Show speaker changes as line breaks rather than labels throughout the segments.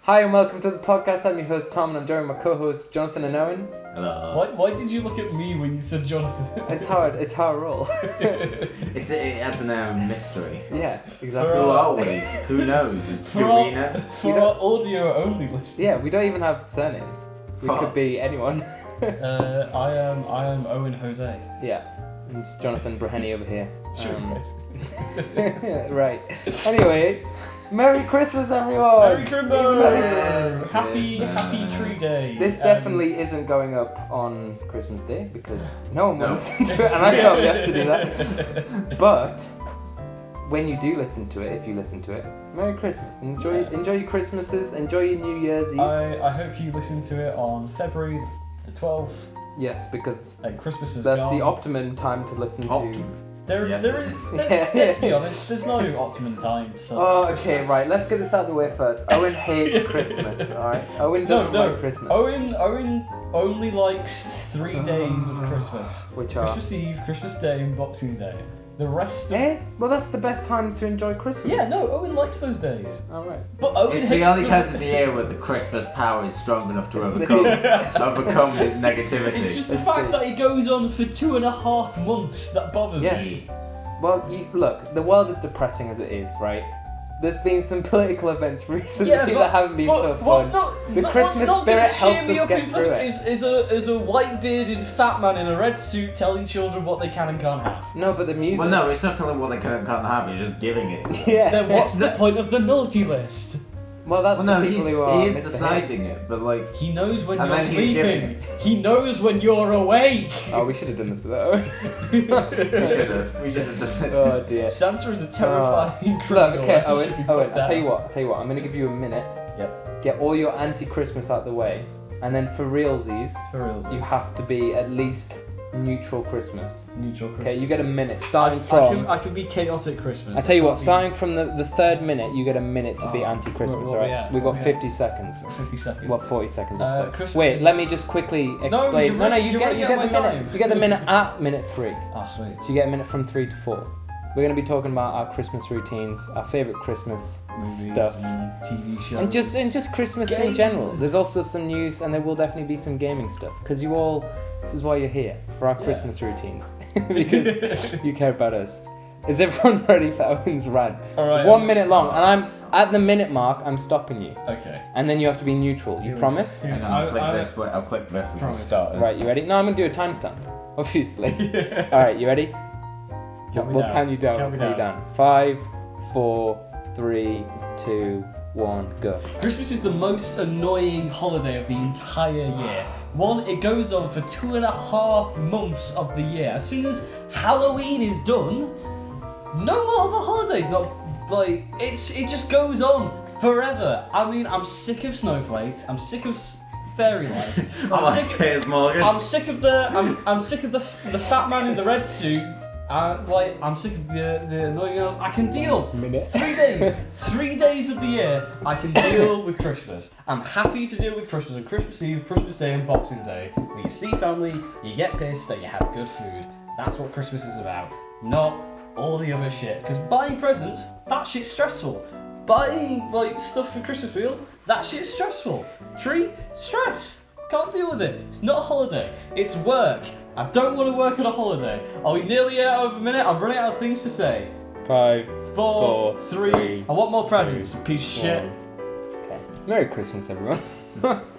Hi and welcome to the podcast. I'm your host Tom and I'm joined with my co-hosts Jonathan and Owen.
Hello.
Why did you look at me when you said Jonathan?
It's how I roll.
It's a mystery.
Yeah, exactly.
Who are we? Who knows? Do we know?
For our audio only listeners.
Yeah, we don't even have surnames. We could be anyone.
I am Owen Jose.
Yeah, and it's Jonathan Braheny over here.
Sure.
Right. Anyway, Merry Christmas, everyone!
Merry Christmas! Happy Tree Day.
This definitely isn't going up on Christmas Day because no one will listen to it, and I can't be asked to do that. But when you do listen to it, if you listen to it, Merry Christmas! Enjoy your Christmases. Enjoy your New Year's Eve.
I hope you listen to it on February the 12th.
Yes, because
And Christmas is
that's
gone.
the optimum time to listen to.
There is. Let's be honest. There's no optimum time. So
Oh, okay, right. Let's get this out of the way first. Owen hates Christmas. All right. Owen doesn't like Christmas.
Owen only likes 3 days of Christmas.
Which are?
Christmas Eve, Christmas Day, and Boxing Day. The rest of
Well, that's the best times to enjoy Christmas.
Yeah, no, Owen likes those days.
All right.
But Owen
It's
hates
the only
them.
times of the year where the Christmas power is strong enough to
It's
overcome his negativity.
It's just the
Let's
fact
see.
that it goes on for 2.5 months that bothers
Yes.
me.
Well, look, the world is depressing as it is, right? There's been some political events recently that haven't been so fun. The Christmas spirit helps us get through it.
Is a white bearded fat man in a red suit telling children what they can and can't have.
No, but the music.
Well, no, it's not telling what they can and can't have. He's just giving it.
Yeah.
Then what's the point of the naughty list?
Well, that's
Well, no,
for people who are
he is
misbehaved.
deciding it, but like.
He knows when
And
you're
then he's giving
sleeping.
it.
He knows when you're awake.
Oh, we should have done this without Owen.
We should have done it.
Oh dear.
Santa is a terrifying
Look,
criminal.
okay,
and he should be
Owen.
put
I'll tell you
down.
what. I'm gonna give you a minute.
Yep.
Get all your anti-Christmas out the way, and then for realsies,
For real.
you have to be at least neutral Christmas.
Neutral Christmas.
Okay, you get a minute starting from.
I can be chaotic Christmas.
I tell you what,
can't
starting from the third minute, you get a minute to be
Oh,
anti-Christmas.
what
All
we
right,
at?
we got
What we
50 seconds.
be 50 seconds.
What, 40 seconds or so?
Christmas
Wait,
is-
let me just quickly explain.
you're
You get
running
the
out of
minute.
time.
You get the minute at minute 3.
Ah, sweet.
So you get a minute from 3 to 4. We're going to be talking about our Christmas routines, our favourite Christmas
Movies
stuff,
and TV shows.
and just Christmas in
Games.
general. There's also some news, and there will definitely be some gaming stuff because you all. This is why you're here for our
Yeah.
Christmas routines because you care about us. Is everyone ready for Owen's rant?
All right.
1 minute long, and I'm at the minute mark. I'm stopping you,
Okay.
and then you have to be neutral. You
Here we
promise?
go.
And
I-
I'll click this as a
Promise.
start.
Right, you ready? No, I'm gonna do a timestamp, obviously. All right, you ready?
Count me
We'll
down.
count you down.
Count me
Count you
down.
down. 5, 4, 3, 2, 1, go.
Christmas is the most annoying holiday of the entire year. One, it goes on for 2.5 months of the year. As soon as Halloween is done, no more other holidays. Not like it just goes on forever. I mean, I'm sick of snowflakes. I'm sick of fairy lights. I'm sick.
Piers Morgan.
I'm sick of I'm sick of the fat man in the red suit. I'm sick of the annoying girls. I can deal.
Minute.
3 days. 3 days of the year I can deal with Christmas. I'm happy to deal with Christmas on Christmas Eve, Christmas Day, and Boxing Day. Where you see family, you get pissed, and you have good food. That's what Christmas is about. Not all the other shit. Because buying presents, that shit's stressful. Buying like stuff for Christmas meal, that shit's stressful. Tree, stress. Can't deal with it. It's not a holiday. It's work. I don't want to work on a holiday. Are we nearly out of a minute? I'm running out of things to say.
5,
4,
3,
3. I want more presents, you piece of shit.
1. Okay. Merry Christmas, everyone.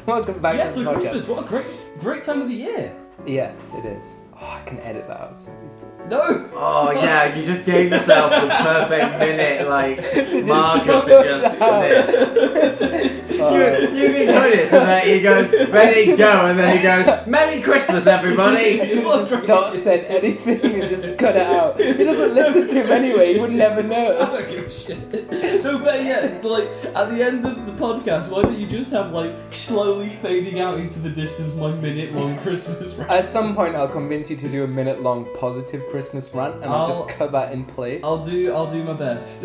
Welcome back
Yes,
to the
so
podcast.
Christmas. What a great time of the year.
Yes, it is. Oh, I can edit that out so easily.
No.
Oh yeah, you just gave yourself the perfect minute, like
Just
marker to
goes
just
out.
snitch. You can cut it so that he goes, ready, go, and then he goes, Merry Christmas, everybody.
You should have just not said anything and just cut it out. He doesn't listen to him anyway, he would never
I
know.
don't give a shit. No, better yet, like at the end of the podcast, why don't you just have like slowly fading out into the distance my minute-long Christmas rant?
At some point, I'll convince you to do a minute-long positive Christmas rant, and I'll just cut that in place.
I'll do my best.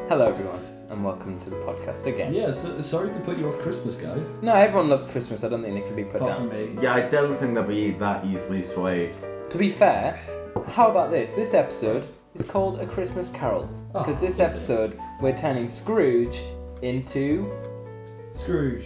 Hello, everyone, and welcome to the podcast again.
Yeah, sorry to put you off Christmas, guys.
No, everyone loves Christmas. I don't think it can be put
Apart
down.
from me.
Yeah, I don't think they'll be that easily swayed.
To be fair, how about this? This episode is called A Christmas Carol.
Oh,
Because this
is it?
episode, we're turning Scrooge into
Scrooge.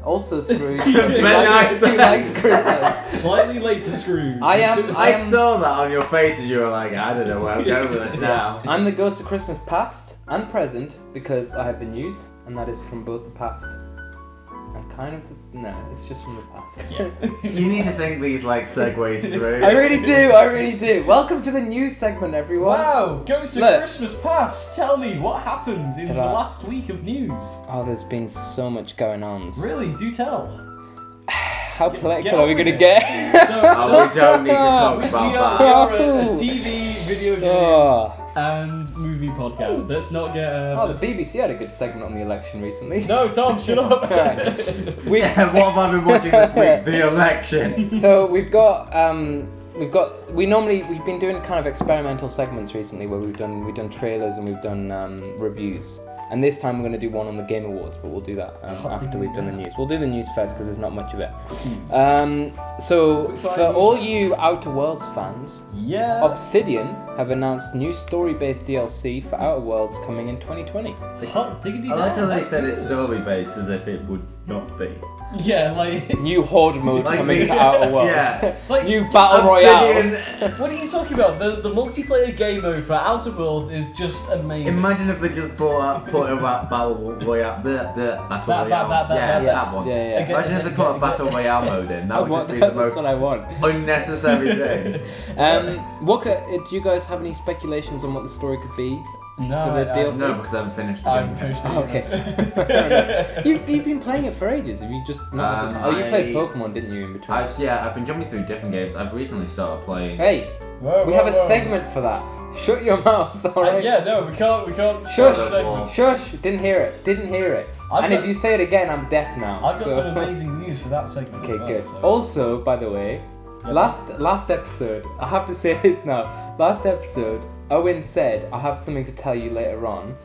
Also Scrooge.
Very nice.
Who likes Christmas?
Slightly late to Scrooge.
I saw that on your face as you were like, I don't know where I'm going with this now.
I'm the ghost of Christmas past and present because I have the news, and that is from both the past and kind of no, it's just from the past.
Yeah.
You need to think these like segues through.
I really do. Welcome to the news segment, everyone.
Wow, Ghost of
Look.
Christmas Past. Tell me what happened in the last week of news.
Oh, there's been so much going on.
Really, do tell.
How
Get
political
on
are we
with
going to
it.
get?
Oh, we don't need to talk
We
about
are
that.
a TV, video game,
Oh,
and movie podcast. Let's not get.
the BBC had a good segment on the election recently.
No, Tom, shut up.
We,
Yeah, what have I been watching this week? The election.
So we've been doing kind of experimental segments recently where we've done trailers and we've done reviews. And this time we're going to do one on the Game Awards, but we'll do that after we've done the news. We'll do the news first because there's not much of it. So for all you Outer Worlds fans,
Yeah.
Obsidian have announced new story-based DLC for Outer Worlds coming in 2020.
Hot diggity
I like how
damn,
they
that's
said it's
good.
story based as if it would not be.
Yeah, like.
New Horde mode
Like
coming
the-
to Outer Worlds.
yeah.
Like,
New Battle Royale.
Obsidian.
What are you talking about? The multiplayer game mode for Outer Worlds is just amazing.
Imagine if they just put a battle royale, the battle royale.
that
that one.
Yeah.
Imagine if they put a battle royale mode in. That would just be the
That's
most
what I want.
unnecessary thing.
Do you guys have any speculations on what the story could be?
No,
for the DLC?
No, because I haven't finished the
I
game.
finished the
Oh, okay. Fair enough. You've been playing it for ages. Have you just not had the time? Oh, you played Pokemon, didn't you, in between?
I've been jumping through different games. I've recently started playing.
Hey, we have a segment for that. Shut your mouth, alright?
Yeah, no, we can't.
Shush,
segment.
shush. Didn't hear it. And if you say it again, I'm deaf now.
I've got
so-
some amazing news for that segment.
Okay,
as well,
good.
so-
Also, by the way,
Yeah.
last episode, I have to say this now. Last episode, Owen said, I have something to tell you later on.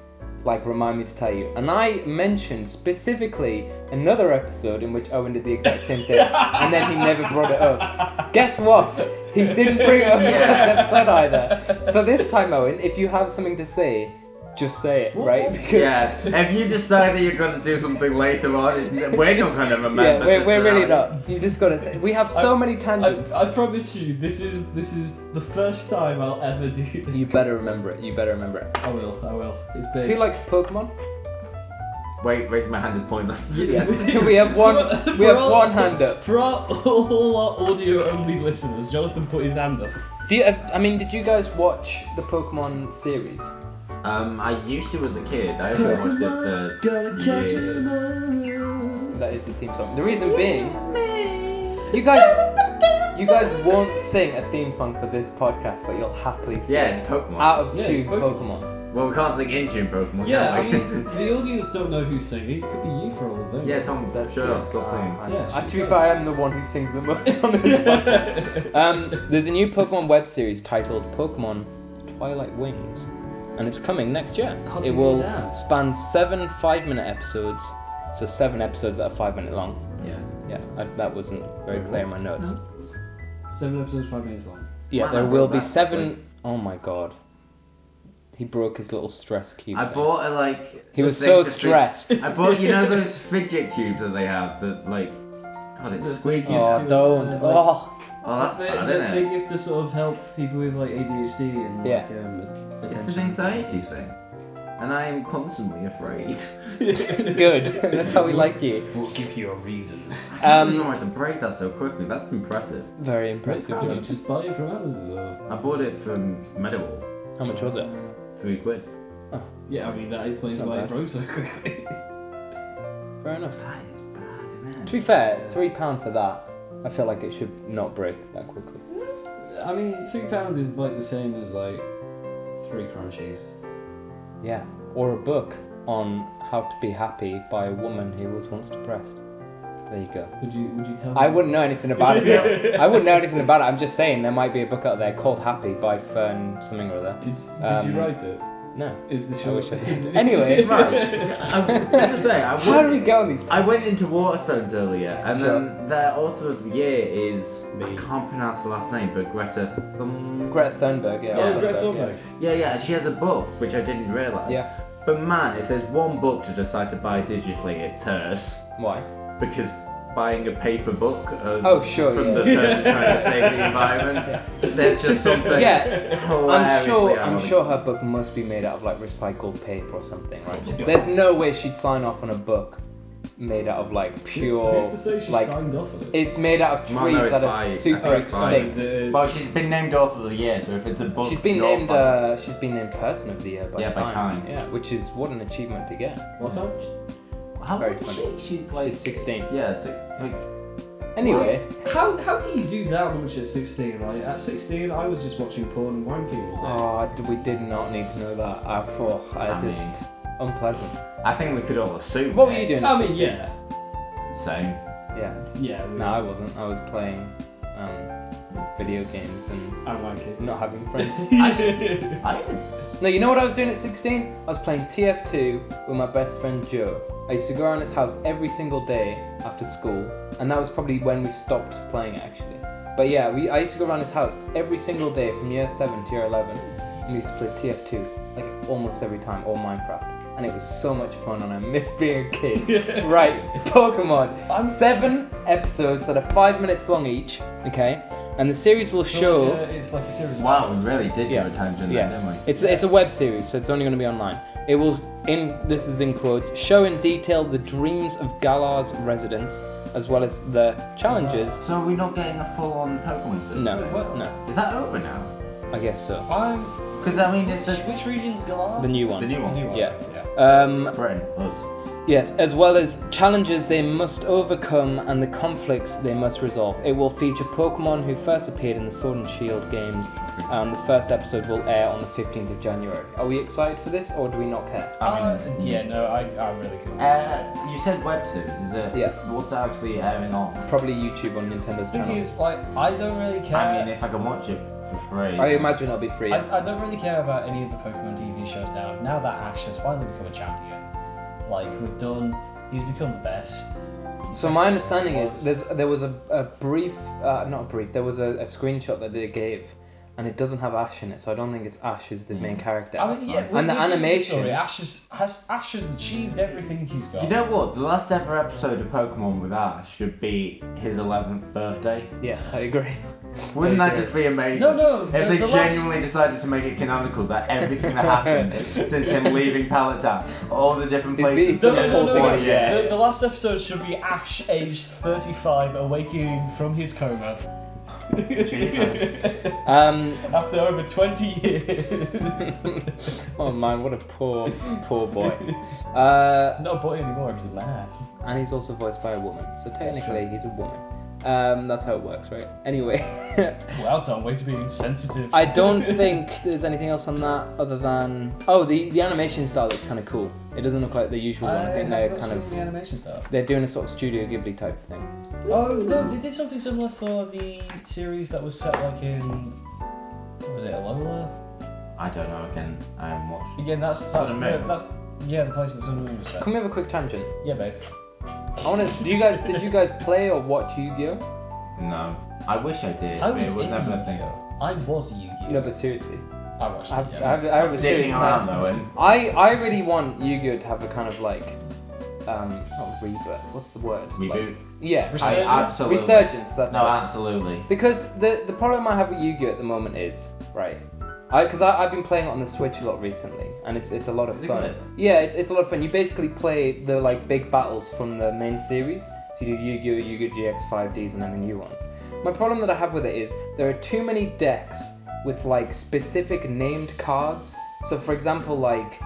Like, remind me to tell you. And I mentioned specifically another episode in which Owen did the exact same thing. And then he never brought it up. Guess what? He didn't bring it up in the last episode either. So this time, Owen, if you have something to say, just say it, right? Because
Yeah, if you decide that you're going to do something later on, we're not going to remember.
yeah, we're
to
really
tell
not. You just gotta say. We have so many tangents.
I promise you, this is the first time I'll ever do this.
You better remember it.
I will. It's big.
Who likes Pokemon?
Wait, raising my hand is pointless.
Yes. We have one. We have one hand up.
For all our audio-only listeners, Jonathan put his hand up.
Did you guys watch the Pokemon series?
I used to as a kid. I only watched it for years.
That is the theme song. The reason being, you guys won't sing a theme song for this podcast, but you'll happily sing
Yeah, it's Pokemon.
out of
Yeah,
tune
it's Pokemon.
Pokemon.
Well, we can't sing in tune Pokemon,
Yeah, I
can we?
mean, the audience don't know who's singing. It could be you for all they know.
Yeah, Tom,
That's
shut
true.
up, stop singing.
To be fair, I am the one who sings the most on this podcast. There's a new Pokemon web series titled Pokemon Twilight Wings, and it's coming next year.
Hot
It
diggity
will
damn.
span 7 5-minute episodes, so 7 episodes that are 5 minutes long.
Yeah.
That wasn't very clear in my notes.
7 episodes, 5 minutes long.
Yeah,
Man,
there
I
will
bought
be
that
7. Oh my god. He broke his little stress cube.
I
thing.
bought
He
the
was
thing
so
to fid-
stressed.
I bought, those fidget cubes that they have that God, it's squeaky.
Oh, don't. Oh.
Oh, that's bad, isn't
They
it?
give to sort of help people with like ADHD and
Yeah.
like
It's
attention.
an anxiety thing, and I am constantly afraid.
Good. That's how we like you.
What gives you a reason?
I didn't know how to break that so quickly. That's impressive.
Very impressive.
Did you just buy it from Amazon? Or?
I bought it from Meadowall,
How much was it?
£3.
Yeah, I mean that explains
It's not
why
bad.
it broke so quickly.
Fair enough.
That is bad, isn't it?
To be fair, £3 for that, I feel like it should not break that quickly.
I mean, £3 is like the same as like 3 crunchies.
Yeah. Or a book on how to be happy by a woman who was once depressed. There you go.
Would you tell?
I wouldn't know anything about it. though. I wouldn't know anything about it. I'm just saying there might be a book out there called Happy by Fern something or other.
Did
Um,
you write it?
No.
Is the
I
short?
wish I did. Anyway.
Right. I'm gonna say,
How do we get on these
I went into Waterstones earlier, and
Sure.
then their author of the year is I
Me.
can't pronounce the last name, but Greta
Greta Thunberg, yeah.
Oh,
or
Greta
Thunberg,
Thunberg.
Yeah, she has a book which I didn't realise.
Yeah.
But man, if there's one book to decide to buy digitally, it's hers.
Why?
Because buying a paper book
Oh, sure,
from
yeah.
the person trying to save the environment, there's just something hilariously
I'm sure her book must be made out of like recycled paper or something, right?
Yeah.
There's no way she'd sign off on a book made out of like pure,
Who's to say she
like
signed off on it?
it's made out of
Well, no,
trees
it's
that are
by-
super
I think it's by-
extinct.
Well, she's been named Author of the Year, so if it's a book,
She's been
you're
named
by-
Person of the Year by
Yeah, by Time.
Yeah, which is what an achievement to get.
What time?
How
very
old is
funny.
she? She's like
She's 16.
Yeah, like
Anyway,
How can you do that much at 16? Like at 16, I was just watching porn and wanking all day.
we did not need to know that. I thought
I mean-
just unpleasant.
I think we could all assume.
What were you doing at
I mean,
16?
yeah,
Same.
Yeah.
yeah.
No, I wasn't. I was playing video games and
I'm wanking.
not having friends.
I
No, you know what I was doing at 16? I was playing TF2 with my best friend Joe. I used to go around his house every single day after school, and that was probably when we stopped playing it actually. But yeah, I used to go around his house every single day from year 7 to year 11, and we used to play TF2 like almost every time, or Minecraft. And it was so much fun, and I miss being a kid. Right, Pokemon. 7 episodes that are 5 minutes long each, okay? And the series will show...
It's like a series of
Wow, we really did
Yes,
do a tangent
yes.
there, didn't we?
It's a web series, so it's only going to be online. It will, this is in quotes, show in detail the dreams of Galar's residents, as well as the challenges.
So are we not getting a full-on Pokemon series?
No,
What?
no,
Is that over now?
I guess so.
Because I mean, it's
Which region's Galar?
The new one.
the new one.
Yeah.
yeah.
Britain, us.
Yes, as well as challenges they must overcome and the conflicts they must resolve. It will feature Pokemon who first appeared in the Sword and Shield games. The first episode will air on the 15th of January. Are we excited for this, or do we not care?
Yeah, no, I really couldn't.
You said web series, is it?
Yeah.
What's actually airing on?
Probably YouTube on Nintendo's
The thing
channel.
is, like, I don't really care.
I mean, if I can watch it for free.
I imagine it'll be free.
I don't really care about any of the Pokemon TV shows now. Now that Ash has finally become a champion, like we're done, he's become the best.
So my understanding is there was a brief, not a brief, there was a screenshot that they gave, and it doesn't have Ash in it, so I don't think it's Ash as the main character.
I mean, yeah,
And the animation-
Story, Ash has achieved everything he's got.
You know what? The last ever episode of Pokemon with Ash should be his 11th birthday.
Yes, I agree.
Wouldn't
I
that
agree.
just be amazing?
No,
If they
the last-
genuinely decided to make it canonical that everything that happened since him leaving Pallet all the different
He's
places.
beaten the whole thing up,
yeah.
The last episode should be Ash, aged 35, awakening from his coma.
Jesus.
After over 20 years.
Oh man, what a poor boy.
He's not a boy anymore, he's a man.
And he's also voiced by a woman, so technically
true.
he's a woman. That's how it works, right? Anyway,
Wow, Tom, way to be insensitive.
I don't think there's anything else on that other than the animation style looks kind of cool. It doesn't look like the usual one. I think they're
have not
kind
seen the
of
animation stuff.
they're doing a sort of Studio Ghibli type thing.
Oh no, they did something similar for the series that was set like in, what was it, Alola?
I don't know. Again, I haven't watched.
Again, that's
Sun and Moon.
the place that Sun and Moon was set.
Can we have a quick tangent?
Yeah, babe.
I want to. Did you guys play or watch Yu-Gi-Oh?
No, I wish I did.
I
but
was
it was
in
never a thing.
Yu-Gi-Oh. I was Yu-Gi-Oh.
No, but seriously,
I watched
I
it.
have,
Yeah.
I have a serious
Dicking around
time.
though, and
I really want Yu-Gi-Oh to have a kind of like, not rebirth. What's the word?
reboot.
Like, yeah,
I
Resurgence?
absolutely.
resurgence. That's
No,
it.
absolutely.
Because the problem I have with Yu-Gi-Oh at the moment is right. Because I've been playing it on the Switch a lot recently, and it's a lot of
Is it
fun.
good?
Yeah, it's a lot of fun. You basically play the like big battles from the main series. So you do Yu-Gi-Oh, Yu-Gi-Oh GX 5Ds, and then the new ones. My problem that I have with it is there are too many decks with like specific named cards. So for example, like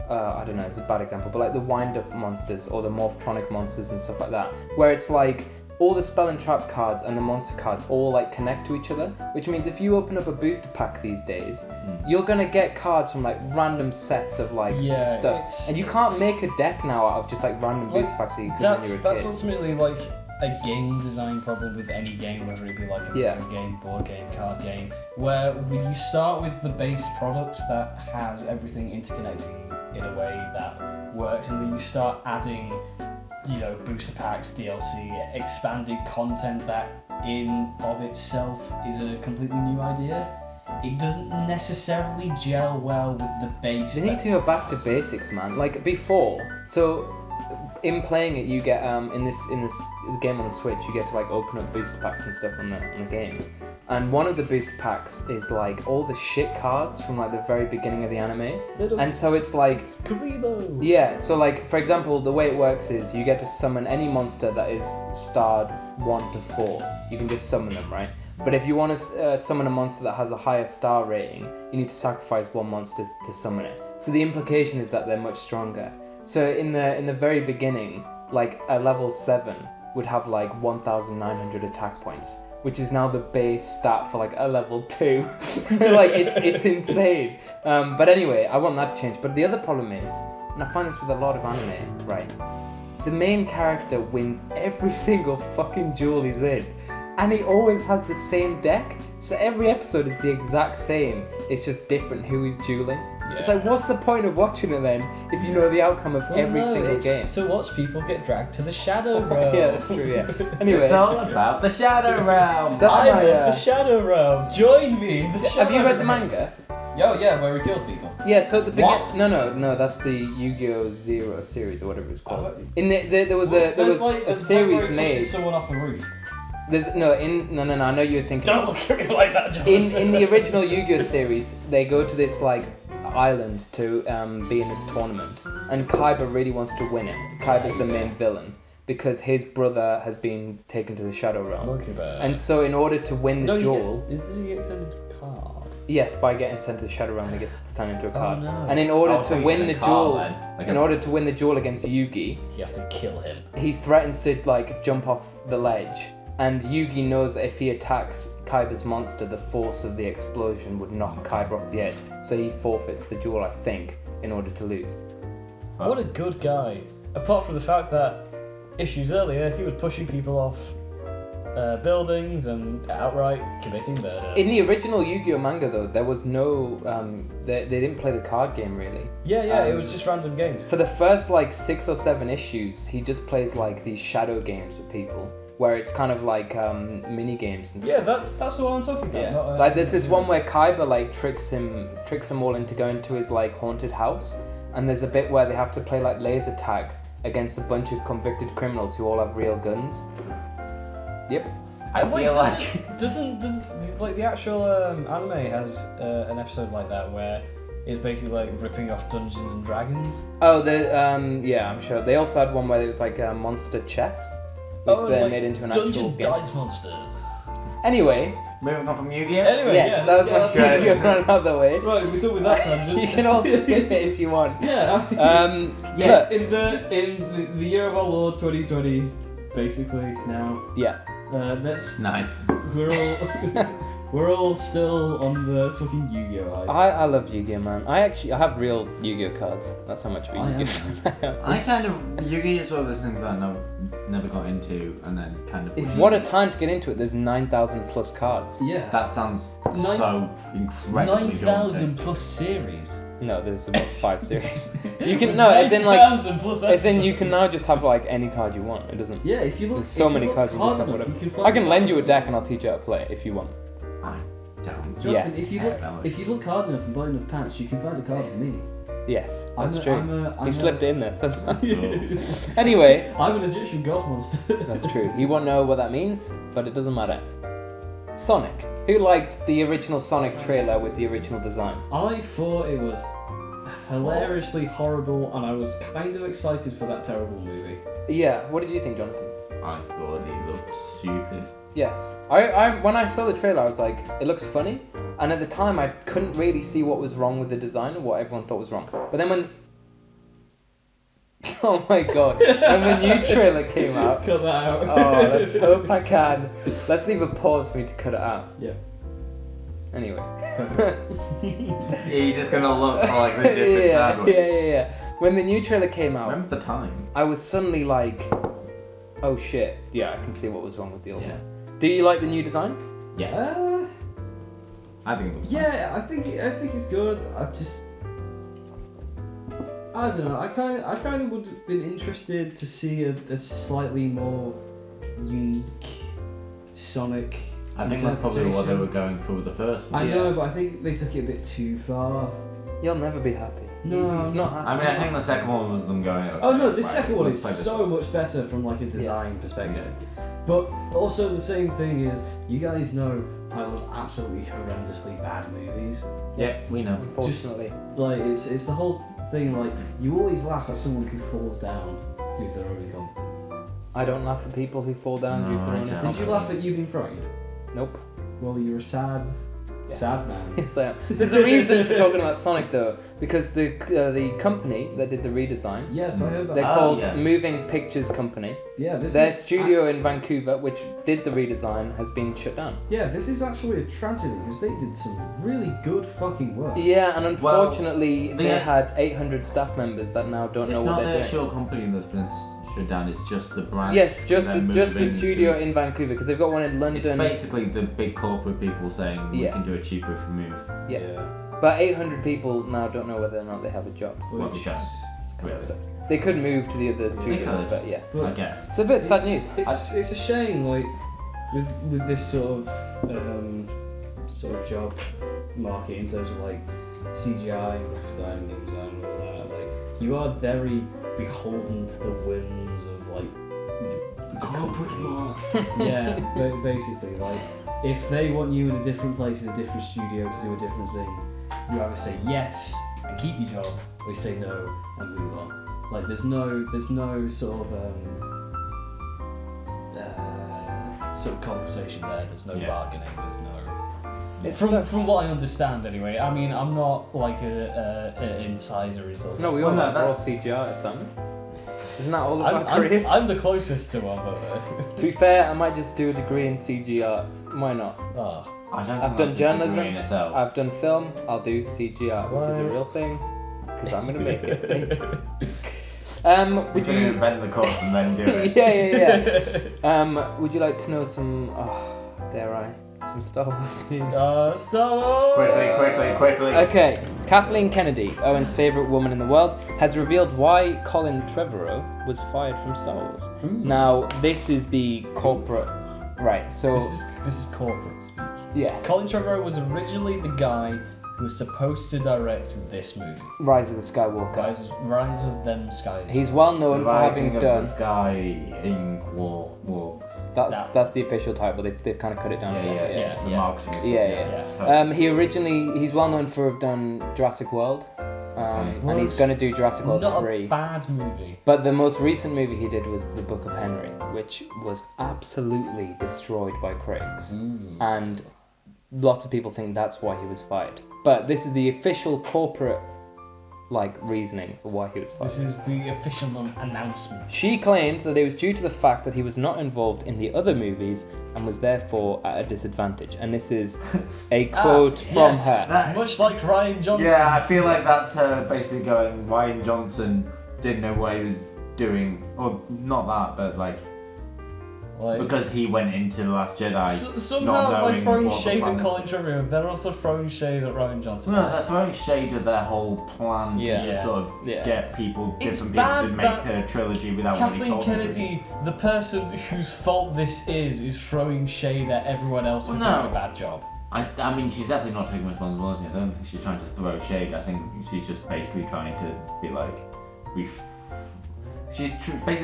I don't know, it's a bad example, but like the wind-up monsters or the Morphtronic monsters and stuff like that, where it's like all the spell and trap cards and the monster cards all like connect to each other, which means if you open up a booster pack these days, you're gonna get cards from like random sets of like
Yeah,
stuff,
it's-
and you can't make a deck now out of just like random
Like,
booster packs that you could when you were a
That's
kid.
ultimately like a game design problem with any game, whether it be like a
Yeah.
video game, board game, card game, where when you start with the base product that has everything interconnecting in a way that works, and then you start adding, you know, booster packs, DLC, expanded content that in of itself is a completely new idea. it doesn't necessarily gel well with the base.
They need to go back to basics, man. Like before, so in playing it, you get in this game on the Switch, you get to like open up booster packs and stuff on the game. And one of the booster packs is like all the shit cards from like the very beginning of the anime. And so it's like
Karibo.
yeah, so like for example, the way it works is you get to summon any monster that is starred 1 to 4. You can just summon them, right? But if you want to summon a monster that has a higher star rating, you need to sacrifice one monster to summon it. So the implication is that they're much stronger. So in the very beginning, like a level 7 would have like 1,900 attack points, which is now the base stat for like a level 2. Like it's insane. But anyway, I want that to change. But the other problem is, and I find this with a lot of anime, right? The main character wins every single fucking duel he's in. And he always has the same deck. So every episode is the exact same. It's just different who he's dueling. Yeah. It's like, what's the point of watching it then if you know the outcome of every single game?
To watch people get dragged to the Shadow Realm.
Yeah, that's true, yeah. Anyway.
It's all about the Shadow Realm.
That's
I
my,
love the Shadow Realm. Join me in the Shadow
Have you read the
Realm.
manga?
Yo, yeah, where he kills people.
Yeah, so the
What?
No, that's the Yu-Gi-Oh! Zero series or whatever it's called.
Oh,
In there was a series made.
Someone off the roof.
No, I know you're thinking.
Don't look at me like that, John.
In the original Yu-Gi-Oh! Series, they go to this like island to be in this tournament, and Kaiba really wants to win it. Kaiba's the main villain because his brother has been taken to the Shadow Realm.
Monkey Bear.
And so in order to win the duel,
Is he get turned into a card?
yes, by getting sent to the Shadow Realm, they get turned into a card.
no.
And in order
Oh, so
to
he's
win
in
the
a car
duel,
then. Like
in
a-
order to win the duel against Yugi,
He has to kill him.
he threatens to like jump off the ledge. And Yugi knows that if he attacks Kaiba's monster, the force of the explosion would knock Kaiba off the edge. So he forfeits the duel, I think, in order to lose.
What a good guy. Apart from the fact that issues earlier, he was pushing people off buildings and outright committing murder.
In the original Yu-Gi-Oh manga, though, there was no... they didn't play the card game, really.
Yeah, it was just random games.
For the first, like, 6 or 7 issues, he just plays, like, these shadow games with people, where it's kind of like mini-games and stuff.
Yeah, that's what I'm talking about.
Yeah,
Not,
like there's this one where Kaiba like tricks them all into going to his like haunted house, and there's a bit where they have to play like laser tag against a bunch of convicted criminals who all have real guns. Yep.
I feel
doesn't like the actual anime has an episode like that where it's basically like ripping off Dungeons and Dragons.
Oh, yeah, I'm sure. They also had one where it was like a monster chess, which they made into an actual
Dungeon
game.
Dice Monsters.
Anyway,
Moving on from Yu-Gi-Oh!
Anyway,
yes,
yeah,
that was
let's
my
get
Yu-Gi-Oh! Another way.
Right, we're done with that tangent.
You can all skip it if you want.
Yeah.
Yeah.
In the year of our Lord 2020, basically now.
Yeah.
Let's.
Nice.
We're all still on the fucking Yu-Gi-Oh! hype.
I love Yu-Gi-Oh, man. I have real Yu-Gi-Oh cards. That's how much we
I am.
Yu-Gi-Oh.
I kind of Yu-Gi-Oh is one of those things that I never got into, and then kind of.
What a time to get into it. There's 9,000 plus cards.
Yeah.
That sounds
Nine-
so incredibly
9,000
daunting.
plus series.
No, there's about 5 series. You can as in like
9,000 plus
as in you
episodes.
can now just have like any card you want. It doesn't.
Yeah, if you look.
There's so
if
many
look
cards you just
hard
have
enough,
whatever.
you can
I can lend you a
find-
deck and I'll teach you how to play it if you want.
I don't.
Jonathan,
Yes.
if you look hard enough and buy enough pants, you can find a card with me.
Yes, that's
I'm
true.
I'm
He slipped it in there somehow.
it.
Anyway,
I'm an Egyptian god monster.
that's true. You won't know what that means, but it doesn't matter. Sonic. Who liked the original Sonic trailer with the original design?
I thought it was hilariously horrible, and I was kind of excited for that terrible movie.
Yeah. What did you think, Jonathan?
I thought he looked stupid.
Yes. I when I saw the trailer, I was like, it looks funny. And at the time, I couldn't really see what was wrong with the design or what everyone thought was wrong. But then when... Oh my god. When the new trailer came out...
Cut that out.
Oh, let's hope I can. Let's leave a pause for me to cut it out.
Yeah.
Anyway.
You're just gonna look for like legit
yeah. When the new trailer came out,
Remember the time?
I was suddenly like, oh shit. Yeah, I can see what was wrong with the old
Yeah.
one. Do you like the new design?
Yes. I think it looks fine.
Yeah, I think it's good. I don't know. I kind of would have been interested to see a slightly more unique Sonic
I think that's probably what they were going for with the first one.
I know, but I think they took it a bit too far.
You'll never be happy.
No.
He's not happy.
I mean, I think the second one was them going. Okay,
Oh no, the
right,
second one
let's
is
play this
so
one.
much better from like a design
Yes.
perspective. But also the same thing is, you guys know I love absolutely horrendously bad movies.
Yes, we know.
Unfortunately.
Like it's the whole thing. Like you always laugh at someone who falls down due to their own incompetence.
I don't laugh at people who fall down due to their
No, I
own
don't.
Did you laugh at you being frightened?
Nope.
Well, you're a sad man.
Yes, I am. There's a reason for talking about Sonic though, because the company that did the redesign,
Yes, I heard that.
they're called
yes.
Moving Pictures Company.
Yeah, this
Their
is
studio in Vancouver, which did the redesign, has been shut down.
Yeah, this is actually a tragedy because they did some really good fucking work.
Yeah, and unfortunately,
Well,
they
the-
had 800 staff members that now don't
It's
know what
not the
they're doing.
actual company that's been shut down. It's just the brand.
Yes, just
They're
the
moving
studio
to-
in Vancouver, because they've got one in
It's
London.
basically the big corporate people saying we
Yeah.
can do it cheaper if we move.
Yeah. But 800 people now don't know whether or not they have a job.
Well,
Which-
because
It's kinda
Really?
sucks. They could move to the other studios,
could.
but yeah.
I guess.
It's a bit sad news.
It's a shame, like with this sort of job market in terms of like CGI, graphic design, game design, and all that. Like you are very beholden to the whims of like the
Corporate
company.
boss.
Yeah, basically, like if they want you in a different place in a different studio to do a different thing, you either say yes and keep your job, or you say no and move on. Like there's no sort of conversation there. There's no
Yeah.
bargaining. There's no.
It
From
sucks.
what I understand, anyway. I mean, I'm not like a insider or something.
No, we
Well,
all
no,
know we're all
that-
CGI or something. Isn't that all of our
I'm,
careers?
I'm the closest to one, but.
To be fair, I might just do a degree in CGI. Why not?
Ah.
I don't think
I've done
that's a degree
journalism,
in itself.
I've done film, I'll do CGI, which is a
What?
real thing, because I'm going to make it.
We're
Would
going to
you...
invent the course and then do it.
yeah. Would you like to know some, dare I, some Star Wars news?
Star Wars!
Quickly.
Okay, Kathleen Kennedy, Owen's favourite woman in the world, has revealed why Colin Trevorrow was fired from Star Wars. Now, this is the corporate... Right, so...
This is corporate speak.
Yes.
Colin Trevorrow was originally the guy who was supposed to direct this movie.
Rise of the Skywalker.
Rise of them skies.
He's well known for having
of
done...
the Sky Ink Walks.
That's the official title. They've kind of cut it down.
Yeah.
The marketing stuff.
Yeah. He's well known for have done Jurassic World, and he's going to do Jurassic World
Not
3.
a bad movie.
But the most recent movie he did was The Book of Henry, which was absolutely destroyed by critics, and lots of people think that's why he was fired. But this is the official corporate reasoning for why he was fired.
This is the official announcement.
She claimed that it was due to the fact that he was not involved in the other movies and was therefore at a disadvantage. And this is a quote from
yes,
her.
Much like Ryan Johnson.
Yeah, I feel like that's her basically going, Ryan Johnson didn't know what he was doing. Or not that, but because he went into The Last Jedi.
Somehow
not
by
knowing
throwing
what the
shade
plan
at
was.
Colin Trevorrow, they're also throwing shade at Ryan Johnson.
No, they're throwing shade at their whole plan
Yeah.
to just sort of
Yeah.
get people,
It's
different people
bad
to
that
make a trilogy without really
Kathleen
told them.
Kennedy, the person whose fault this is throwing shade at everyone else for
Well,
doing
no.
a bad job.
I mean, she's definitely not taking responsibility. I don't think she's trying to throw shade. I think she's just basically trying to be like, basically,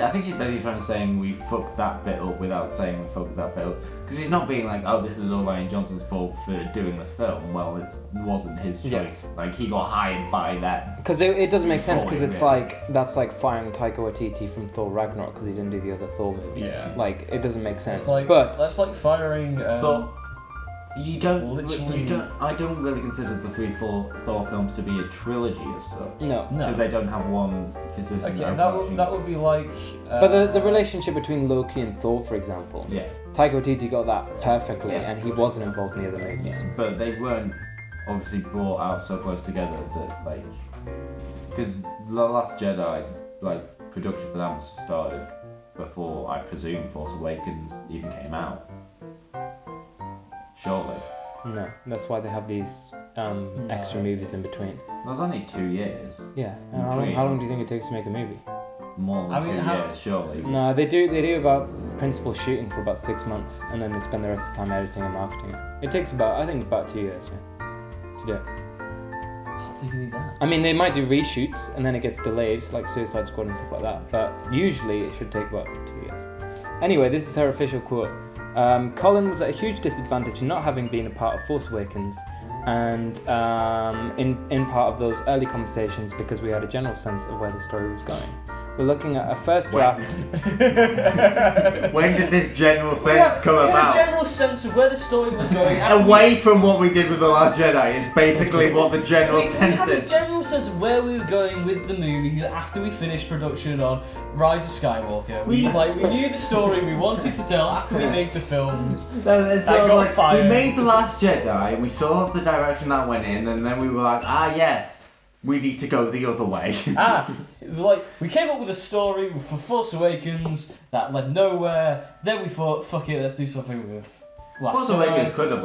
I think she's basically trying to say we fucked that bit up without saying we fucked that bit up. Because she's not being like, oh, this is all Ryan Johnson's fault for doing this film. Well, it wasn't his choice.
Yes.
Like, he got hired by them.
Because it doesn't make sense, because
Totally,
it's
yeah.
like, that's like firing Taika Waititi from Thor Ragnarok because he didn't do the other Thor movies.
Yeah.
Like, it doesn't make sense.
It's like that's like firing.
But you don't.
literally-
I don't really consider the 3 Thor films to be a trilogy as such.
No.
No.
Because they don't have one consistent.
Okay,
overarching-
that would be like.
But the relationship between Loki and Thor, for example,
Yeah.
Taika Waititi got that perfectly,
Yeah.
and he wasn't involved in the other movies.
But they weren't obviously brought out so close together that because The Last Jedi production for that must have started before, I presume, Force Awakens even came out. Surely.
No, that's why they have these extra movies in between.
That was only 2 years.
Yeah.
Between.
How long do you think it takes to make a movie?
More than
I mean,
2
how-
years, surely.
No, they do about principal shooting for about 6 months, and then they spend the rest of the time editing and marketing it. It takes about 2 years, to do it.
How do you need that?
I mean, they might do reshoots, and then it gets delayed, like Suicide Squad and stuff like that, but usually it should take about 2 years. Anyway, this is her official quote. Colin was at a huge disadvantage in not having been a part of Force Awakens, and in part of those early conversations because we had a general sense of where the story was going. We're looking at a first draft.
When did this general sense come
we had
about?
a general sense of where the story was going.
Away from what we did with The Last Jedi is basically what the general
we
sense
had a
is.
general sense of where we were going with the movie after we finished production on Rise of Skywalker. We knew the story we wanted to tell after we made the films.
No, it's
That
sort of
got
like
fired.
we made The Last Jedi and we saw the direction that went in, and then we were like, yes, we need to go the other way.
We came up with a story for Force Awakens that led nowhere. Then we thought, fuck it, let's do something with
Force Awakens could have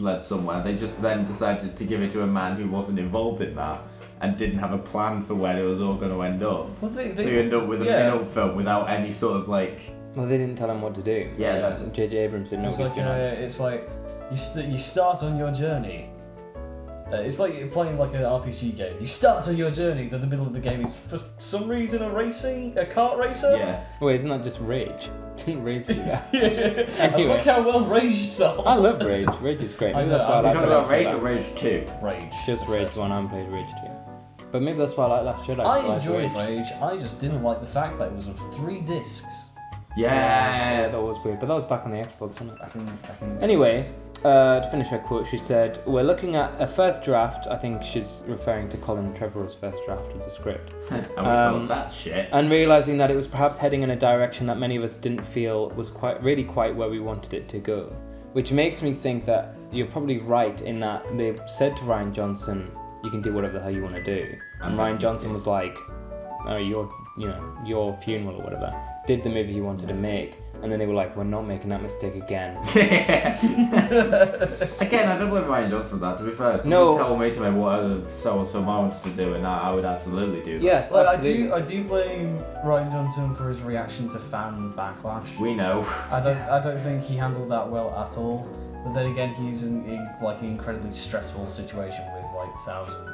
led somewhere. They just then decided to give it to a man who wasn't involved in that and didn't have a plan for where it was all going to end up.
Well,
So you end up with a middle film without any sort of like.
Well, they didn't tell him what to do.
Yeah,
Like, J.J. Abrams didn't know
It's
what
like
he was doing.
it's like you start on your journey. It's like you're playing like an RPG game. You start on your journey, then the middle of the game is for some reason a kart racer.
Yeah.
Wait, isn't that just Rage? Didn't Rage do that?
And
Anyway.
look how well Rage sold.
I love Rage. Rage is great. Maybe that's why I
We're
like
talking
The
about
Last
Rage
Jedi.
or Rage 2?
Rage.
Just Rage 1, I haven't played Rage 2. But maybe that's why I like Last Jedi. 'cause
I
like
enjoyed Rage. I just didn't like the fact that it was on 3 discs.
Yeah, that was weird. But that was back on the Xbox, wasn't it?
I can.
Anyway, to finish her quote, she said, "We're looking at a first draft." I think she's referring to Colin Trevorrow's first draft of the script.
And we thought, that's shit.
And realizing that it was perhaps heading in a direction that many of us didn't feel was quite where we wanted it to go. Which makes me think that you're probably right in that they said to Ryan Johnson, "You can do whatever the hell you want to do," and Ryan Johnson was like, "Oh, your funeral or whatever." Did the movie he wanted to make, and then they were like, "We're not making that mistake again."
Again, I don't blame Ryan Johnson for that, to be fair.
No.
Tell me to make what other Star Wars film I wanted to do, and I would absolutely do that.
Yes,
Like,
absolutely.
I do blame Ryan Johnson for his reaction to fan backlash.
We know.
I don't think he handled that well at all. But then again, he's in like an incredibly stressful situation with like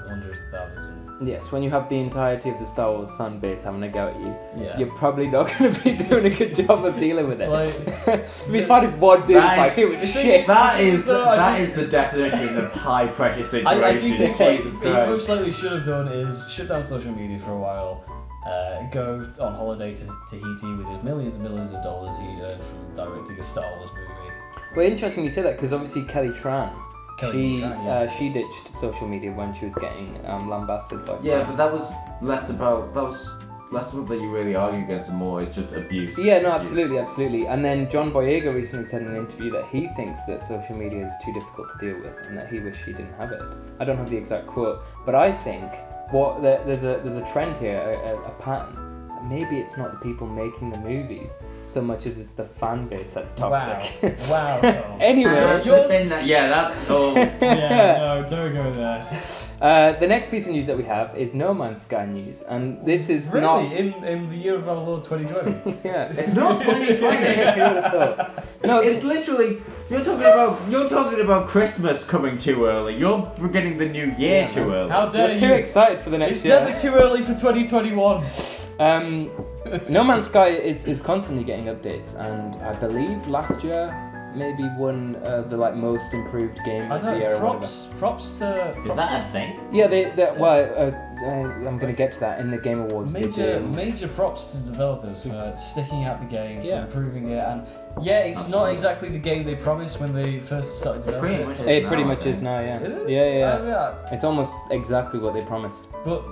hundreds of thousands.
Yes, when you have the entirety of the Star Wars fan base having a go at you,
Yeah.
you're probably not going to be doing a good job of dealing with it.
Like-
It'd be fine if one dude's like, it was shit.
That is
I think-
the definition of high pressure situation.
I do think what
Jesus
he most
Christ.
likely should have done is shut down social media for a while, go on holiday to Tahiti with his millions and millions of dollars he earned from directing a Star Wars movie.
Well, interesting you say that because obviously Kelly Tran, she ditched social media when she was getting lambasted by
Yeah,
fans.
but that was less about that you really argue against, and more it's just abuse.
Yeah, no,
Abuse.
absolutely. And then John Boyega recently said in an interview that he thinks that social media is too difficult to deal with and that he wished he didn't have it. I don't have the exact quote, but I think there's a trend here, a pattern. Maybe it's not the people making the movies so much as it's the fan base that's toxic.
Wow. Tom.
Anyway,
That's so.
Yeah, no, don't go there.
the next piece of news that we have is No Man's Sky news, and this is
Really?
not.
In the year of our Lord 2020?
Yeah,
It's not 2020.
Who would have thought? No,
It's literally you're talking about Christmas coming too early. You're getting the new year
Yeah,
too
man.
early.
How dare
we're
you?
too excited for the next
It's
year.
never too early for 2021.
No Man's Sky is constantly getting updates, and I believe last year maybe won the most improved game
I
of the year
know.
or whatever.
Props to.
Is that a thing?
Yeah, I'm gonna get to that in the Game Awards.
Major props to developers for sticking out the game,
Yeah.
for improving it, and yeah, it's not exactly the game they promised when they first started developing
Pretty
it.
much is.
It
now,
pretty
I
much is
think.
now, yeah.
Is it?
Yeah. It's almost exactly what they promised.
But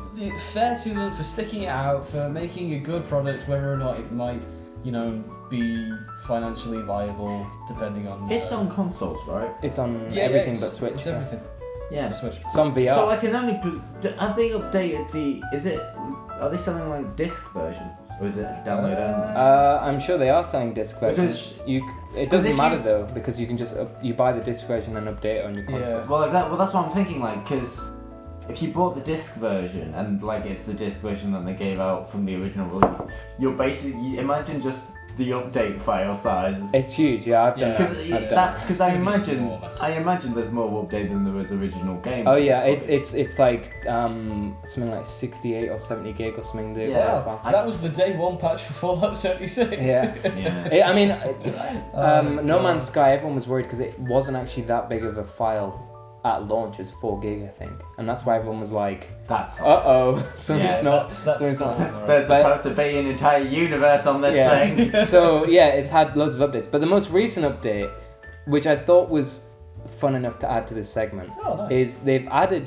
fair to them for sticking it out, for making a good product, whether or not it might, be financially viable, depending on.
It's on consoles, right?
It's on
Yeah,
everything
it's,
but Switch.
It's
yeah.
everything.
Yeah.
On Switch.
It's on VR.
So I can only. Have they updated the? Are they selling like disc versions, or is it download only?
I'm sure they are selling disc versions. It doesn't
if
matter
you-
though, because you can just you buy the disc version and update it on your console.
Yeah.
Well, that's what I'm thinking. Like, because if you bought the disc version and like it's the disc version that they gave out from the original release, you're basically imagine just the update file size.
It's huge. Yeah, I've done that. I've done that.
Because I imagine there's more update than there was original game.
Oh yeah, it's like something like 68 or 70 gig or something.
Yeah.
Wow, that was the day one patch for Fallout 76.
Yeah.
Yeah.
I mean, No
God.
Man's Sky. Everyone was worried because it wasn't actually that big of a file at launch. It was 4 gig, I think, and that's why everyone was like,
That's
something's not. Something's not.
There's supposed to be an entire universe on this thing.
So yeah, it's had loads of updates, but the most recent update, which I thought was fun enough to add to this segment, is they've added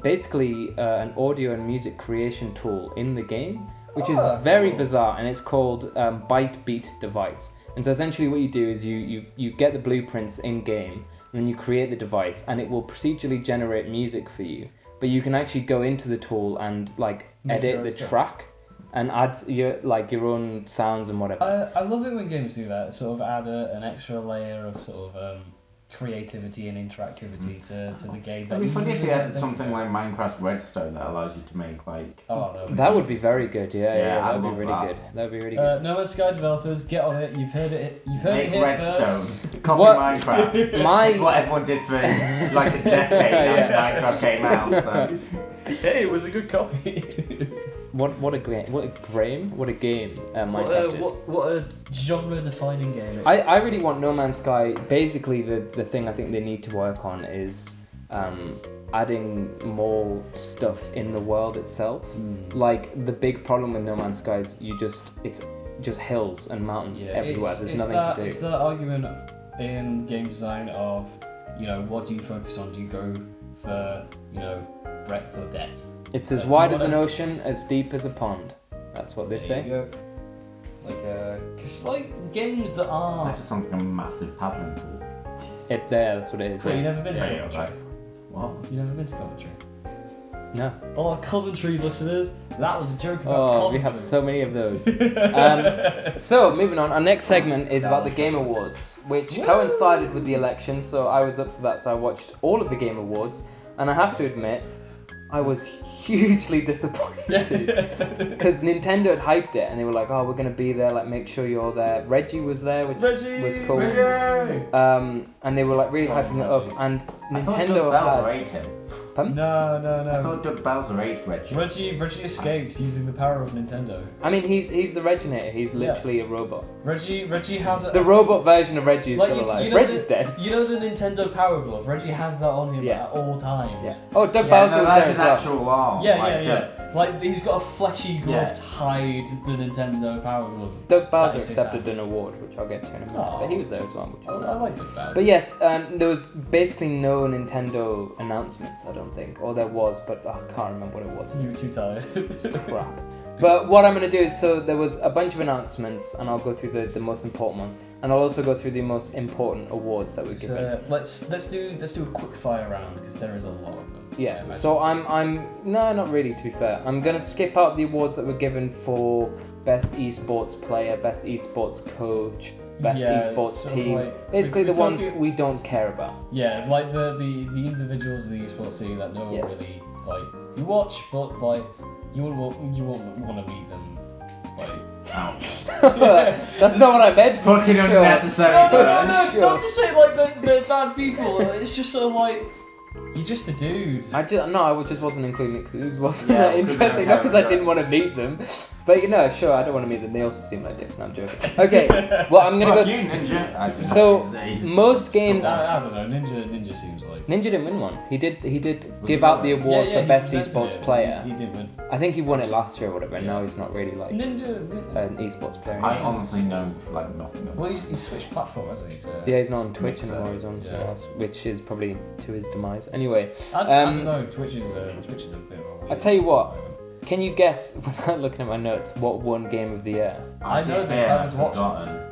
basically an audio and music creation tool in the game, which is very bizarre, and it's called Byte Beat Device. And so essentially what you do is you get the blueprints in game, and then you create the device, and it will procedurally generate music for you. But you can actually go into the tool and like edit the track and add your own sounds and whatever.
I love it when games do that, sort of add an extra layer of sort of creativity and interactivity to the game.
It'd be funny if they added something like Minecraft Redstone that allows you to make like.
That would be very good. Yeah, that would be really
that.
good. That would be really good.
No Man's Sky developers, get on it. You've heard it. You've heard
Make
it here
Redstone.
first.
Copy
What?
Minecraft. It's what everyone did for like a decade after Minecraft came out. So.
Hey, it was a good copy.
What a game! Minecraft is.
What a genre-defining game it is.
I really want No Man's Sky. Basically, the thing I think they need to work on is adding more stuff in the world itself. Like the big problem with No Man's Sky is it's just hills and mountains everywhere. There's nothing to do.
It's that argument in game design of, what do you focus on? Do you go for, breadth or depth?
It's as wide as an ocean, as deep as a pond. That's what they say.
It's like games that are.
That just sounds like a massive paddling pool.
That's what it is.
So
yeah.
you've never been to
Yeah,
Coventry?
What?
You've never been to Coventry?
No.
Oh, Coventry listeners, that was a joke about
Oh,
Coventry.
we have so many of those. So, moving on, our next segment is about the Game Awards, which coincided with the election, so I was up for that, so I watched all of the Game Awards, and I have to admit, I was hugely disappointed, because Nintendo had hyped it, and they were like, oh, we're going to be there, like, make sure you're there. Reggie was there, which was cool. And they were, like, really hyping it up, and Nintendo had... Pardon?
No.
I thought Doug Bowser ate Reggie.
Reggie escapes using the power of Nintendo.
I mean, he's the Reginator. He's literally a robot.
Reggie has a...
The robot version of Reggie is still alive. Reggie's dead.
You know the Nintendo Power Glove? Reggie has that on him at all times.
Yeah. Oh, Doug Bowser was there as well.
Actual arm.
Yeah. Like, he's got a fleshy glove to hide the Nintendo Power Glove.
Doug Bowser accepted an award, which I'll get to in a minute. But he was there as well, which was nice.
I like Doug Bowser.
But yes, there was basically no Nintendo announcements, I don't think. Or there was, but I can't remember what it was.
You were too tired.
It's crap. But what I'm going to do is, so there was a bunch of announcements, and I'll go through the most important ones. And I'll also go through the most important awards that we're given.
Let's do a quick fire round, because there is a lot of them.
Yes, so I'm no, not really, to be fair. I'm going to skip out the awards that were given for Best Esports Player, Best Esports Coach, Best Esports Team.
Like,
basically the ones we don't care about.
Yeah, like the individuals in the esports scene that no one really, like, you watch, but, like, you won't want to meet them, like...
Ouch.
That's not what I meant.
Fucking unnecessary.
No, not to say, like, they're bad people. It's just sort of like... You're just a dude.
I just wasn't including it because it wasn't that interesting. Not because I didn't want to meet them, but sure, I don't want to meet them. They also seem like dicks, and I'm joking. Okay, well, I'm gonna go.
You, Ninja.
So most games.
I don't know. Ninja seems like.
Ninja didn't win one. He did give out the award for best esports player.
He did win.
I think he won it last year or whatever, and now he's not really like an esports player.
I honestly know like nothing.
Well, he's switched platform, hasn't he?
Yeah, he's not on Twitch anymore. He's on somewhere else, which is probably to his demise. Anyway,
I don't know. Twitch is a bit of a...
I tell you what. Can you guess, without looking at my notes, what won Game of the Year?
I know this. I was watching.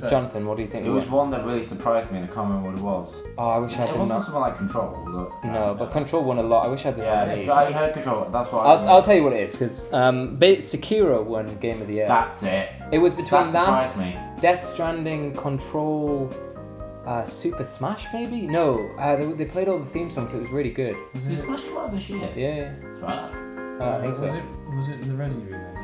Jonathan, what do you think?
There was one that really surprised me, and I can't remember what it was.
Oh, I wish I had
It wasn't something like Control, was it?
No, but Control won a lot. I wish I had the nominees.
I heard Control. That's what
I'll tell you what it is, because Sekiro won Game of the Year.
That's it.
It was between
that surprised me.
Death Stranding, Control, Super Smash maybe? No, they played all the theme songs. It was really good.
Did Smash come out this year?
Yeah.
Fuck.
I think so.
Was it the Resident remake?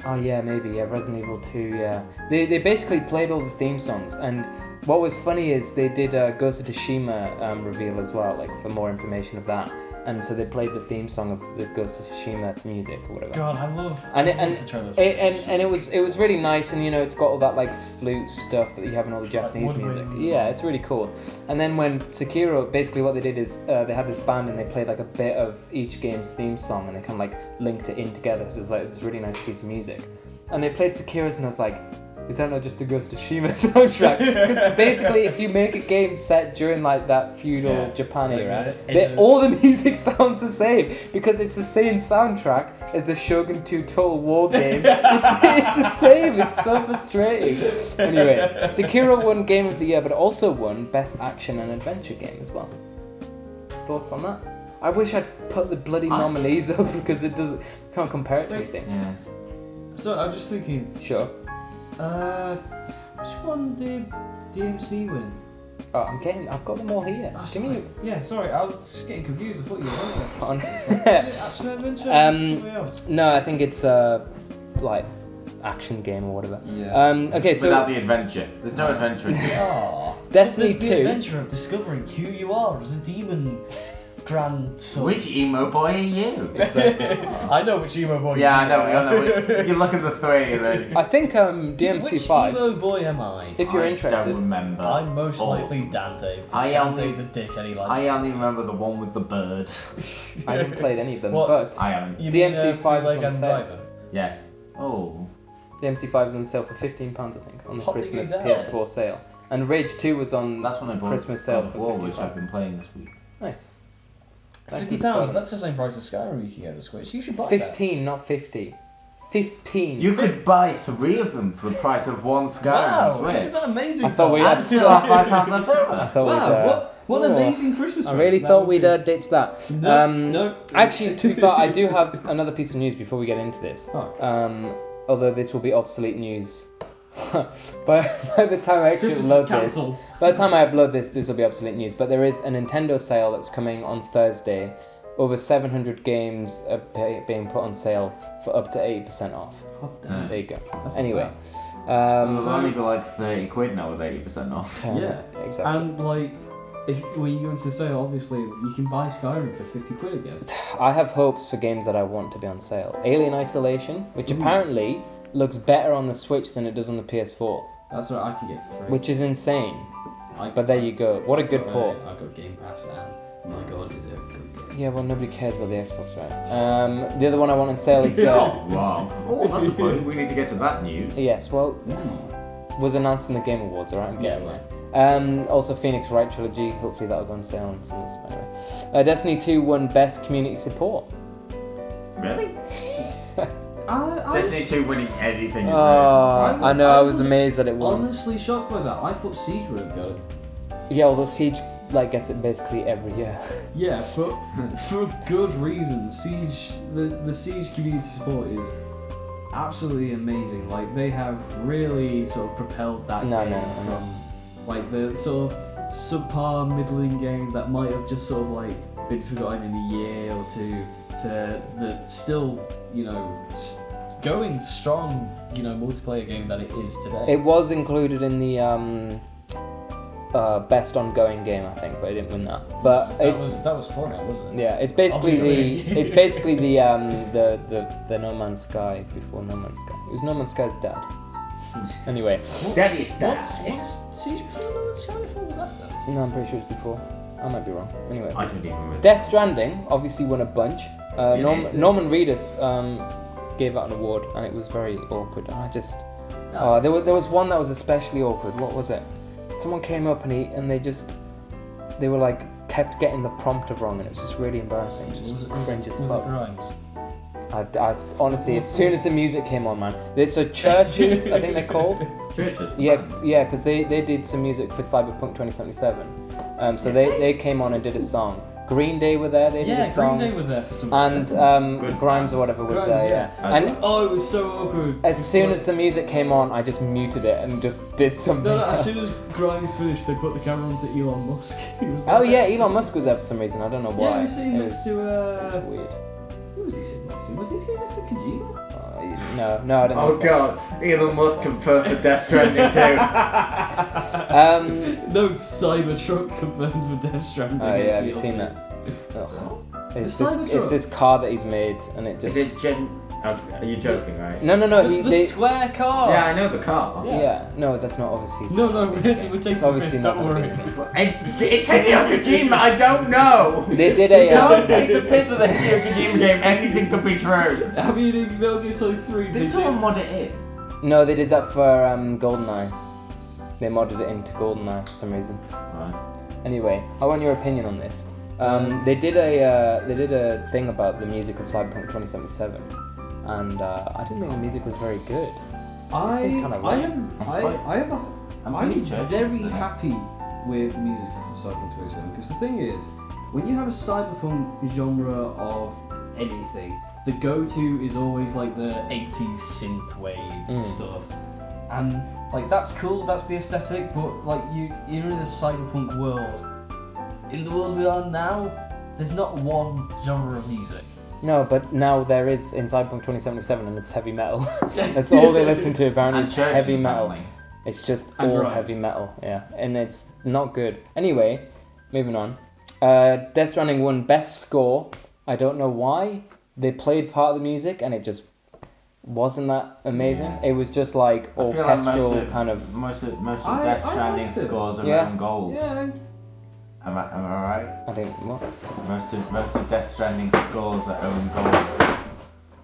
Oh yeah, maybe, yeah, Resident Evil 2, yeah. They basically played all the theme songs, and what was funny is they did a Ghost of Tsushima reveal as well, like for more information of that. And so they played the theme song of the Ghost of Tsushima music or whatever.
God, I love
And
the trailers.
it was really nice, and you know, it's got all that like flute stuff that you have in all the Japanese music.
woodwind.
Yeah, it's really cool. And then when Sekiro, basically what they did is they had this band and they played like a bit of each game's theme song, and they kind of like linked it in together. So it's like this really nice piece of music. And they played Sekiro's, and I was like, is that not just the Ghost of Tsushima soundtrack? Because basically, if you make a game set during like that feudal Japan era, all the music sounds the same because it's the same soundtrack as the Shogun 2 Total War game. It's the same. It's so frustrating. Anyway, Sekiro won Game of the Year, but also won Best Action and Adventure Game as well. Thoughts on that? I wish I'd put the bloody nominees up because can't compare it to anything.
Yeah.
So I'm just thinking,
Sure.
which one did DMC win?
Oh, I've got them all here.
Oh,
Give me
yeah, sorry, I was just getting confused. I thought you were
on.
Action adventure? Something else?
No, I think it's like action game or whatever.
Yeah.
Okay, so
Without the adventure. There's no adventure in it.
Oh,
Destiny
there's the
2.
adventure of discovering who you are as a demon grandson.
Which emo boy are you?
I know which emo boy.
Yeah, I
you
know.
are.
We all know. You look at the three and then.
I think DMC
Which
5.
emo boy am I?
If you're
I
interested.
don't remember.
I'm most
all.
likely Dante.
I
Dante's
only-
a dick and he likes.
I only remember the one with the bird.
I haven't played any of them,
What?
but
I haven't.
You
DMC
mean,
5 is
Bootleg
on
and
sale.
Driver?
Yes. Oh.
DMC 5 is on sale for £15, I think, on the
Hot
Christmas
diggity down.
PS4 sale. And Rage 2 was on
That's when I bought
Christmas sale
God of
for
War,
£15.
which I've been playing this week.
Nice. Thanks
£50.
for supporting.
That's the same price as Skyrim you can get on the Switch. You should buy
15, not 50. 15.
You could buy 3 of them for the price of one
that.
Skyrim
Wow,
Switch.
isn't that amazing?
I thought we
Tom?
had-
I still have £5 left over.
I thought
Wow, what an
oh,
amazing Christmas
I
present
really
that
thought
would
we'd
be.
ditch that.
No.
Actually, to be fair, I do have another piece of news before we get into this.
Oh.
Although this will be obsolete news. by the time I actually
Christmas is
upload this,
cancelled.
by the time I upload this will be obsolete news. But there is a Nintendo sale that's coming on Thursday. Over 700 games are being put on sale for up to 80% off.
God damn.
There you go.
That's
Anyway,
So they'll only be like 30 quid now with 80% off.
Yeah.
exactly.
And like, if when you go into the sale, obviously you can buy Skyrim for 50 quid again.
I have hopes for games that I want to be on sale. Alien Isolation, which
Ooh.
apparently looks better on the Switch than it does on the PS4,
That's what I can get for free.
which is insane.
I,
But there you go. What a good
I've
port.
I've got Game Pass and my god, is it a good game?
Yeah, well, nobody cares about the Xbox, right? The other one I want on sale is the...
Oh, wow. Oh, that's a point. We need to get to that news.
Yes, well, was announced in the Game Awards, alright? I'm getting
Yeah,
there. Also, Phoenix Wright Trilogy. Hopefully that'll go on sale on some of this. Anyway. Destiny 2 won Best Community Support.
Really?
I
Destiny 2 winning anything is
Oh, I know, I was
was
amazed that it won.
honestly shocked by that. I thought Siege would have got it.
Yeah, although Siege gets it basically every year.
Yeah, but for good reason. Siege, the Siege community support is absolutely amazing. Like they have really sort of propelled that
No,
game
no, I know.
from like the sort of subpar middling game that might have just sort of like been forgotten in a year or two to the still going strong multiplayer game that it is today.
It was included in the best ongoing game, I think, but it didn't win that. But
that
it's
was Fortnite, wasn't it?
yeah, it's basically
Obviously.
it's basically the No Man's Sky before No Man's Sky. It was No Man's Sky's dad. Anyway,
Daddy's
What's Siege before No Man's Sky? Before was after?
no, I'm pretty sure it's before. I might be wrong. Anyway,
I don't even remember.
Death Stranding obviously won a bunch.
Yes, it did.
Norman Reedus gave out an award, and it was very awkward. And I just
No.
there was one that was especially awkward. What was it? Someone came up and they were like kept getting the prompter wrong, and it was just really embarrassing. It was just cringe as
was
fuck.
it Grimes?
Honestly, as soon as the music came on, man. So Churches, I think they're called.
Churches.
Yeah, because they did some music for Cyberpunk 2077. So they came on and did a song. Green Day were there. They did a song.
Green Day were there for some
And
Good
Grimes or whatever was
Grimes,
there,
yeah.
yeah. And
oh, it was so awkward.
as soon as the music came on, I just muted it and just did something.
No, as
else.
soon as Grimes finished, they put the camera onto Elon Musk. He was
Oh
like-
yeah, Elon Musk was there for some reason. I don't know
Yeah,
why.
he was sitting
It
next to
was weird.
who was he sitting next to? Was he sitting next to Kojima?
No, I don't
Oh
think so.
god, Elon Musk confirmed for Death Stranding 2.
No Cybertruck confirmed for Death Stranding.
Oh yeah, have you
DLC.
seen that? Ugh. It's
The
this,
Cybertruck?
it's this car that he's made, and it
Is
just.
it are you joking, right?
No.
The square car.
Yeah, I know the car.
Yeah, no, that's not obviously.
No,
gonna be
we're
the game.
taking
It's
the
obviously
piss,
not
don't
gonna
worry.
be the game.
It's Hideo Kojima, I don't know!
They did a.
Don't take the piss with a Hideo Kojima game, anything could be true.
I mean, in Metal Gear Solid 3,
Did someone mod it in?
No, they did that for GoldenEye. They modded it into GoldenEye for some reason.
Right.
Anyway, I want your opinion on this. They did a thing about the music of Cyberpunk 2077, and I didn't think the music was very good.
I'm
pleased,
very
Church.
happy with the music from Cyberpunk 27 because the thing is, when you have a cyberpunk genre of anything, the go-to is always like the 80s synthwave stuff, and like that's cool, that's the aesthetic. But like you're in a cyberpunk world. In the world we are now, there's not one genre of music.
No, but now there is in Cyberpunk 2077, and it's heavy metal. That's all they listen to apparently.
And
Is
church,
heavy metal.
apparently.
It's just
And
all
rhymes.
heavy metal, yeah, and it's not good. Anyway, moving on. Death Stranding won Best Score. I don't know why. They played part of the music, and it just wasn't that amazing.
Yeah.
It was just like
I feel like
orchestral kind of.
most of
I-
Death
I
Stranding
liked it.
scores are
Yeah.
own goals.
Yeah.
Am I right?
I think what?
Most of Death Stranding scores are own goals.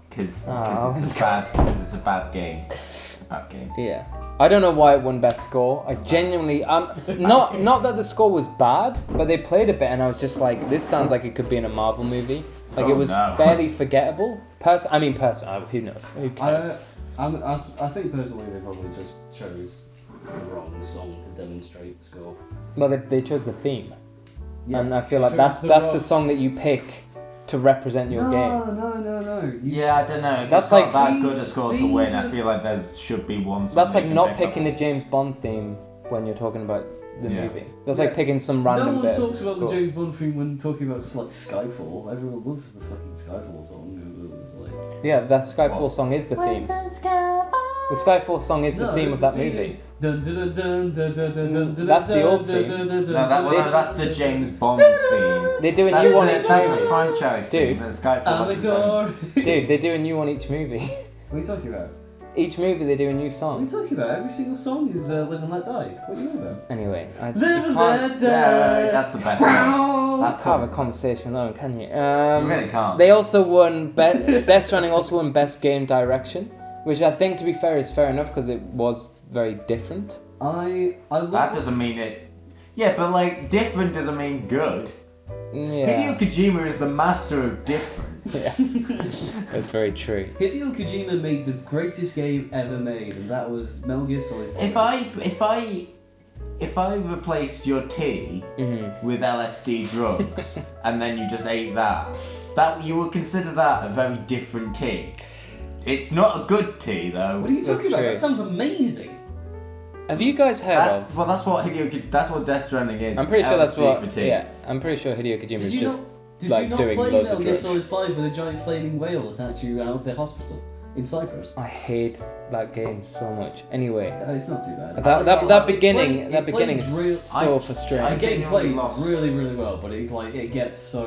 Because
Oh,
it's a bad game. It's a bad game.
Yeah. I don't know why it won Best Score. I genuinely, not that the score was bad, but they played a bit, and I was just like, this sounds like it could be in a Marvel movie. Like it was fairly forgettable. Who knows? Who cares?
I think personally they probably just chose the wrong song to demonstrate the score.
Well, they chose the theme,
Yeah,
and I feel
they
like
chose
that's
wrong-
the song that you pick to represent your game.
No.
Yeah, I don't know. If
That's
it's not
like-
that good a score to win, I
Jesus.
feel like there should be one song.
That's like
they can
not
pick
picking the
up.
James Bond theme when you're talking about the
Yeah.
movie. That's
Yeah.
like picking some random
No one
bit.
talks
of
about the
score.
James Bond theme when talking about like Skyfall. Everyone loves the fucking Skyfall song. It was like
Yeah, that Skyfall
What?
song is the theme. The Skyfall song is the theme of that movie. That's the old theme.
No, that's the James Bond theme.
They do a
That's,
new one
the,
each
that's a
movie.
franchise theme.
Dude.
And Skyfall is its own.
Dude, they do a new one each movie.
What are you talking about?
Each movie they do a new
What are you
song.
talking about? Every single song is Live and Let Die. What are you talking about?
Anyway,
Live
you
and
can't,
Let
Yeah,
Die.
that's the best one.
you
That
can't have a conversation alone, can you?
You really can't.
They also won Death Stranding also won Best Game Direction, which I think, to be fair, is fair enough because it was very different.
I love
That doesn't mean it. Yeah, but like different doesn't mean good.
Yeah,
Hideo Kojima is the master of different.
yeah. That's very true.
Hideo Kojima made the greatest game ever made, and that was Metal Gear Solid 5.
If I replaced your tea
Mm-hmm.
with LSD drugs and then you just ate that you would consider that a very different tea. It's not a good tea though.
What are you
That's
talking about?
true.
That sounds amazing.
Have you guys heard of?
Well, that's what Death Stranding is.
I'm pretty sure that's
LSD
what.
for tea.
Yeah, I'm pretty sure Hideo Kojima
Did
is
you
just
not? Did
like
you not
doing
play
loads
Metal
of
Gear
drugs.
Solid 5 with a giant flaming whale attacked you out of the hospital in Cyprus?
I hate that game so much. Anyway,
It's not too bad.
that beginning
It plays
is
real-
so
I
frustrating.
The game
genuinely
plays
lost.
really, really well, but it gets so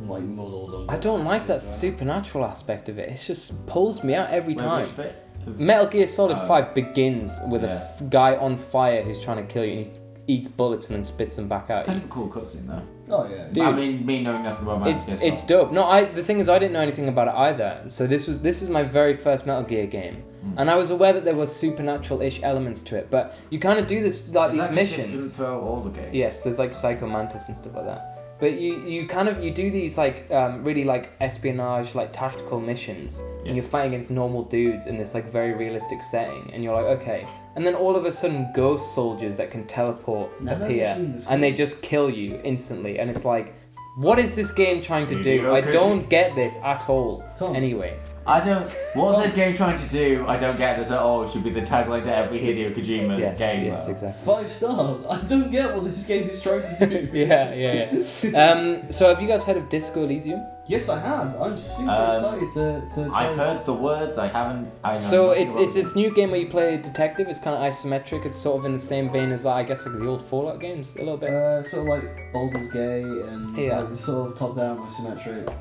like muddled. On
I don't like that
super.
supernatural aspect of it. It just pulls me out every
Wait,
time.
which bit?
Metal Gear Solid
Oh.
5 begins with
Yeah.
a guy on fire who's trying to kill you, and he eats bullets and then spits them back out.
Kind of a cool cutscene though.
Oh yeah.
Dude,
I mean, me knowing nothing about Metal Gear
it's
Solid.
dope. No, the thing is, I didn't know anything about it either. So this was my very first Metal Gear game, and I was aware that there was supernatural-ish elements to it. But you kind of do this like
Is
these
that
missions.
consistent throughout all the games?
Yes, there's like Psycho Mantis and stuff like that. But you do these like really like espionage like tactical missions, and you're fighting against normal dudes in this like very realistic setting, and you're like, okay, and then all of a sudden ghost soldiers that can teleport appear, and they just kill you instantly, and it's like, what is this game trying to do? I don't get this at all.
Tom.
Anyway,
I don't. What's this game trying to do? I don't get this at all. Should be the tagline to every Hideo Kojima game.
Yes, exactly.
5 stars. I don't get what this game is trying to do.
Yeah. So have you guys heard of Disco Elysium?
Yes, I have. I'm super excited to try
I've heard the words. I haven't. I know
So
nothing
it's
about
this new game where you play a detective. It's kind of isometric. It's sort of in the same vein as I guess like the old Fallout games a little bit.
sort of like Baldur's Gate and
Yeah.
like, sort of top-down isometric.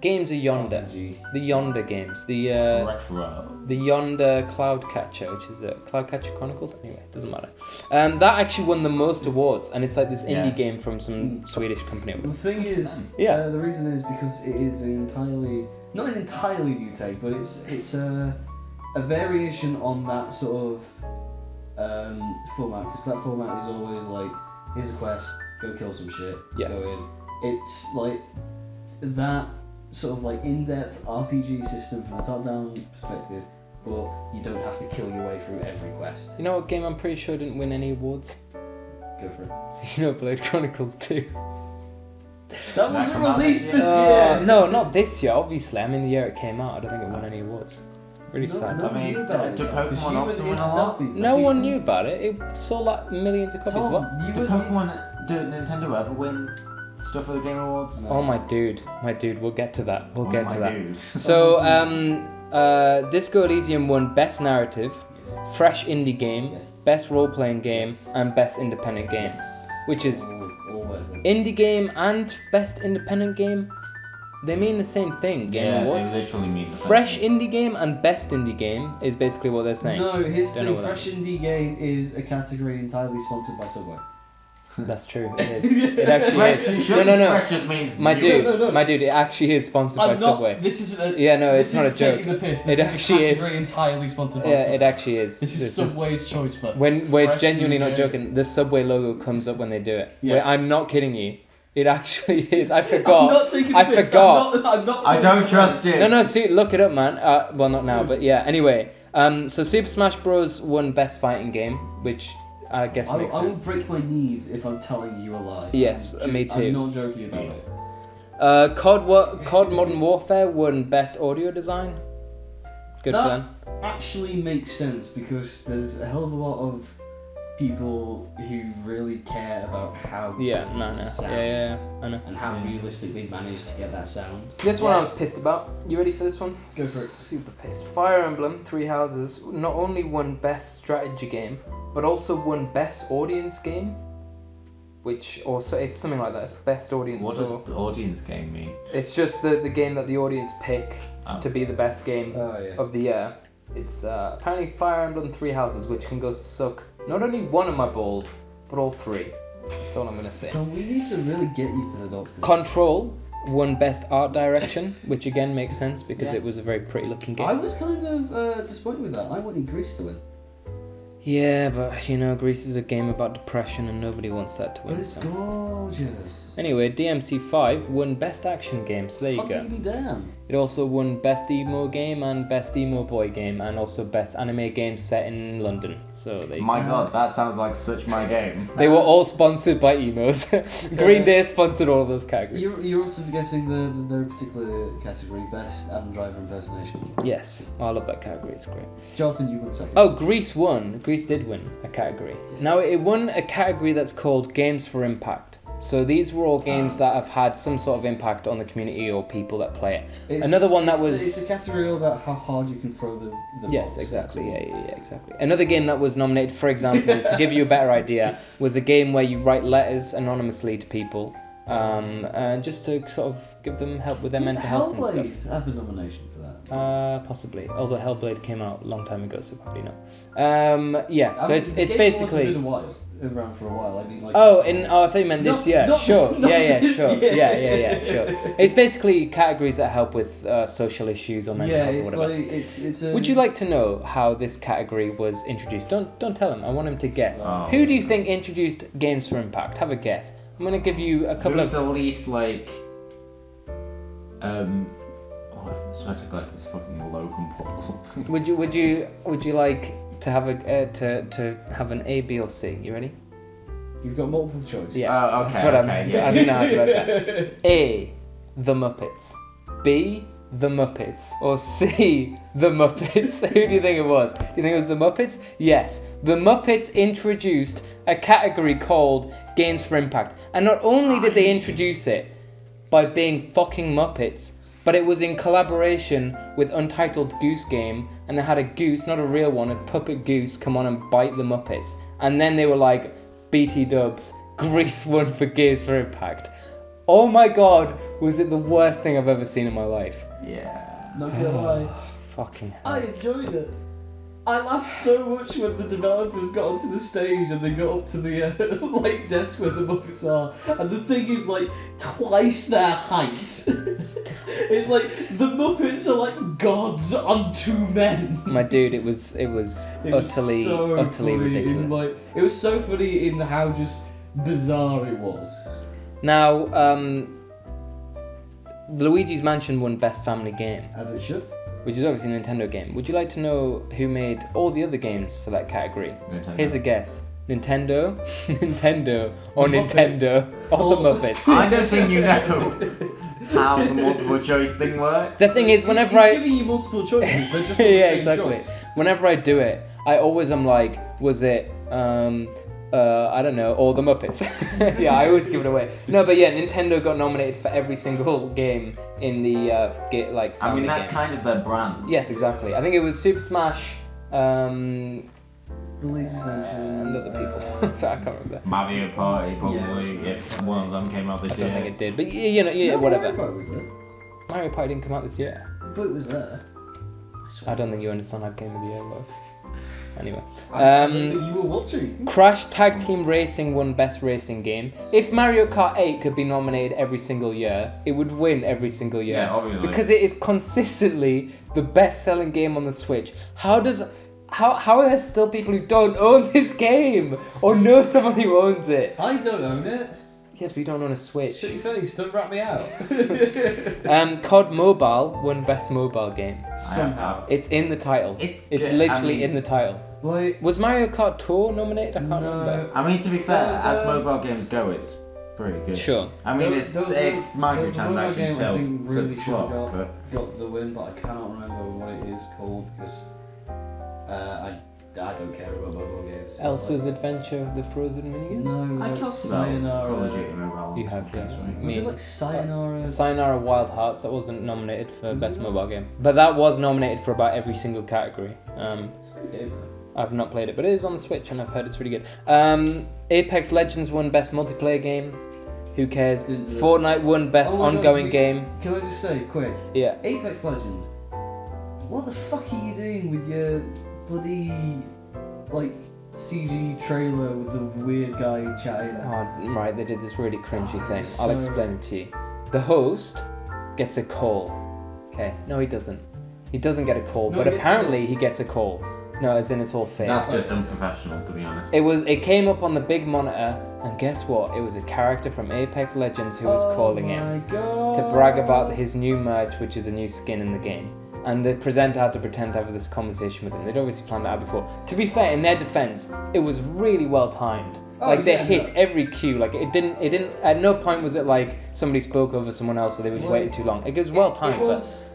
Games are yonder.
RPG.
The Yonder games.
Retro.
The Yonder Cloudcatcher, which is Cloudcatcher Chronicles. Anyway, doesn't matter. That actually won the most awards, and it's like this indie
Yeah.
game from some Swedish company.
The thing is,
Yeah.
the reason is because it is not an entirely new take, but it's a variation on that sort of format, because that format is always like, here's a quest, go kill some shit,
Yes.
go in. It's like that sort of like in-depth RPG system from a top-down perspective, but you don't have to kill your way through every quest.
You know what game I'm pretty sure didn't win any awards?
Go for it.
You know, Blade Chronicles 2.
That wasn't
come out
released
this
this
year.
year.
No, not this year. Obviously, I mean the year it came out. I don't think it won any awards. Really sad.
No
I mean,
one knew about it,
do
Tom, 'cause
Pokemon
you
often
were
win
into
a lot?
selfie.
No
These
one
things-
knew about it. It sold like millions of copies.
Tom,
What?
you
Do
were
Nintendo ever win stuff at the Game Awards?
No.
Oh my dude, we'll get to that. We'll get to that.
Dude.
So, Disco Elysium won Best Narrative,
Yes.
Fresh Indie Game,
Yes.
Best Role Playing Game,
Yes.
and Best Independent Game.
Yes.
Which is
all worth it.
Indie Game and Best Independent Game. They mean the same thing. Game
Yeah,
Awards.
they literally mean the same
Fresh
thing.
Indie Game and Best Indie Game is basically what they're saying.
No, his
Don't know
thing,
what that
Fresh Indie Game is a category entirely sponsored by Subway.
That's true. It is. It actually
Fresh,
is.
surely
No.
Fresh just means
My
new.
dude,
No.
my dude, it actually is sponsored by
I'm not.
Subway.
This isn't a.
Yeah, no,
this
it's not a
isn't
joke.
taking the piss.
It
This
actually
is a
is.
category entirely sponsored by
Yeah,
Subway.
it actually is.
This is
This
Subway's choice, but
When we're
Fresh
genuinely
Indie
not
Game.
joking, the Subway logo comes up when they do it.
Yeah.
I'm not kidding you. It actually is. I
I'm
forgot.
not taking the
I
piss.
forgot.
I'm not.
I don't trust you.
No, see, look it up, man. Well, not now, but yeah. Anyway, so Super Smash Bros. Won Best Fighting Game, which I guess
I
makes
will
sense.
break my knees if I'm telling you a lie.
Yes, me too.
I'm not joking about it.
COD Modern Warfare won Best Audio Design. Good for them.
Actually makes sense because there's a hell of a lot of people who really care about how
Yeah,
good
no.
it sounds
Yeah, I know.
and how realistic they managed to get that sound.
This one I was pissed about. You ready for this one?
Go for it.
Super pissed. Fire Emblem Three Houses not only won Best Strategy Game, but also won Best Audience Game. Which also, it's something like that. It's Best Audience.
What
or-
does the audience game mean?
It's just the game that the audience pick to be the best game
Oh yeah.
of the year. It's apparently Fire Emblem Three Houses, which can go suck not only one of my balls, but all three. That's all I'm gonna say.
So we need to really get you to the doctor.
Control won Best Art Direction, which again makes sense because
Yeah.
it was a very pretty looking game.
I was kind of disappointed with that. I wanted Greece to win.
Yeah, but you know, Greece is a game about depression and nobody wants that to
But
win.
it's
So.
gorgeous.
Anyway, DMC5 won Best Action Game, so there you
Hot
go.
diggity damn.
It also won Best Emo Game and Best Emo Boy Game and also Best Anime Game set in London. So there you go.
My god, that sounds like such my game.
They were all sponsored by emos. Green Day sponsored all of those categories.
You're also forgetting the particular category, best Adam Driver impersonation.
Yes, I love that category, it's great.
Jonathan, you won second.
Oh, Greece won. Greece did win a category.
Yes.
Now, it won a category that's called Games for Impact. So these were all games that have had some sort of impact on the community or people that play it. Another one that was...
It's a category all about how hard you can throw the
Yes,
balls.
exactly. Yeah, exactly. Another game that was nominated, for example, to give you a better idea, was a game where you write letters anonymously to people, just to sort of give them help with their mental health and stuff.
Hellblade have a nomination for that.
Possibly. Although Hellblade came out a long time ago, so probably not. Yeah.
I
So
mean,
it's
the Game Awards have
basically.
been around for a while. I mean, like.
Oh, I thought you meant this
No,
year.
no,
Sure.
not
Yeah,
this
sure.
year.
Yeah, sure. It's basically categories that help with social issues or mental
Yeah,
health or
it's
whatever.
like it's a.
Would you like to know how this category was introduced? Don't tell him. I want him to guess.
Oh.
Who do you think introduced Games for Impact? Have a guess. I'm gonna give you a couple
Who's
of.
the least like I swear to God, it's fucking Logan Paul or something.
Would you like to have a to have an A, B, or C? You ready?
You've got multiple choice.
Yes.
Oh, okay,
that's what I
okay,
meant.
yeah.
I didn't know how to write that. A, The Muppets. B, The Muppets, or C, The Muppets? Who do you think it was? Do you think it was The Muppets? Yes. The Muppets introduced a category called Games for Impact. And not only did they introduce it by being fucking Muppets, but it was in collaboration with Untitled Goose Game, and they had a goose, not a real one, a puppet goose, come on and bite the Muppets. And then they were like, BT Dubs, Grease won for Games for Impact. Oh my god, was it the worst thing I've ever seen in my life?
Yeah.
Not gonna lie.
Fucking hell.
I enjoyed it. I laughed so much when the developers got onto the stage and they got up to the like desk where the Muppets are, and the thing is like twice their height. It's like the Muppets are like gods on two men.
My dude, it was
It was
utterly
so
utterly
funny
ridiculous.
in, like, it was so funny in how just bizarre it was.
Now, Luigi's Mansion won Best Family Game,
As it should.
which is obviously a Nintendo game. Would you like to know who made all the other games for that category?
Nintendo.
Here's a guess. Nintendo, Nintendo, or
The
Nintendo, or the Muppets.
I don't think you know how the multiple choice thing works.
The thing is, whenever
He's
I...
giving you multiple choices, they're just not the
yeah,
same
exactly.
choice.
Whenever I do it, I always am like, was it, I don't know, or the Muppets? Yeah, I always give it away. No, but yeah, Nintendo got nominated for every single game in the like
I
family
mean, that's
games.
kind of their brand.
Yes, exactly. I think it was Super Smash, and
Luigi's Mansion.
other people. So I can't remember.
Mario Party, probably, if one of them came out this
I don't
year.
think it did, but you know, yeah, whatever.
Mario Party was there.
Mario Party didn't come out this year.
But it was there.
I don't think you understand how Game of the Year works. Anyway,
I don't think you were watching.
Crash Tag Team Racing won Best Racing Game. If Mario Kart 8 could be nominated every single year, it would win every single year.
Yeah, obviously.
Because it is consistently the best-selling game on the Switch. How are there still people who don't own this game or know someone who owns it?
I don't own it.
Yes, but you don't own a Switch.
Shut your face, don't rat me out.
COD Mobile won Best Mobile Game.
Somehow.
It's in the title.
It's
It's
good.
literally
I mean-
in the title.
Like,
Was Mario Kart Tour nominated? I can't
No.
remember.
I mean, to be fair,
There was,
as mobile games go, it's pretty good.
Sure.
I mean,
There
it's
was a-
it's
there was a mobile
microtransaction
game I
itself
think really
to
should have
flop, but
got the win, but I cannot remember what it is called because I don't care about mobile games.
Elsa's Adventure of the Frozen minigame?
No, it was
I
like
talked about
Sayonara.
Call of Duty Mobile.
You have, yeah.
That's right.
Was it like Sayonara?
Sayonara Wild Hearts, that wasn't nominated for Best Mobile Game. But that was nominated for about every single category.
It's a good game though.
I've not played it, but it is on the Switch and I've heard it's really good. Apex Legends won Best Multiplayer Game. Who cares?
Didn't deserve it.
Fortnite won Best
Oh my God,
Ongoing
do-
Game.
Can I just say, quick,
Yeah.
Apex Legends, what the fuck are you doing with your bloody, like, CG trailer with the weird guy chatting?
Oh, right, they did this really cringy
Oh,
thing.
so-
I'll explain it to you. The host gets a call. Okay, no, he doesn't. He doesn't get a call,
No,
but
he gets a
apparently he gets a call. No, as in it's all fake.
That's just unprofessional, to be honest.
It came up on the big monitor, and guess what? It was a character from Apex Legends who was calling him to brag about his new merch, which is a new skin in the game. And the presenter had to pretend to have this conversation with him. They'd obviously planned it out before. To be fair, in their defense, it was really well timed.
Oh,
Like they
yeah,
hit
no.
every cue. Like it didn't. At no point was it like somebody spoke over someone else or they was
Well,
waiting too long. It was well timed.
It was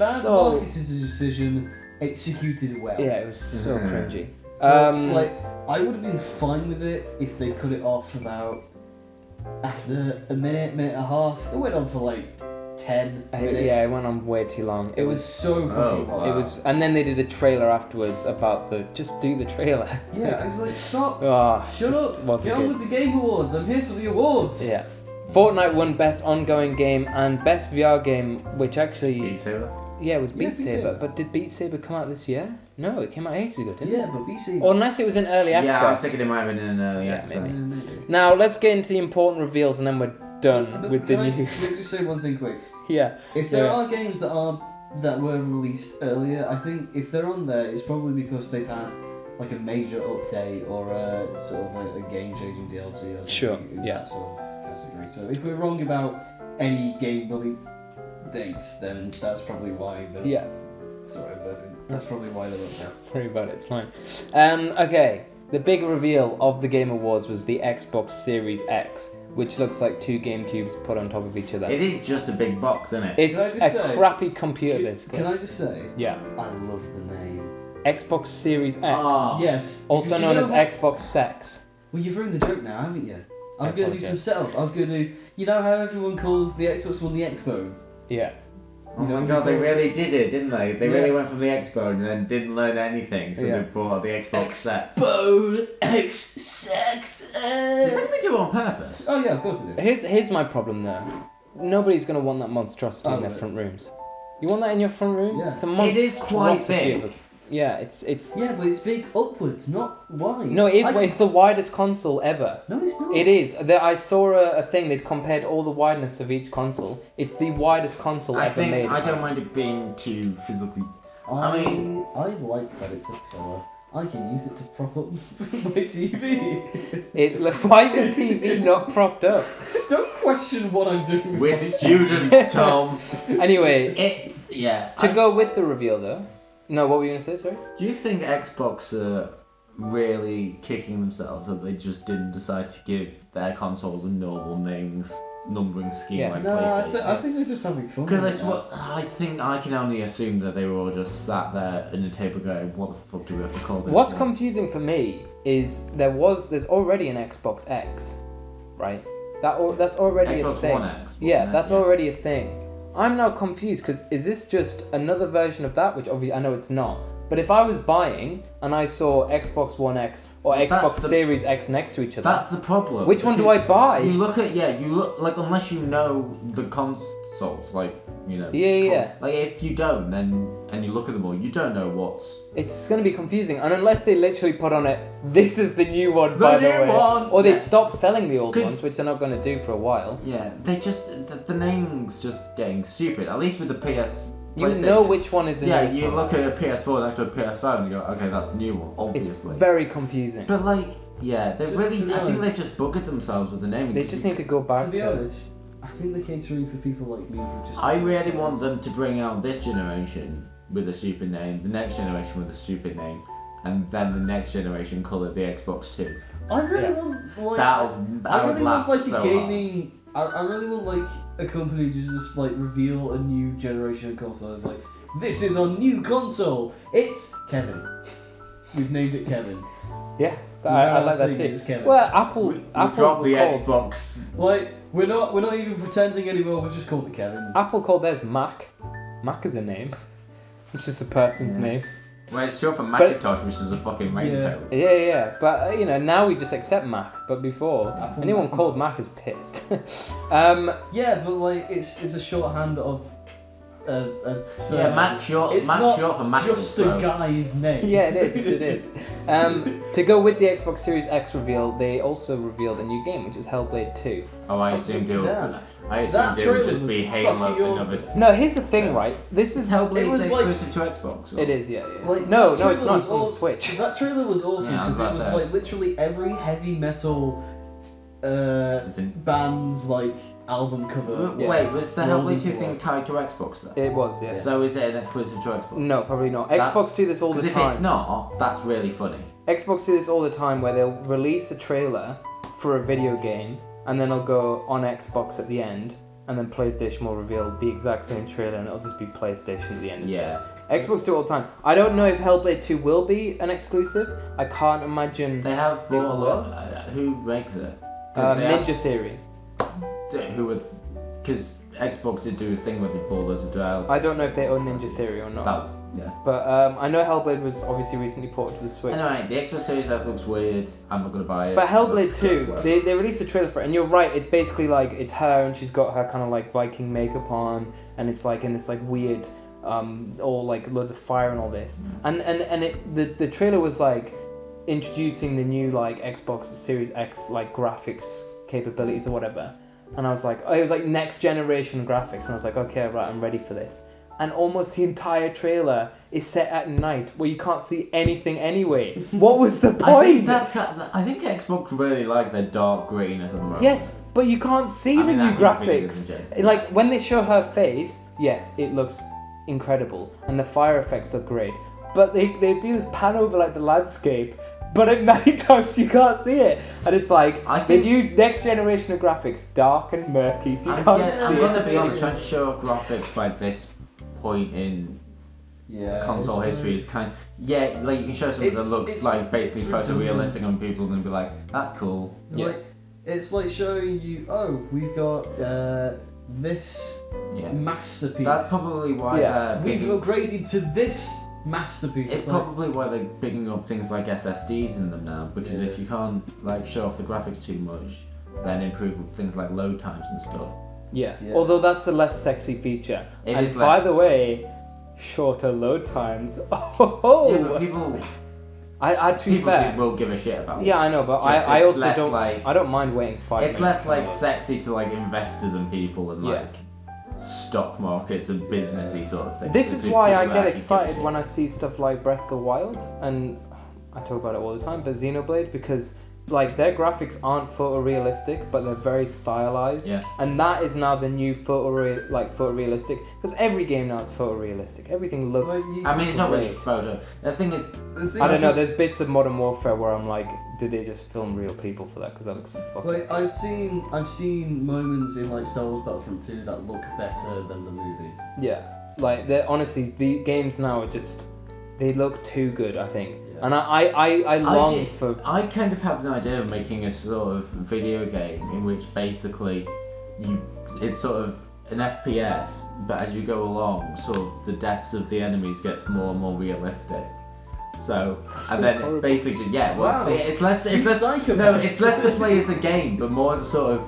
a bad marketing decision executed well.
Yeah, it was so
Mhm.
cringy.
But, like, I would have been fine with it if they cut it off about after a minute and a half. It went on for like 10 minutes.
Yeah, it went on way too long.
It was so fucking
wow.
long.
It was, and then they did a trailer afterwards about just do the trailer.
Yeah, I was like, stop.
Oh,
Shut
just
up.
wasn't
Get on
good.
with the Game Awards. I'm here for the awards.
Yeah. Fortnite won Best Ongoing Game and Best VR Game, which actually,
Beat Saber?
yeah, it was
Yeah,
Beat
Beat
Saber.
Saber.
But did Beat Saber come out this year? No, it came out ages ago, didn't
Yeah,
it?
but BC.
Or unless it was in early access.
Yeah, I was thinking it might have been in early
Yeah,
access.
maybe. Now let's get into the important reveals and then we're done
But
with the
can
news.
Let me just say one thing quick.
Yeah.
If there
Yeah.
are games that were released earlier, I think if they're on there, it's probably because they've had like a major update or a sort of a game-changing DLC or something
Sure,
in
yeah.
that sort of category. So if we're wrong about any game release dates, then that's probably why.
Yeah.
Sorry, I'm burping. That's probably why they're up there.
Worry about it, it's fine. Okay, the big reveal of the Game Awards was the Xbox Series X, which looks like two GameCubes put on top of each other.
It is just a big box, isn't it?
It's
Can I
a
just say-
crappy computer, basically.
Can I just say,
Yeah.
I love the name.
Xbox Series X,
Ah.
Yes.
also
because you
known
know
as
what?
Xbox Sex.
Well, you've ruined the joke now, haven't you? I
I
was going to do some
apologise.
setup. I was going to do. You know how everyone calls the Xbox One the Expo?
Yeah.
Oh
You know,
my god, they
before-
really did it, didn't they? They
Yeah.
really went from the Expo and then didn't learn anything, so
Yeah.
they brought out the Xbox set.
Expo X6.
Do you think they do it on purpose?
Oh yeah, of course it is.
Here's my problem though. Nobody's gonna want that monstrosity in
Oh,
their
right.
front rooms. You want that in your front room?
Yeah.
It's a
It is quite
monstrosity
big.
of a- Yeah, it's.
Yeah, but it's big upwards, not wide.
No, it is.
I-
It's the widest console ever.
No, it's not.
It is. I saw a thing they'd compared all the wideness of each console. It's the widest console
I
ever
think
made.
I don't mind it being too physically.
I
mean-
I like that it's a pillar. I can use it to prop up my TV.
Why is your TV not propped up?
Don't question what I'm doing.
We're
with my
students, Tom.
Anyway,
It's
to go with the reveal though. No, what were you gonna say? Sorry.
Do you think Xbox are really kicking themselves that they just didn't decide to give their consoles a normal numbering scheme
Yes.
like
No,
PlayStation?
I think they're just having fun.
Because
with
that's
it.
what I think. I can only assume that they were all just sat there at the table going, "What the fuck do we have to call this?"
What's
one?"
confusing for me is there's already an Xbox X, right? That's already a
Xbox
thing.
One X?
Yeah,
wasn't it?
that's already a thing. I'm now confused because is this just another version of that? Which obviously I know it's not. But if I was buying and I saw Xbox One X or
That's
Xbox
the-
Series X next to each other,
That's the problem.
which one do
because
I buy?
You look like unless you know the consoles, like
Yeah, yeah.
Like if you don't, then and you look at them all, you don't know what's.
It's going to be confusing. And unless they literally put on it, this is the new one,
The
by the
new
way.
one!
Or they
Yeah.
stop selling the old
'Cause-
ones, which they're not going to do for a while.
Yeah, they just the naming's just getting stupid. At least with the PS.
You
PlayStation.
know which one is the
Yeah,
newest
you
one.
look at a PS4 next to a PS5 and you go, okay, that's the new one,
It's
obviously.
very confusing.
But like, yeah, they
To
really.
be
I think
honest-
they've just buggered themselves with the naming.
They just need to go back
To be honest, I think they're catering for people like me who just.
I really want them to bring out this generation with a stupid name, the next generation with a stupid name, and then the next generation call it the Xbox 2.
I really
Yeah.
want like.
That
I
would
really want
last
like
so
a gaming. I really want like a company to just like reveal a new generation of consoles. Like, this is our new console. It's Kevin. We've named it Kevin.
Yeah,
We
I
ran
like
out of
that
things,
too.
it's Kevin.
Well, Apple
We
Apple
dropped the
called,
Xbox.
Like, we're not even pretending anymore. We've just called it Kevin.
Apple called theirs Mac. Mac is a name. It's just a person's name.
Well, it's short for Macintosh, which is a fucking ringtone.
Yeah. But now we just accept Mac. But before,
Apple
anyone
Macintosh.
called Mac is pissed.
Yeah, but like it's a shorthand of a
Yeah, Mac short.
It's
Mac
not
short for Mac.
just a guy's name.
Yeah, it is. It is. To go with the Xbox Series X reveal, they also revealed a new game, which is Hellblade 2.
Oh, I assumed it would.
Damn.
I
That
assumed it would
trailer
just
was
be
fucking
Halo
awesome.
another.
No, here's the thing, right? This is.
Hellblade's
It was like-
exclusive to Xbox. Or?
It is, yeah.
Like,
No,
that
it's
trailer
not.
was
It's on the
aw-
Switch.
That trailer was awesome
Yeah, I was
because it
about
was
to say.
like literally every heavy metal
Thing.
band's like album cover.
Yes.
Wait, was the
Rolled
Hellblade 2
into
thing
one.
tied to Xbox then?
It was, yes.
So is it an exclusive to Xbox?
No, probably not.
That's-
Xbox do this all the
'Cause if
time.
it's not, that's really funny.
Xbox do this all the time where they'll release a trailer for a video game and then it'll go on Xbox at the end and then PlayStation will reveal the exact same trailer and it'll just be PlayStation at the end instead.
Yeah.
Xbox do it all the time. I don't know if Hellblade 2 will be an exclusive. I can't imagine.
They have
They
bought a
will?
lot. Who makes it? 'Cause they
Ninja Theory.
Who would? Because Xbox did do a thing where they bought loads of developers.
I don't know if they own Ninja Theory or not.
That was, yeah.
But I know Hellblade was obviously recently ported to the Switch.
Anyway, the Xbox Series X looks weird. I'm not gonna buy it.
But Hellblade 2,
Well,
they released a trailer for it, and you're right, it's basically like, it's her, and she's got her kind of like Viking makeup on, and it's like in this like weird, all like loads of fire and all this. And the trailer was like introducing the new like Xbox Series X like graphics capabilities or whatever. And I was like, oh, it was like next generation graphics, and I was like, okay, right, I'm ready for this. And almost the entire trailer is set at night where you can't see anything anyway. What was the point?
I think Xbox really like their dark greenness at the moment.
Yes, but you can't see
I
the
mean,
new
that could be
graphics.
good in general.
Like when they show her face, yes, it looks incredible, and the fire effects look great. But they do this pan over like the landscape, but at night times you can't see it, and it's like
I
the
think-
new next generation of graphics, dark and murky, so you can't see
I'm
it.
gonna be honest, trying to show off graphics by this point in console
it's,
history is kind. Yeah, like you can show something that looks
it's
like basically
it's
photorealistic, and people are gonna be like, "That's cool."
Yeah.
Like, it's like showing you, oh, we've got this
Yeah.
masterpiece.
That's probably why they're
We've
picking,
upgraded to this masterpiece.
it's
like,
probably why they're picking up things like SSDs in them now, because if you can't like show off the graphics too much, then improve things like load times and stuff.
Yeah.
Yeah.
Although that's a less sexy feature.
It
and
is
by
less-
the way, shorter load times. Oh.
Yeah, but people
to be fair.
will give a shit about it.
Yeah, I know, but
Just
I
it's
also
less
don't.
like-
I don't mind waiting 5 minutes.
It's less
for
like
those.
sexy to like investors and people and
Yeah.
like stock markets and businessy sort of things.
This
It's
is
the
why
people
I
that
get
actually give a
excited
shit.
when I see stuff like Breath of the Wild, and I talk about it all the time, but Xenoblade, because like their graphics aren't photorealistic, but they're very stylized,
Yeah.
and that is now the new photorealistic, because every game now is photorealistic. Everything looks.
I mean, it's not really
great.
photo. The thing is,
I don't know. There's bits of Modern Warfare where I'm like, did they just film real people for that? Because that looks fucking.
Like I've seen moments in like Star Wars Battlefront 2 that look better than the movies.
Yeah, like they're honestly the games now are just they look too good. I think,
Yeah.
and I long
did-
for.
I kind of have an idea of making a sort of video game in which basically it's sort of an FPS, but as you go along, sort of the deaths of the enemies gets more and more realistic. So, and then
horrible.
basically, well,
Wow.
it's less
You psychopath.
no, it's less to play as a game, but more as a sort of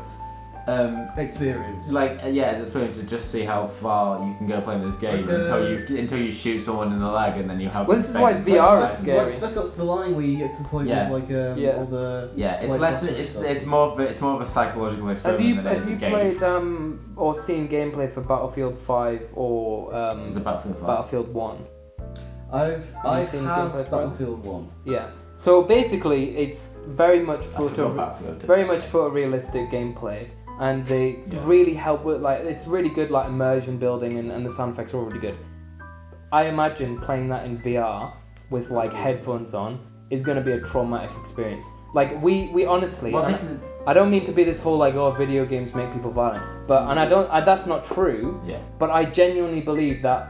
Experience.
like as a point to just see how far you can go playing this game
Like,
until you shoot someone in the leg and then you have.
Well, this is why VR is
It's
scary.
like Stuck Up's the line where you get to the point
Yeah.
of like
Yeah.
all the
It's
like,
less.
muscle
It's
stuff.
it's more of a psychological experiment than it is
Have
a
you
game.
played or seen gameplay for Battlefield 5 or
It's a Battlefield 5.
Battlefield 1?
I
seen
have
gameplay for it?
Battlefield 1.
Yeah. So basically, it's very much
forgot Battlefield.
very much photorealistic gameplay, and they
Yeah.
really help with like it's really good like immersion building, and the sound effects are all really good. I imagine playing that in VR with like headphones on is going to be a traumatic experience. Like we honestly,
Well,
and
this is
I don't mean to be this whole like video games make people violent, but and that's not true.
yeah.
But I genuinely believe that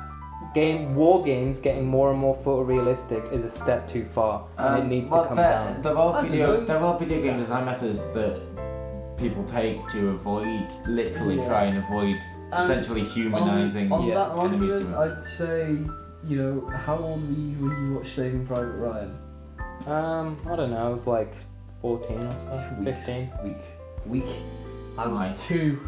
war games getting more and more photorealistic is a step too far, and it needs to come down.
There
I don't know.
are video game design methods that people take to avoid, literally
Yeah.
try and avoid essentially humanizing
On that
enemies.
argument,
to
I'd say, how old were you when you watched Saving Private Ryan?
I don't know. I was like 14 or so, 15.
Weak. I was
Aye.
2.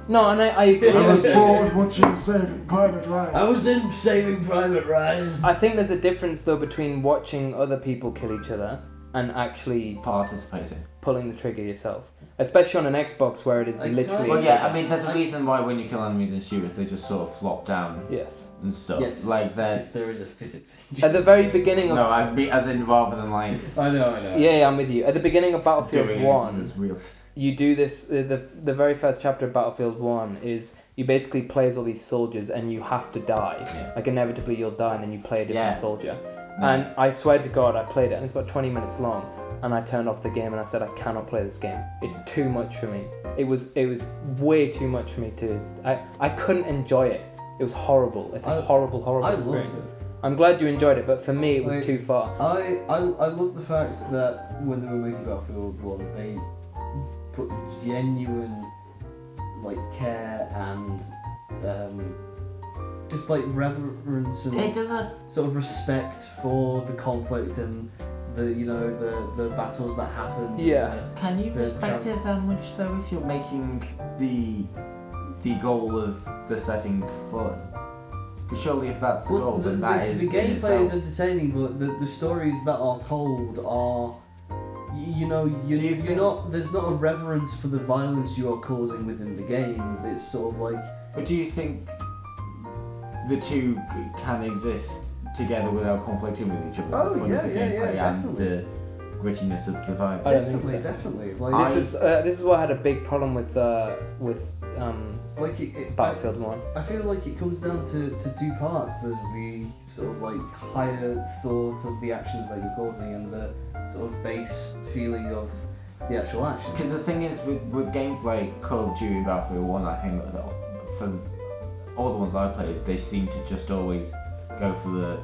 No, and I agree.
I was bored
watching Saving Private Ryan.
I was in Saving Private Ryan.
I think there's a difference though between watching other people kill each other and actually
Participating.
pulling the trigger yourself, especially on an Xbox where it is
I
literally.
can't-
Well,
a
yeah,
trigger.
I mean, there's a reason why when you kill enemies in shooters, they just sort of flop down
Yes.
and stuff.
Yes.
Like
Because
there's.
there is a physics.
At the very beginning of.
No, I'd be as in rather than like
I know.
Yeah, I'm with you. At the beginning of Battlefield
doing
1,
this real.
you do this. The very first chapter of Battlefield 1 is you basically play as all these soldiers and you have to die.
Yeah.
Like inevitably you'll die and then you play a different
Yeah.
soldier.
Yeah.
And I swear to God, I played it and it's about 20 minutes long. And I turned off the game and I said I cannot play this game. It's too much for me. It was way too much for me to. I couldn't enjoy it. It was horrible. It's a horrible
I
experience.
loved it.
I'm glad you enjoyed it, but for me it was
Like,
too far.
I love the fact that when they were making Battlefield 1, they put genuine care and just reverence and
It doesn't.
sort of respect for the conflict and the battles that happened.
Yeah.
Can you
The
respect
travel.
it that much though if you're making the goal of the setting fun? Because surely if that's the goal,
the
then that is
the
in
gameplay is
itself-
entertaining, but the stories that are told are, you're not. There's not a reverence for the violence you are causing within the game. It's sort of like.
But do you think the two can exist together without conflicting with each other?
Oh,
the fun
yeah,
of the
yeah,
gameplay
yeah,
and
definitely.
grittiness of the vibe.
I don't think so.
Definitely. Like,
This is what I had a big problem with
like it,
Battlefield 1.
I feel like it comes down to two parts. There's the sort of like higher thought of the actions that you're causing and the sort of base feeling of the actual action.
Because the thing is, with games like Call of Duty and Battlefield 1, I think that for all the ones I played, they seem to just always go for the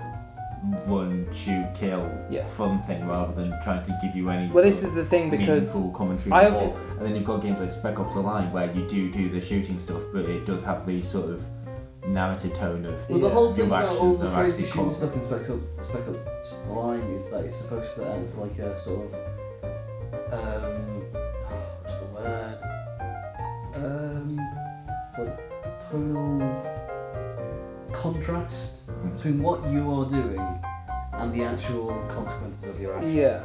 run, shoot, kill fun thing rather than trying to give you any
This is the thing, because
meaningful commentary before. And then you've got games like Spec Ops: The Line where you do the shooting stuff, but it does have the sort of narrative tone of
the whole thing
your
about all
actions
the
are
crazy
actually
shooting stuff in Spec Ops: The Line is that it's supposed to act as like a sort of what's the word? Like tonal contrast between what you are doing and the actual consequences of your actions.
Yeah.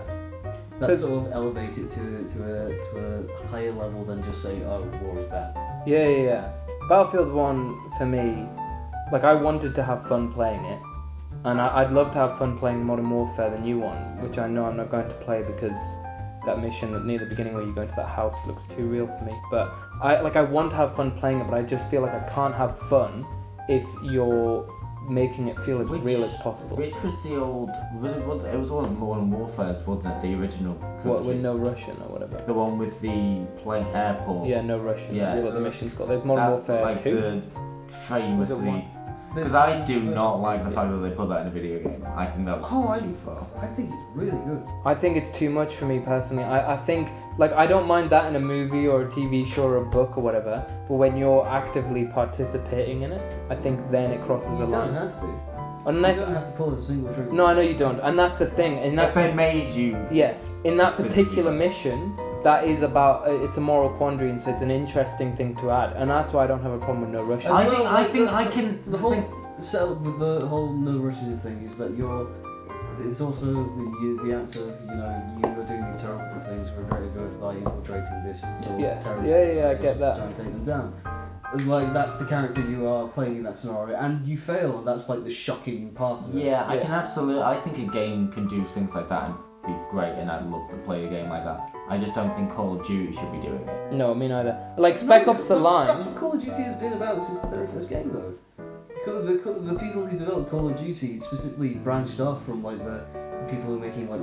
That sort of elevate it to a higher level than just saying, oh, war is bad.
Yeah. Battlefield 1, for me, like, I wanted to have fun playing it. And I'd love to have fun playing Modern Warfare, the new one, which I know I'm not going to play because that mission near the beginning where you go into that house looks too real for me. But I want to have fun playing it, but I just feel like I can't have fun if you're making it feel as real as possible.
Which was the old? It was one of Modern Warfare's, wasn't it? The original.
What, with no Russian or whatever?
The one with the plane airport.
Yeah, no Russian.
Yeah.
That's what the mission's called. There's Modern Warfare
like
2.
The famously. Because I do not like the fact that they put that in a video game. I think that was too far.
I think it's really good.
I think it's too much for me personally. I think, like, I don't mind that in a movie or a TV show or a book or whatever, but when you're actively participating in it, I think then it crosses a line.
You don't have to.
Unless
you don't have to pull a single trigger.
No, I know you don't, and that's the thing.
If they made you.
Yes, in that particular mission, that is about it's a moral quandary, and so it's an interesting thing to add, and that's why I don't have a problem with no Russian.
I think I can.
The whole setup with the whole no Russian thing is that it's also the answer of you are doing these terrible things. We're very good by infiltrating this sort of
Yes,
terrorist
I get
to
that.
try and take them down. Like that's the character you are playing in that scenario, and you fail, and that's like the shocking part of it.
Yeah, I can absolutely. I think a game can do things like that and be great, and I'd love to play a game like that. I just don't think Call of Duty should be doing it.
No, me neither. Like Spec Ops: The Line.
That's what Call of Duty has been about since the very first game, though. The people who developed Call of Duty specifically branched off from like the people who are making like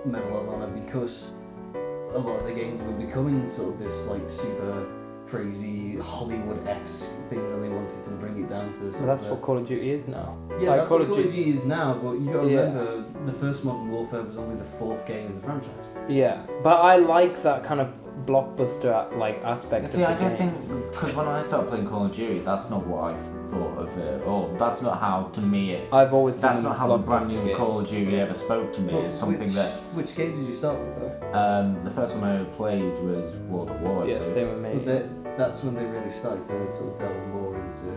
Medal of Honor because a lot of the games were becoming sort of this like super crazy Hollywood-esque things, and they wanted to bring it down to.
So that's what Call of Duty is now.
Yeah,
like,
that's what Call of Duty is now. But you got to remember, the first Modern Warfare was only the 4th game in the franchise.
Yeah, but I like that kind of blockbuster like aspect of the games.
I don't think because when I started playing Call of Duty, that's not what I thought of it, or that's not how to me it.
I've always seen
that's
them
not
as
how the brand
blockbuster
new
games.
Call of Duty ever spoke to me. It's something
Which game did you start with though?
The first one I ever played was World at War.
Yeah, same with me.
But that's when they really started to sort of delve more into.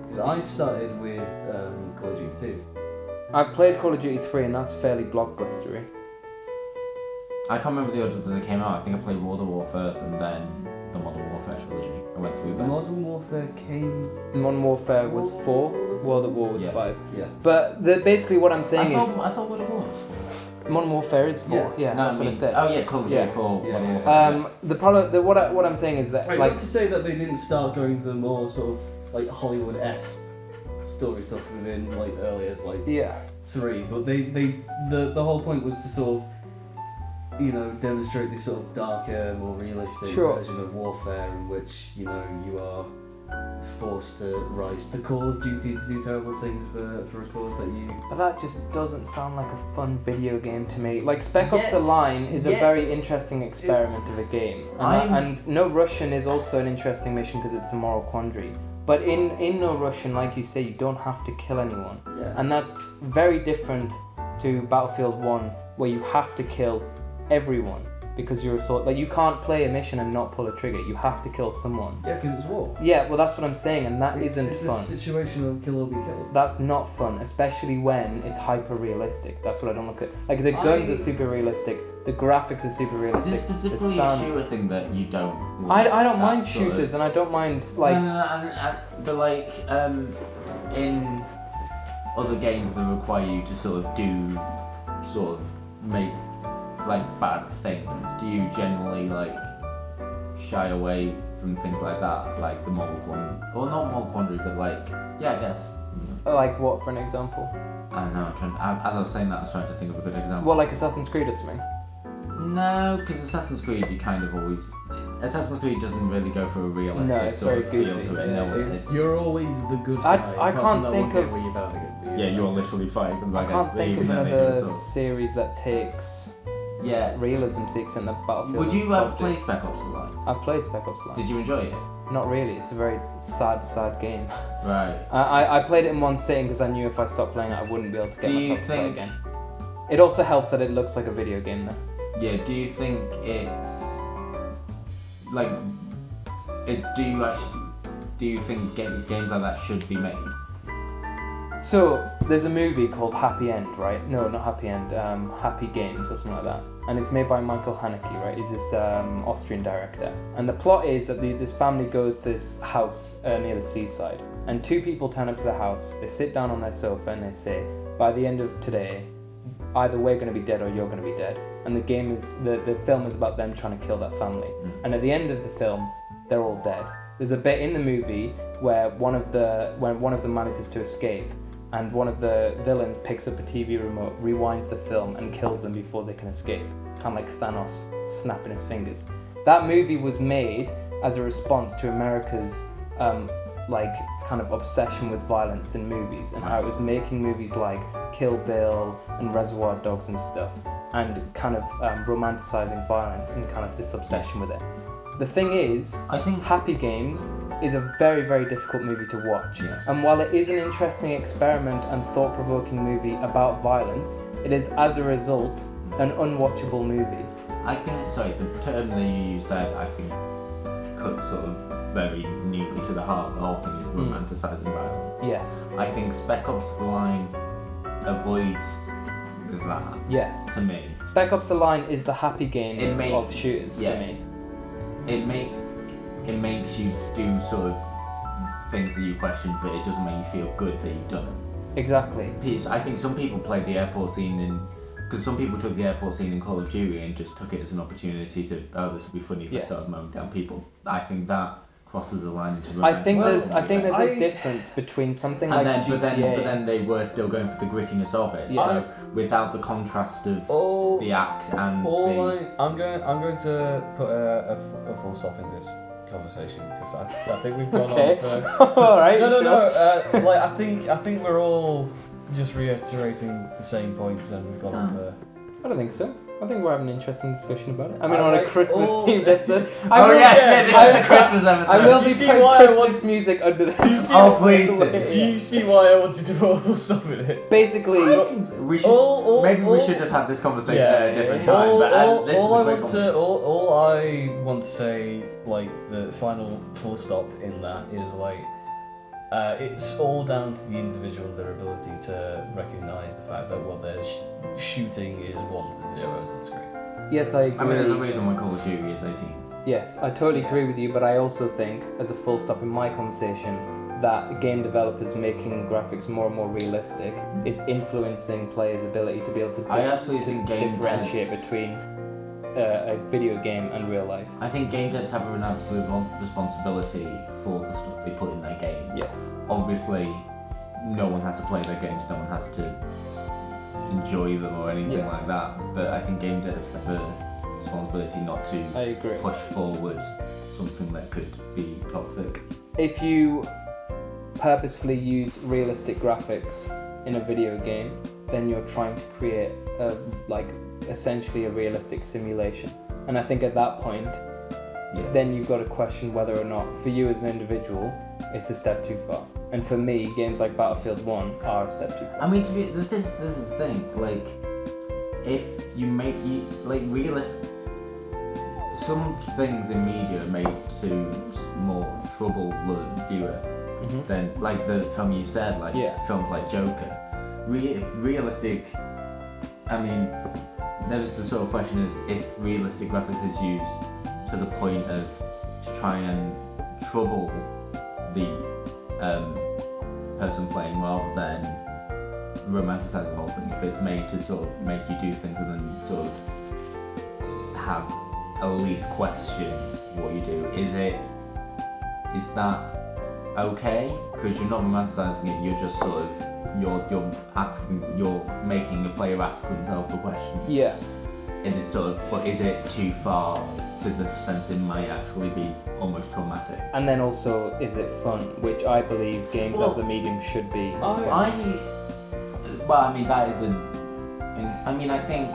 Because I started with Call of Duty 2.
I've played Call of Duty 3, and that's fairly blockbustery.
I can't remember the order that they came out. I think I played World at War first, and then the Modern Warfare trilogy. I went through them.
Modern Warfare came.
Modern Warfare was 4, World at War was 5.
Yeah.
But basically what I'm saying
I
is
thought what it was.
Modern Warfare is 4. Yeah,
No,
that's what I said.
Oh yeah, Call of Duty 4.
Yeah,
Modern
yeah.
Warfare.
The problem, what I'm saying is that
Right,
like
not to say that they didn't start going the more sort of like Hollywood-esque story stuff within like earlier like 3, but the whole point was to sort of demonstrate this sort of darker, more realistic version of warfare in which you are forced to rise to Call of Duty to do terrible things for a cause that you.
But that just doesn't sound like a fun video game to me. Like Spec Ops: The Line is a very interesting experiment of a game, and No Russian is also an interesting mission because it's a moral quandary. But in No Russian, like you say, you don't have to kill anyone, and that's very different to Battlefield 1, where you have to kill everyone because you're you can't play a mission and not pull a trigger. You have to kill someone.
Yeah, because it's war.
Yeah, well that's what I'm saying, and it's fun.
It's a situation of kill or be killed.
That's not fun, especially when it's hyper realistic. That's what I don't look at. Like the guns are super realistic, the graphics are super realistic.
Is it specifically a shooter thing that you don't?
I don't mind shooters, and I don't mind like.
But like in other games that require you to sort of make like bad things, do you generally like shy away from things like that, like the moral quandary, or not moral quandary, but like I guess.
Like what, for an example?
I don't know. As I was saying that, I was trying to think of a good example.
What, like Assassin's Creed or something?
No, because Assassin's Creed, you kind of always. Assassin's Creed doesn't really go for a realistic
No, it's
sort
very
of feel
goofy,
to it.
yeah,
No,
it's-
You're always the good
I-
guy.
I
apart
can't
from that
think
one
of-
game where you're about to get the,
yeah, you're literally fighting them.
I can't think of another series that takes realism to the extent that Battlefield.
Would you
and
ever
COD
play
do.
Spec Ops Online?
I've played Spec Ops Line.
Did you enjoy it?
Not really. It's a very sad game.
Right.
I played it in one sitting because I knew if I stopped playing it, I wouldn't be able to get
Do you
myself to play
think-
again. It also helps that it looks like a video game, though.
Yeah. Do you think it's like it? Do you think games like that should be made?
So there's a movie called Happy End, right? No, not Happy End. Happy Games or something like that. And it's made by Michael Haneke, right? He's this Austrian director. And the plot is that this family goes to this house near the seaside, and two people turn up to the house. They sit down on their sofa and they say, "By the end of today, either we're going to be dead or you're going to be dead." And the game is the film is about them trying to kill that family. And at the end of the film, they're all dead. There's a bit in the movie where one of them manages to escape, and one of the villains picks up a TV remote, rewinds the film, and kills them before they can escape. Kind of like Thanos snapping his fingers. That movie was made as a response to America's like kind of obsession with violence in movies, and how it was making movies like Kill Bill and Reservoir Dogs and stuff, and kind of romanticizing violence and kind of this obsession with it. The thing is,
I think
Happy Games is a very, very difficult movie to watch.
Yeah.
And while it is an interesting experiment and thought-provoking movie about violence, it is, as a result, an unwatchable movie.
I think the term that you used there, I think, cuts sort of very neatly to the heart. The whole thing is romanticising violence.
Yes.
I think Spec Ops The Line avoids that.
Yes.
To me,
Spec Ops: The Line is the Happy Games
It may-
of shooters
yeah.
for me.
it makes you do sort of things that you question, but it doesn't make you feel good that you've done it.
Exactly.
I think some people played the airport scene because some people took the airport scene in Call of Duty and just took it as an opportunity to, this would be funny if I
Yes.
started mowing down people. I think that crosses the line into
I think
romance.
there's a difference between something like GTA.
But then they were still going for the grittiness of it.
Yes.
So without the contrast of
All,
the act and
all
the
I'm going to put a full stop in this conversation because I think we've gone
Okay.
on for.
All right.
No.
sure.
Like I think we're all just reiterating the same points and we've gone on for.
I don't think so. I think we're having an interesting discussion about it. I mean,
I
on a
like
Christmas
all-
themed episode.
Oh yeah, shit! This is the Christmas episode.
I will
Do
be
you see
playing
why I
Christmas
want-
music under this.
Do you see-
Oh, please do.
Do you see why I wanted to put a full stop in it?
Basically,
We should
All-
maybe we
all-
should have had this conversation
Yeah,
at a different time.
all,
But
all,
this
all
is
I
a great
want to
conversation.
all I want to say, like the final full stop in that is like it's all down to the individual and their ability to recognise the fact that what they're shooting is ones and zeros on screen.
yes, I agree.
I mean, there's a reason why Call of Duty is 18.
Yes, I totally agree with you, but I also think, as a full stop in my conversation, that game developers making graphics more and more realistic is influencing players' ability to be able to,
I absolutely think game
differentiate
devs-
between a video game and real life.
I think game devs have an absolute responsibility for the stuff they put in their game.
Yes.
Obviously, no one has to play their games, no one has to enjoy them or anything
Yes.
like that. But I think game devs have a responsibility not
I
to
agree.
push forward something that could be toxic.
If you purposefully use realistic graphics in a video game, then you're trying to create essentially a realistic simulation. And I think at that point, then you've got to question whether or not, for you as an individual, it's a step too far. And for me, games like Battlefield 1 are a step too far.
I mean, this is the thing. Like, if you make some things in media are made to more trouble the viewer than like the film you said, like films like Joker. Realistic. I mean, there's the sort of question is if realistic graphics is used to the point of to try and trouble the person playing rather than romanticizing the whole thing. If it's made to sort of make you do things and then sort of have at least question what you do. Is that okay? Because you're not romanticizing it. You're just sort of you're making the player ask themselves the question.
Yeah.
And it's sort of, but is it too far to the sense it might actually be almost traumatic?
And then also, is it fun? Which I believe games as a medium should be fun.
I mean, that isn't. I mean, I think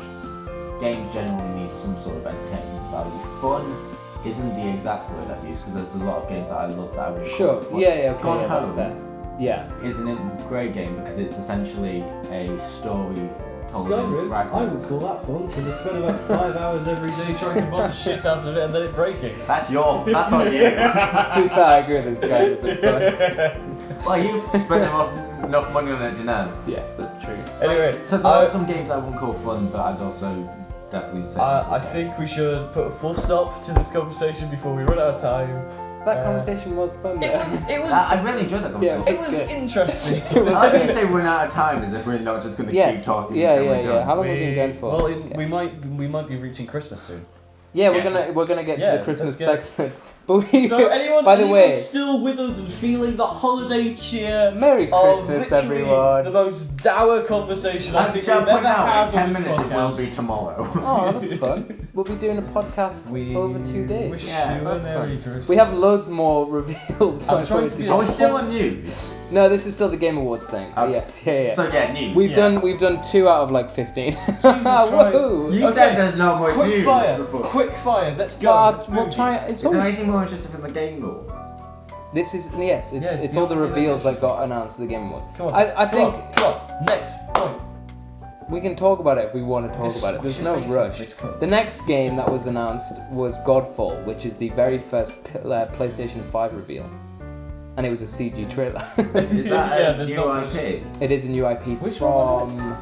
games generally need some sort of entertainment value. Fun isn't the exact word I've used because there's a lot of games that I love that I would
Sure.
call fun.
Yeah, okay,
Gone
yeah, that's
Home
fair. Yeah.
Isn't it a great game because it's essentially a story told in
Skyrim, I would
fragments.
call that fun because I spend about 5 hours every day trying to mod the shit out of it and then it breaking.
That's on you.
To be fair, I agree with him. Skyrim isn't fun.
Well, you spent enough money on it, you know.
Yes, that's true.
Anyway,
So there are some games I wouldn't call fun, but I'd also definitely say.
I think we should put a full stop to this conversation before we run out of time.
That conversation was fun.
It was
I really enjoyed that conversation.
it was interesting.
I like when you say run out of time, as if we're not just going to keep talking.
Yeah,
until
yeah,
we're
yeah.
done.
How long have we been going for?
Well,
Okay.
we might be reaching Christmas soon.
Yeah,
Yeah.
we're gonna get
Yeah,
to the Christmas
let's
segment. But we,
So anyone
by the way,
still with us and feeling the holiday cheer
Merry
of
Christmas,
literally
everyone.
the most dour conversation I
I
think
shall
we've
point
ever
out
had
in 10
on this
minutes it will
podcast.
be tomorrow.
Oh, that's fun. We'll be doing a podcast over 2 days.
Wish
Yeah,
you a
that's
Merry
fun.
Christmas.
We have loads more reveals.
I'm
by
trying
the
to
way
be
Are we
as
still on news?
No, this is still the Game Awards thing.
Okay.
Yes, yeah.
So yeah, news.
We've
Yeah.
done 2 out of like 15.
Christ.
Whoa.
You
Okay,
said there's no more
Quick
news
fire,
before.
quick fire. Let's go.
But
Let's
we'll
move.
try. It's
Is there
always.
anything more interesting than the Game Awards?
This is yes. It's
Yeah, it's
all the
the only thing
reveals
that's
that got announced at the Game Awards.
Come on.
I think
Come on. Next point.
we can talk about it if we want to talk
Just
about it. There's
smash
no
your face
rush.
in this cup.
The next game that was announced was Godfall, which is the very first PlayStation 5 reveal, and it was a CG trailer.
Is that
Yeah,
a
there's
new
not
IP?
It is a new IP
Which one was
from.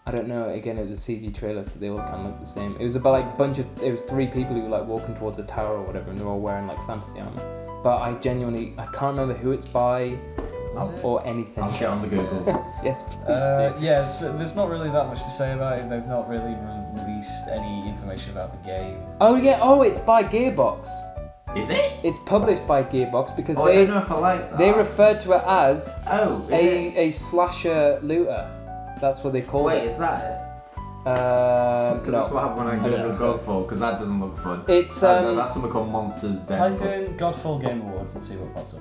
I don't know. Again, it was a CG trailer, so they all kind of look the same. It was about like bunch of. It was 3 people who were like walking towards a tower or whatever, and they're all wearing like fantasy armor. But I can't remember who it's by or anything.
I'll get on the Googles.
Yes, please do.
Yeah, so there's not really that much to say about it. They've not really released any information about the game.
Oh yeah. Oh, it's by Gearbox.
Is it?
It's published by Gearbox because
Oh, I don't know if I like that.
they referred to it as
Oh, is it?
a slasher looter. That's what they called
Wait,
it.
is that it? Because
No.
that's what happened when I
I don't
Googled
think so.
Godfall, because that doesn't look fun.
It's
No, that's something called Monsters Den.
Type in Godfall Game Awards and see what pops up.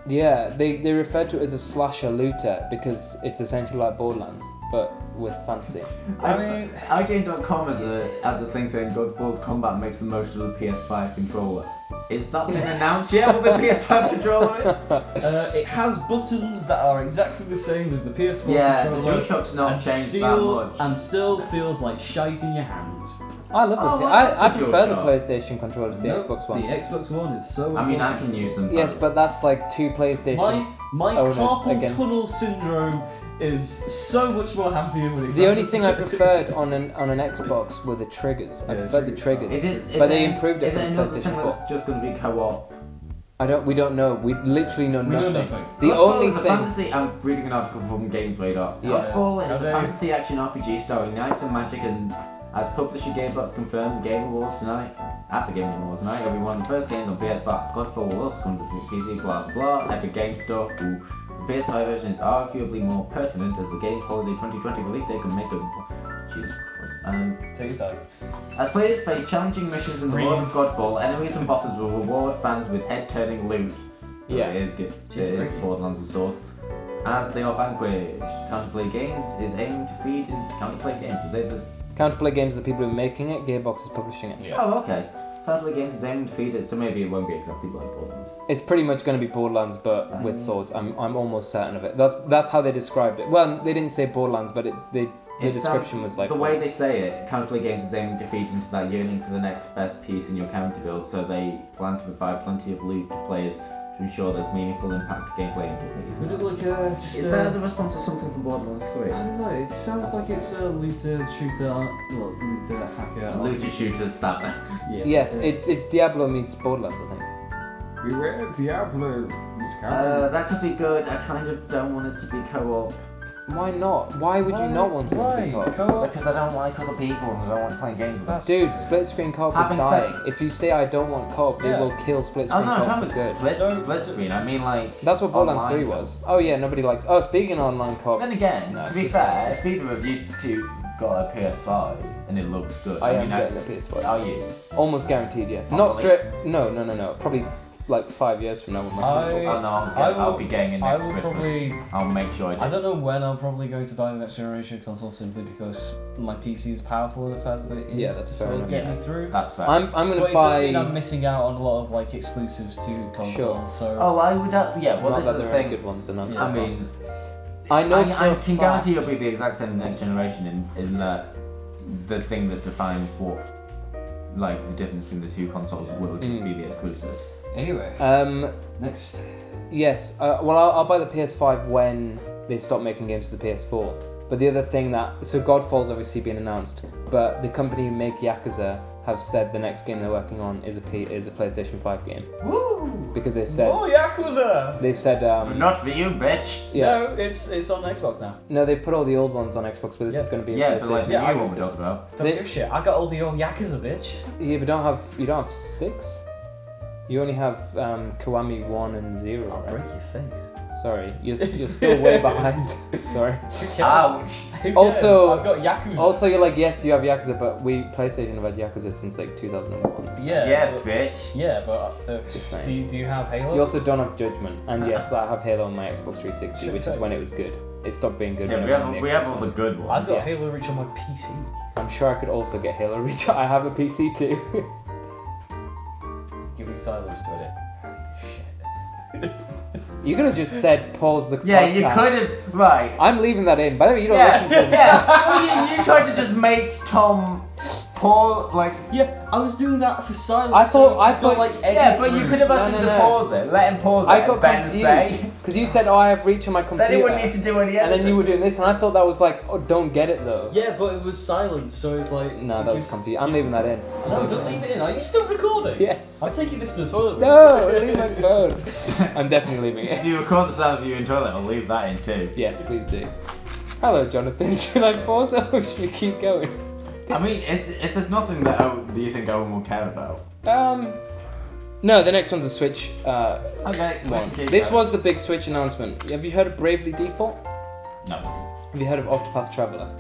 yeah, they referred to it as a slasher looter because it's essentially like Borderlands but with fantasy.
I mean,
IGN.com has a thing saying Godfall's combat makes the most of the PS5 controller. Is that been announced yet? What the PS5 controller is?
it has buttons that are exactly the same as the PS4
Yeah, the
controller.
DualShock's not
and
changed that
still,
much.
And still feels like shite in your hands.
I love
Oh,
the
well,
I
that's a
prefer the
DualShock.
PlayStation controller to the
Nope,
Xbox One.
The Xbox One is so much
I mean,
more
I can use them.
Yes,
both.
but that's like 2 PlayStation.
My
owners
carpal
against-
tunnel syndrome is so much more happier when it
The only
comes
thing
to-
I preferred on an Xbox were the triggers. I
Yeah,
preferred the triggers.
Is
But they
it-
improved it
is
for the
another
PlayStation
thing
4.
that's just going to be co-op?
We don't know. We literally know
We know
nothing.
nothing.
The
Godfall
only
is a
thing.
fantasy. I'm reading an article from Games Radar.
Yeah.
Godfall is
Are
a
they-
fantasy action RPG starring knights and magic, and as publisher Gearbox confirmed, the Game Awards tonight. At the Game Awards tonight, it'll be one of the first games on PS5. Godfall will also come to PC. Blah blah blah. Epic Game stuff. Ooh. The PS5 version is arguably more pertinent as the game's holiday 2020 release date can make a. Jesus Christ.
Take your time.
As players face challenging missions in the world of Godfall, enemies and bosses will reward fans with head-turning loot. So
Yeah.
it is good. It is Borderlands with swords. As they are vanquished, Counterplay Games is aiming to feed in Counterplay Games. Are they the...
Counterplay Games are the people who are making it. Gearbox is publishing it.
Yeah.
Oh, okay. Counterplay Games is aiming to feed it, so maybe it won't be exactly like Borderlands.
It's pretty much going to be Borderlands, but with swords. I'm almost certain of it. That's how they described it. Well, they didn't say Borderlands, but the description was like
the way they say it. Counterplay Games is aiming to feed into that yearning for the next best piece in your counter build, so they plan to provide plenty of loot to players to ensure there's meaningful impact to gameplay and
Was it like just
Is that as a response to something from Borderlands 3?
I don't know, it sounds like it's a looter, shooter, looter, hacker.
Looter shooter stabber.
Yeah.
yes, it's Diablo meets Borderlands, I think.
Beware Diablo.
That could be good. I kind of don't want it to be co-op.
Why not? Why would you not want someone to be co-op?
Co-op?
Because I don't like other people and I don't like playing games with them.
Dude, split screen co-op is
Having said-
dying. If you say I don't want co-op, they
Yeah.
will kill split
Oh
screen
no,
co-op for good.
split screen. I mean like.
That's what Borderlands
online
3
co-op.
was. Oh yeah, nobody likes. Oh, speaking of online co-op,
Then again,
No,
to be
just-
fair, if either of you two got a PS5 and it looks good,
I am
mean,
getting a PS5.
Are you?
Almost guaranteed, yes.
On
Not
release?
straight. No. Probably like 5 years from now when my PS4.
Oh no, I'll be getting it
I
next
will
Christmas.
probably.
I'll make sure I do.
I don't know when I'm probably going to buy the next generation console simply because my PC is powerful the fact that it is
Yeah, that's
to
fair
sort of
enough.
get
Yeah.
me through.
That's fair.
I'm
But
gonna
it does mean
buy.
I'm missing out on a lot of like exclusives to consoles.
Sure.
So
Oh, I would. Yeah. Well,
Not
this
that
is the
there are any
thing.
good ones announced.
Yeah.
I mean,
I know for
I
a
can
fact-
guarantee it'll be the exact same next generation in that the thing that defines what, like, the difference between the two consoles will just be the exclusives.
anyway, next.
Yes. Well, I'll buy the PS5 when they stop making games for the PS4. But the other thing so Godfall's obviously been announced, but the company who make Yakuza have said the next game they're working on is a PlayStation 5 game
Woo!
because they said
Oh, Yakuza!
Not for you, bitch.
yeah.
No, it's on Xbox now.
No, they put all the old ones on Xbox, but this
Yeah.
is going to be a
Yeah, but like
PlayStation.
the
Yeah,
new
I
one
was-
we're talking about.
Don't give a shit. I got all the old Yakuza, bitch.
Yeah, but you don't have 6. You only have Kiwami 1 and 0.
I'll
Right?
break your face.
Sorry, you're still way behind. Sorry.
Who cares?
Ouch.
Who cares?
Also-
I've got Yakuza.
Also, you're like, yes, you have Yakuza, but PlayStation have had Yakuza since like 2001. So.
yeah,
Yeah, bitch.
yeah, but
Just saying.
do you have Halo?
You also don't have Judgment, and yes, I have Halo on my Xbox 360, which is when it was good. It stopped being good.
Yeah,
when
we
it went on
have,
the
we have
Xbox
all the
One.
good
I've
ones.
got
Yeah.
Halo Reach on my PC.
I'm sure I could also get Halo Reach. I have a PC too.
Give me silence to it.
You could have just said pause the
Yeah,
podcast.
you could have. Right.
I'm leaving that in. By the way, you don't
Yeah,
listen to them.
yeah. Well, you tried to just make Tom pause, like.
Yeah, I was doing that for silence.
I thought-
like
Yeah, but you could have asked
No,
him
no,
to
no.
pause it. Let him pause
I
it.
got
And then
confused
say.
because you said, "Oh, I have Reach on my computer,"
Then he wouldn't need to do any
and then you were
editing.
doing this, and I thought that was like, "Oh, don't get it though."
Yeah, but it was silence, so it's like.
No, that was confusing. I'm leaving that in.
No, don't leave it in. Are you still recording?
Yes.
I'm taking this to the toilet room.
No, leave my phone. I'm definitely leaving
If
it.
you record the sound of you in toilet, I'll leave that in too.
Yes, please do. Hello, Jonathan. Should I pause or should we keep going?
I mean, if there's nothing that do you think Owen will care about?
No, the next one's a Switch
Okay,
one.
keep
This
going.
was the big Switch announcement. Have you heard of Bravely Default?
No.
Have you heard of Octopath Traveler?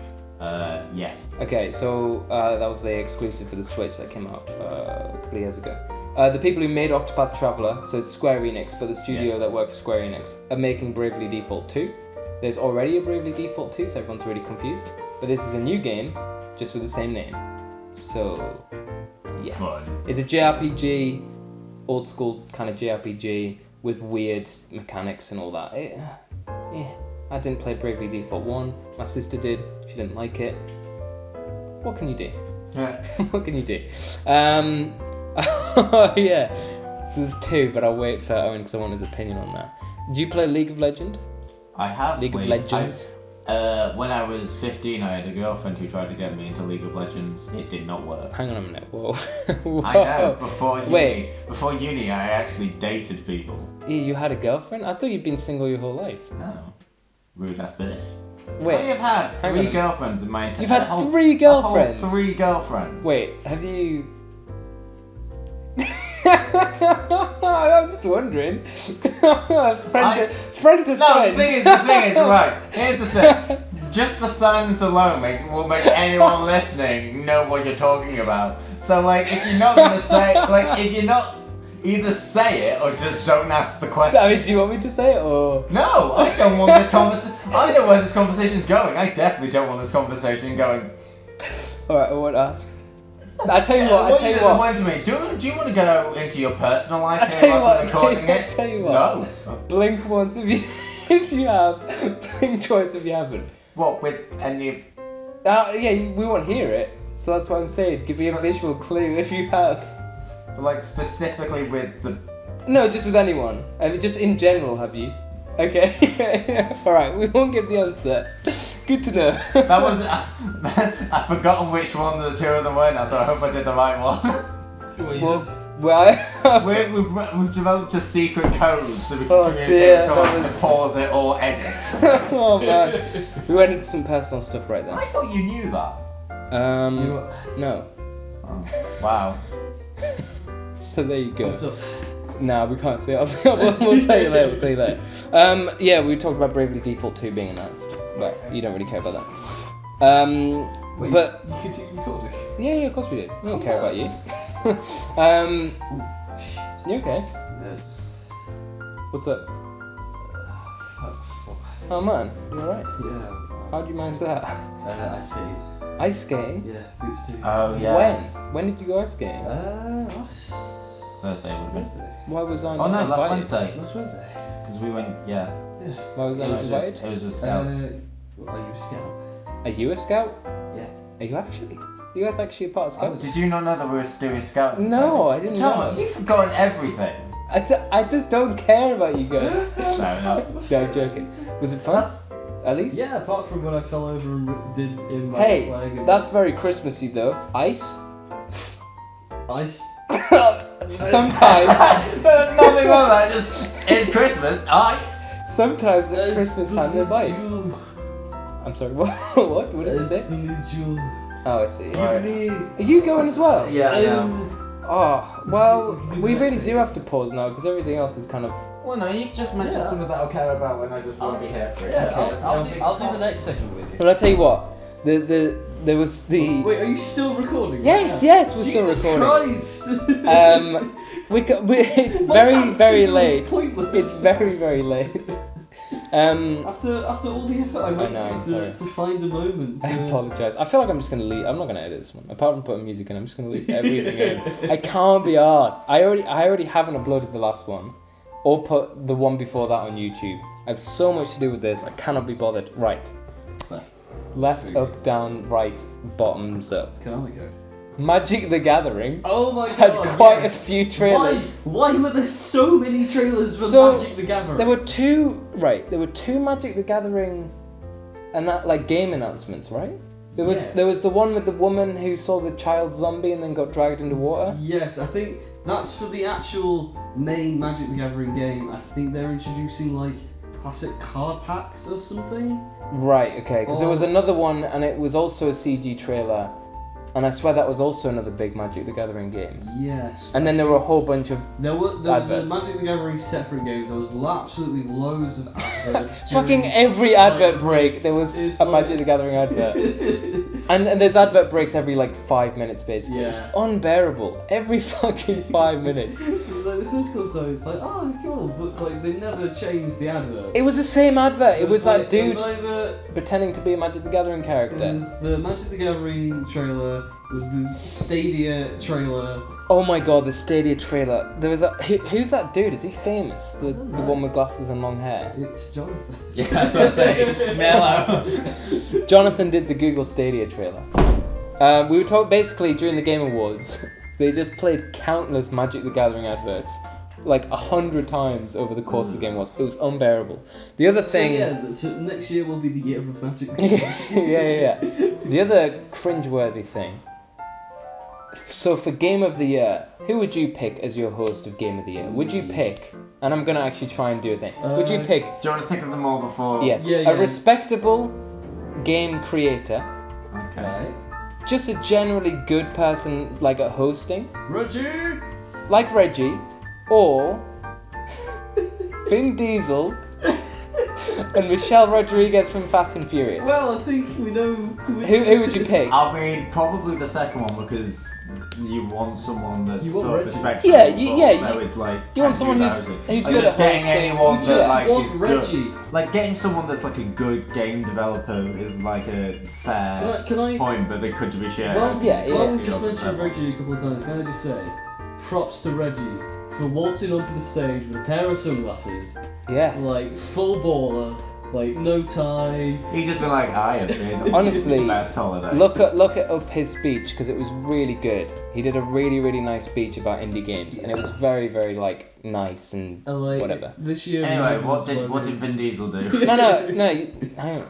Yes.
Okay, so that was the exclusive for the Switch that came out a couple of years ago. The people who made Octopath Traveler, so it's Square Enix, but the studio that worked for Square Enix, are making Bravely Default 2. There's already a Bravely Default 2, so everyone's really confused. But this is a new game, just with the same name. So, yes.
Fun.
It's a JRPG, old school kind of JRPG, with weird mechanics and all that. Yeah. I didn't play Bravely Default 1. My sister did. She didn't like it. What can you do?
Yeah.
What can you do? Yeah. So there's 2, but I'll wait for Owen because I want his opinion on that. Do you play League of Legends?
I have
League of
played-
Legends?
When I was 15, I had a girlfriend who tried to get me into League of Legends. It did not work.
Hang on a minute. Whoa. Whoa.
I know. Before
Wait.
uni, I actually dated people.
You had a girlfriend? I thought you'd been single your whole life.
No. Rude ass bitch.
Wait.
I have had
hang on a
3
minute.
girlfriends in my entire.
You've had
a whole-
3 girlfriends?
A whole 3 girlfriends.
Wait, have you... I'm just wondering. Friend to
No,
friend.
the thing is, right. Here's the thing. Just the silence alone will make anyone listening know what you're talking about. So, like, if you're not gonna say, like, if you're not, either say it or just don't ask the question.
I mean, do you want me to say it or...
No, I don't want this conversation. I know where this conversation's going. I definitely don't want this conversation going.
Alright, I won't ask. I tell you what, I tell you what.
Disappointed me. Do you want to go into your personal life
I
here
tell you
whilst
what,
we're recording
I
it?
tell you what.
No.
Blink once if you if you have. Blink twice if you haven't.
What, with any...
Yeah, we won't hear it. So that's what I'm saying. Give me a visual clue if you have.
Like, specifically with the...
No, just with anyone. I mean, just in general, have you? Okay. Alright, we won't give the answer. Good to know.
That was... I've forgotten which one the 2 of them were now, so I hope I did the right one.
Well, you
Well,
just
Well,
We've developed a secret code so we can
Oh,
communicate
dear,
with
that
someone
was-
to pause it or edit.
oh man, we went into some personal stuff right
I
there.
thought you knew that.
No.
Oh, wow.
So there you go.
What's up?
Nah, we can't say it. We'll tell you later. Yeah, we talked about Bravely Default 2 being announced, but you don't really care about that.
Wait,
But
you continue recording?
yeah, of course we did. We don't care about you. You okay? What's up? Oh man, you alright?
Yeah.
How'd you manage that?
I see.
Ice skating?
Yeah, boots too.
Oh, yes.
When did you go ice skating?
Last
Thursday, wasn't it?
Wednesday.
Why was I
Oh
not
no,
invited?
last Wednesday.
Last Wednesday.
Because we went, yeah.
Yeah.
Why was I not invited?
It was with scouts.
Are you a scout?
Are you a scout?
Yeah.
Are you actually? You guys actually a part of scouts?
Did you not know that we were doing scouts?
No, I didn't
Thomas,
know.
you've forgotten everything.
I just don't care about you guys.
Fair enough.
No, I'm joking. Was it fun? At least?
Yeah, apart from when I fell over and did in my
Hey,
leg. And
that's very Christmassy though. Ice?
ice.
Sometimes.
There's nothing wrong with that, just, it's Christmas, ice.
Sometimes at Christmas time there's ice.
Jewel.
I'm sorry, what? What did you say?
Jewel.
Oh, I see.
Right.
Are you going as well?
Yeah.
Oh, well, we really do have to pause now because everything else is kind of...
Well, no, you can just mention
Yeah.
something that I'll care about when I just won't be here for it.
Yeah,
Okay.
I'll do the next segment with you.
Well, I'll tell you what. There was the...
Wait, are you still recording?
Yes,
right
yes,
now?
we're still
Jesus
recording.
Christ.
It's
My
very,
answer's
very
really
late.
pointless.
It's very, very late.
After all the effort I went
know, I'm sorry.
to find a moment.
I apologise. I feel like I'm just gonna leave. I'm not gonna edit this one. Apart from putting music in, I'm just gonna leave everything in. I can't be arsed. I already haven't uploaded the last one, or put the one before that on YouTube. I have so much to do with this. I cannot be bothered. Right. Left, up, down, right, bottoms up.
Can I go?
Magic the Gathering
Oh my
had
god!
quite
yes.
a few trailers.
Why were there so many trailers for
So,
Magic the Gathering?
There were two Magic the Gathering, and that like game announcements, right? There was
Yes.
the one with the woman who saw the child zombie and then got dragged into water.
Yes, I think that's for the actual main Magic the Gathering game. I think they're introducing like classic card packs or something.
Right. Okay. Because there was
Oh.
another one, and it was also a CG trailer, and I swear that was also another big Magic the Gathering game.
Yes.
And then there were a whole bunch of
There was
Adverts.
a Magic the Gathering separate game. There was absolutely loads of adverts.
fucking
during-
every advert break. There was
It's
a
like-
Magic the Gathering advert. And there's advert breaks every like 5 minutes basically. It's
Yeah.
unbearable. Every fucking 5 minutes.
Like the first couple times, it's like, oh, cool, but like they never changed the advert.
It was the same advert. It was that
like,
dude
It was either
pretending to be a Magic the Gathering
it
character.
was the Magic the Gathering trailer, it was the Stadia trailer.
Oh my god, the Stadia trailer. There was who's that dude? Is he famous? The
don't
the
know.
one with glasses and long hair.
It's Jonathan.
Yeah, that's what I'm saying. Mellow.
Jonathan did the Google Stadia trailer. We were talking basically during the Game Awards. They just played countless Magic the Gathering adverts, like 100 times over the course of the Game Awards. It was unbearable. The other thing,
So, yeah, next year will be the year of Magic.
yeah. The other cringeworthy thing. So for Game of the Year, who would you pick as your host of Game of the Year? Would you pick? And I'm gonna actually try and do a thing. Would you pick?
Do you want to think of them all before?
Yes,
Yeah,
a
yeah.
respectable game creator,
Okay.
Right.
just a generally good person like at hosting,
Reggie!
like Reggie, or Vin Diesel and Michelle Rodriguez from Fast and Furious.
Well, I think we know
Who would you pick?
I mean, probably the second one because you want someone that's
You want
sort of
Reggie.
respectable.
Yeah,
so it's like
you want
can
someone
do
who's
that.
who's
Like,
good
just
at
getting
hosting.
anyone
You
that
just
like
want
is
Reggie.
good. Like getting someone that's like a good game developer is like a fair
Can I
point, but they could be shared.
Well,
Yeah, yeah.
Well, we've just mentioned Reggie a couple of times. Can I just say, props to Reggie for waltzing onto the stage with a pair of sunglasses,
Yes.
like full baller, like no tie.
He's just been like, I have been on
Honestly,
the best holiday.
Look up his speech because it was really good. He did a really really nice speech about indie games, and it was very very like nice and
Like,
whatever.
This year.
Anyway,
Magnus
what did Vin Diesel do?
No. Hang on.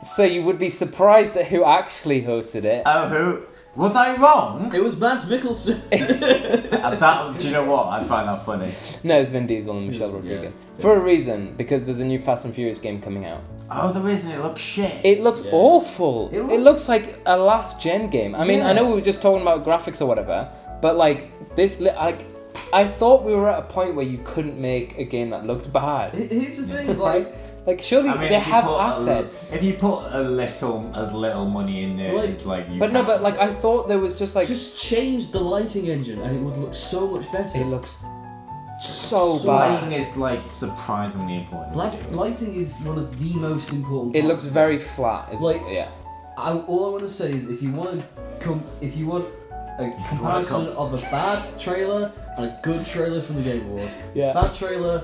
So you would be surprised at who actually hosted it.
Oh, who? Was I wrong?
It was Mads Mikkelsen.
Do you know what? I find that funny.
No, it's Vin Diesel and Michelle Rodriguez. For a reason, because there's a new Fast and Furious game coming out.
Oh, the reason it looks shit.
It looks awful.
It
It looks like a last gen game. I mean, I
Yeah.
know we were just talking about graphics or whatever, but like this, like, I thought we were at a point where you couldn't make a game that looked bad.
Here's the thing, like,
Like, surely
I mean,
they
if you
have
put
assets.
If you put as little money in there,
Like-
it's like you.
But no,
can't-
but like I thought there was just like
just change the lighting engine and it would look so much better.
it looks so
lighting
bad.
is like surprisingly important.
Black lighting is one of the most important.
It
parts
looks
of
very flat.
Like-
Yeah.
all I want to say is if you want a comparison of a bad trailer and a good trailer from the Game Awards.
Yeah.
Bad trailer,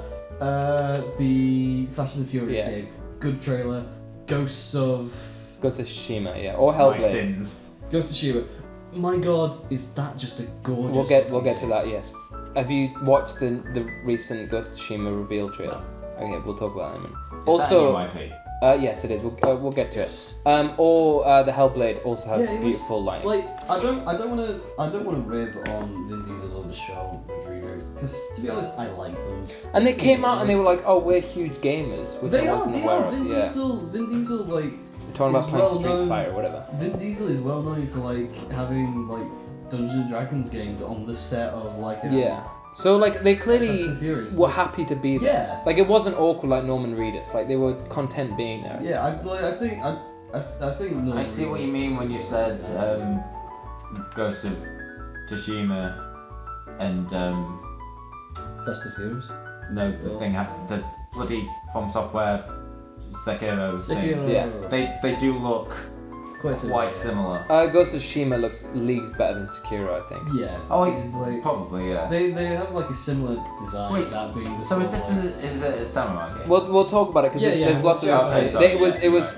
the Fast and the Furious
Yes.
game. Good trailer, Ghosts of
Ghost of Tsushima, yeah, or
My
Hellblade.
sins.
Ghost of Tsushima. My God, is that just a gorgeous?
We'll get to that. Yes. Have you watched the recent Ghost of Tsushima reveal trailer? Okay, we'll talk about that in a minute. Also,
Is that a new IP?
yes, it is. We'll get to it. Or the Hellblade also has
Yeah, it was-
beautiful lighting.
Like I don't want to rib on Vin Diesel or Michelle Rodriguez because to be honest I like them.
And they came out and they were like, "Oh, we're huge gamers," which I wasn't aware of.
Vin
Yeah,
Diesel like
they're talking about
is
playing
well
Street
known.
Fighter or whatever.
Vin Diesel is well known for like having like Dungeons and Dragons games on the set of like
Yeah. So like they
Fast
clearly
and Furious.
were happy to be there.
Yeah.
Like it wasn't awkward like Norman Reedus. Like they were content being there.
Yeah, I think.
I see what you mean when you said Ghost of Tsushima and
Fast and Furious.
no the thing the bloody From Software Sekiro thing.
Sekiro.
Yeah.
They do look
Quite
similar.
Ghost of Tsushima looks leagues better than Sekiro, I think.
Yeah.
Oh,
it's like
Probably, yeah.
they have like a similar design.
Wait,
that being the
So is
sort
this
of, like-
is it a samurai game?
We'll talk about it because there's lots of
Yeah,
information.
okay, sorry,
It was
yeah,
it was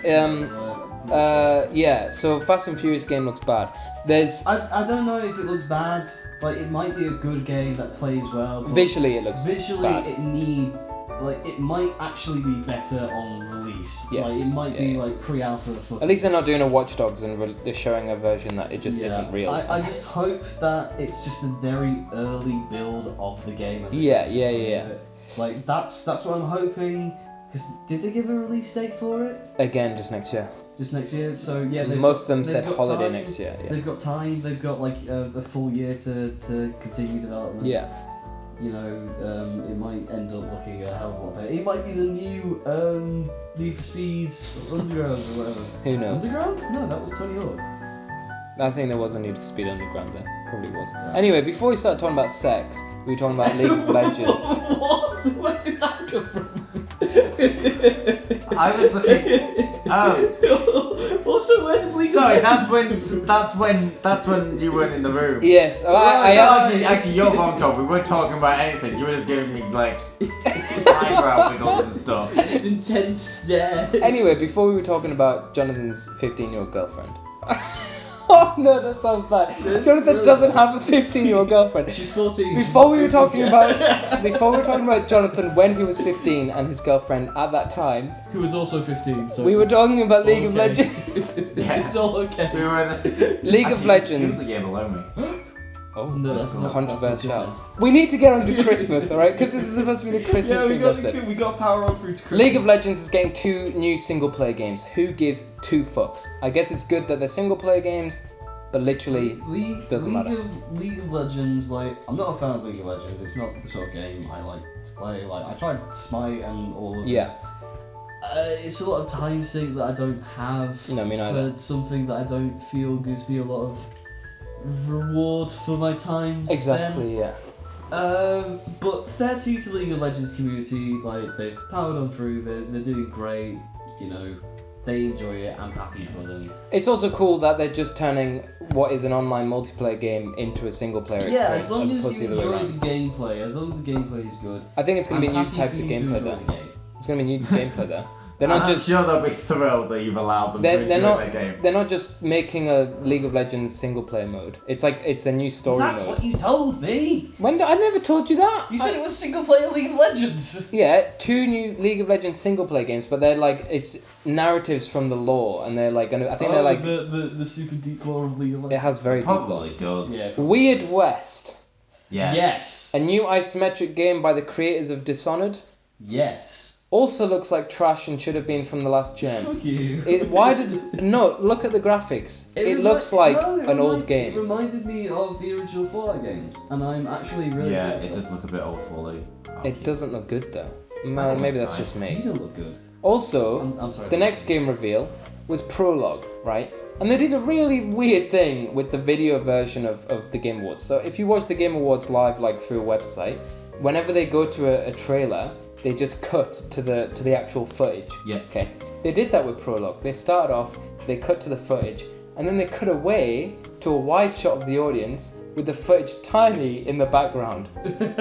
uh,
yeah. So Fast and Furious game looks bad. There's
I don't know if it looks bad. Like it might be a good game that plays well. But
visually it looks
visually
bad.
it might actually be better on release.
Yes,
Like it might be
yeah.
like pre-alpha footage.
At least they're not doing a Watch Dogs and they're showing a version that it just isn't real.
I just hope that it's just a very early build of the game. and
Yeah,
it's
yeah,
just
yeah.
Like that's what I'm hoping. Because did they give a release date for it?
Again, just next year.
Just next year. So yeah,
Most of them
they've
said
got
holiday
time.
next year. Yeah.
They've got time. They've got like a full year to continue development.
Yeah.
You know, it might end up looking a hell of a lot better. It might be the new Need for Speed Underground or whatever.
Who knows?
Underground? No, that was Tony Hawk.
I think there was a Need for Speed Underground there. Probably was.
Yeah.
Anyway, before we start talking about sex, we were talking about League of Legends.
What? Where did that come from?
I was looking. Oh,
Also, where did League
sorry.
of
That's
Legends
when you weren't in the room.
Yes, I
No, actually, your phone call. We weren't talking about anything. You were just giving me like eyebrow wiggles and stuff.
Just intense stare.
Anyway, before we were talking about Jonathan's 15-year-old girlfriend. Oh no, that sounds bad.
That's
Jonathan
really
doesn't
bad.
have a 15-year-old girlfriend.
She's 14.
Before we were talking about Jonathan when he was 15 and his girlfriend at that time,
Who was also 15. So
we were
it's
talking about League
all
of
okay.
Legends.
Yeah.
It's all okay.
We were in the
League of
Actually,
Legends.
She was the game below me.
Oh,
No, that's not
controversial. We need to get on to Christmas, alright? Because this is supposed to be the Christmas
Yeah,
themed episode.
we got power on through to Christmas.
League of Legends is getting 2 new single player games. Who gives 2 fucks? I guess it's good that they're single player games, but literally doesn't matter.
League of Legends, like, I'm not a fan of League of Legends. It's not the sort of game I like to play. Like, I tried Smite and all of
Yeah.
those. It's a lot of time sink that I don't have.
No, me neither.
For something that I don't feel gives me a lot of reward for my time spent.
Exactly, yeah.
But fair to the League of Legends community, like they've powered on through, they're doing great, you know, they enjoy it, I'm happy for them.
It's also cool that they're just turning what is an online multiplayer game into a single player
Yeah,
experience
as long
as
as
opposed to
you
the other way
enjoy
around.
the gameplay, as long as the gameplay is good.
I think it's going to be
I'm
new
happy
types
for
of
you to
gameplay
enjoy
there.
the game.
It's going to be new gameplay there. They're not
I'm
just
sure they'll be thrilled that you've allowed them to
they're
enjoy
not
their game.
they're not just making a League of Legends single player mode. It's like it's a new story
That's
mode.
what you told me.
I never told you that.
You said it was single player League of Legends.
Yeah, 2 new League of Legends single player games, but they're like it's narratives from the lore, and they're like I think they're like
the super deep lore of League of Legends.
it has very deep lore.
Probably does.
Yeah.
Weird West,
Yeah.
Yes.
a new isometric game by the creators of Dishonored,
Yes.
also looks like trash and should have been from the last gen.
Fuck you.
Why does no? Look at the graphics. It looks like an old
It
game.
reminded me of the original Fallout games, and I'm actually really
Yeah,
excited
it
for
does look a bit old Fallout.
It doesn't look good though.
think
Maybe
it's
that's
fine.
just
You
me.
don't look good.
Also,
I'm sorry.
the next game reveal was Prologue, right? And they did a really weird thing with the video version of the Game Awards. So if you watch the Game Awards live, like through a website, whenever they go to a trailer, they just cut to the actual footage.
Yeah.
Okay. They did that with Prologue. They started off, they cut to the footage, and then they cut away to a wide shot of the audience with the footage tiny in the background.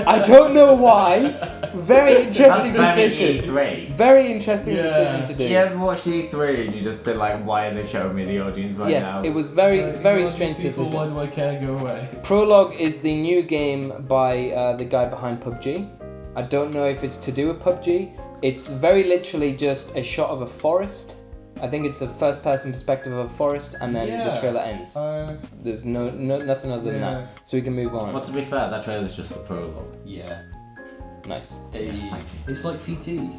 I don't know why. Very interesting
That's very
decision.
E3.
Very interesting
Yeah.
decision to do.
You ever watched E3 and you just been like, why are they showing me the audience right
Yes,
now?
it was very
Ignore
strange
these people,
decision.
Why do I care? Go away.
Prologue is the new game by the guy behind PUBG. I don't know if it's to do with PUBG. It's very literally just a shot of a forest. I think it's a first-person perspective of a forest, and then the
Yeah.
trailer ends. There's nothing other than that, so we can move on.
Well, to be fair, that trailer's just the prologue.
Yeah.
Nice.
It's like PT.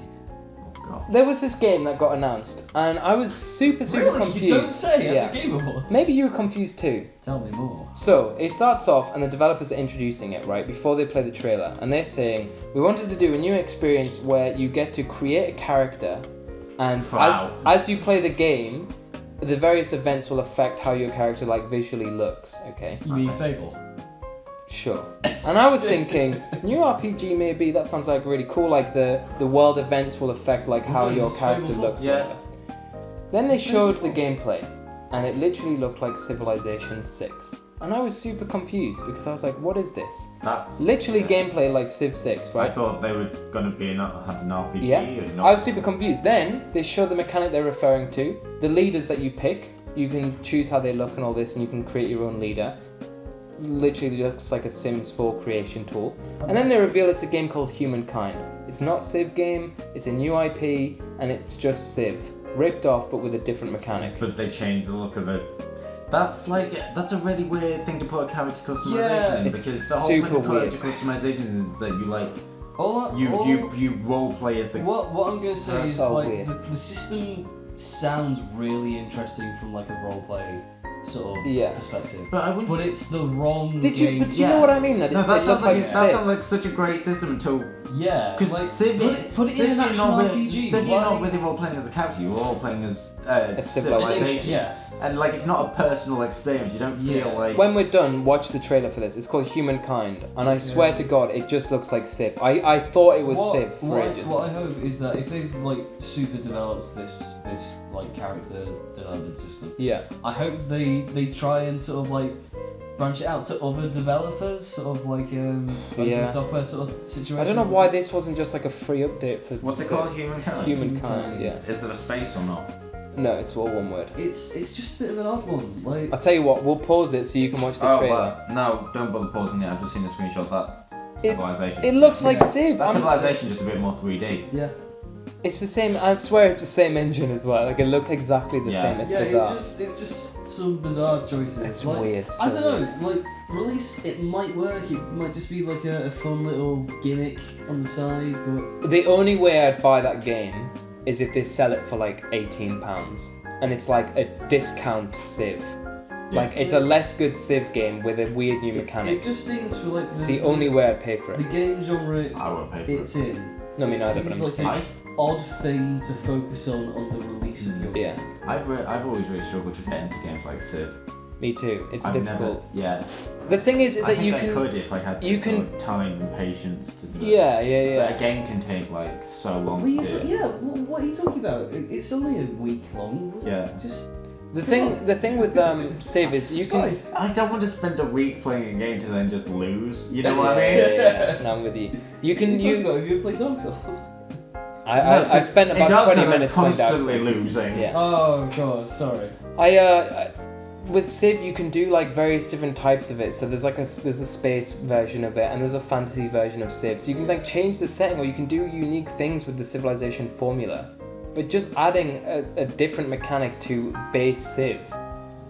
Oh god.
There was this game that got announced, and I was super
Really?
confused.
You don't say at
Yeah.
the Game Awards.
Maybe you were confused too.
Tell me more.
So it starts off, and the developers are introducing it right before they play the trailer, and they're saying we wanted to do a new experience where you get to create a character, and
Wow.
as you play the game, the various events will affect how your character like visually looks. Okay,
You mean Fable?
sure. And I was thinking, new RPG maybe that sounds like really cool. Like the world events will affect like how
No,
your
it's
character
Fable
looks.
Yeah.
Whatever. Then they
It's
showed the
Fable.
gameplay, and it literally looked like Civilization 6. And I was super confused because I was like, what is this?
That's
Literally
yeah.
gameplay like Civ 6,
I
right?
thought they were gonna be had an RPG.
Yeah.
And not...
I was super confused. Then they showed the mechanic they're referring to. The leaders that you pick, you can choose how they look and all this, and you can create your own leader. Literally just like a Sims 4 creation tool. And then they reveal it's a game called Humankind. It's not Civ game, it's a new IP, and it's just Civ. Ripped off but with a different mechanic.
But they changed the look of it. That's a really weird thing to put a character customization
Yeah,
in,
it's
because the whole
super
point of character
weird.
customization is that you like
All
you role play as the
What I'm gonna say
That's
is
so
like
weird.
the system sounds really interesting from like a roleplay sort of
Yeah.
perspective.
But I wouldn't.
But it's the wrong
Did you?
game.
But do you
Yeah.
know what I mean? That
no,
it's,
that
it
sounds
looked
like
like
that
Civ.
sounds like such a great system until
Yeah,
because
like,
Civ,
put it
Civ
in an
you're
action
not
RPG.
Civ you're not
why-
really role playing as a character. You're all playing as
A civilization.
Yeah.
and like it's not a personal experience. You don't feel
Yeah.
like
When we're done, watch the trailer for this. It's called Humankind, and I swear to God, it just looks like Civ. I thought it was Civ for ages.
What I hope is that if they've like super developed this like character development system,
Yeah.
I hope they try and sort of like branch it out to other developers, sort of like
Yeah.
software sort of situation.
I don't know why this wasn't just like a free update for
what's it
Civ.
called? Humankind.
Humankind, yeah.
Is there a space or not?
No, it's all one word.
It's just a bit of an odd one. Like
I'll tell you what, we'll pause it so you can watch the trailer.
no, don't bother pausing it. I've just seen a screenshot of that civilization.
It looks like
Yeah.
Civ.
That civilization just a bit more 3D.
yeah.
It's the same. I swear it's the same engine as well. Like it looks exactly the
Yeah.
same. It's
yeah,
bizarre.
it's just some bizarre choices.
It's
like,
weird.
I
so
don't
weird.
know, like release it might work. It might just be like a fun little gimmick on the side, but
The only way I'd buy that game is if they sell it for like £18, and it's like a discount Civ. Like it's a less good Civ game with a weird new
it
mechanic.
just seems for like
It's the only way I'd pay for
the
it.
game genre
I won't pay for
it's
it.
in.
No, me
it
neither, but I'm
seems
just
like
saying.
an odd thing to focus on the release of your
Yeah,
I've always really struggled to get into games like Civ.
me too. It's
I've
difficult.
Never, yeah.
The thing is
I
that
think
you
I
can.
could if I had
you
the sort
can-
of time and patience to do it.
Yeah,
But
yeah.
a game can take like so long
What are you
to do. it.
yeah, what are you talking about? It's only a week long.
Yeah.
Just
The thing with Civ is you
it's
can.
fine.
I don't want to spend a week playing a game to then just lose. You know
Yeah,
what I mean?
yeah. No, I'm with you. You
What are
can
you talking
you.
about? Have you ever played Dark Souls?
I spent
it
about
does
20
because I'm
minutes playing Dark
constantly
Souls.
losing.
Yeah.
Oh god, sorry.
With Civ you can do like various different types of it. So there's a space version of it, and there's a fantasy version of Civ. So you can like change the setting, or you can do unique things with the civilization formula. But just adding a different mechanic to base Civ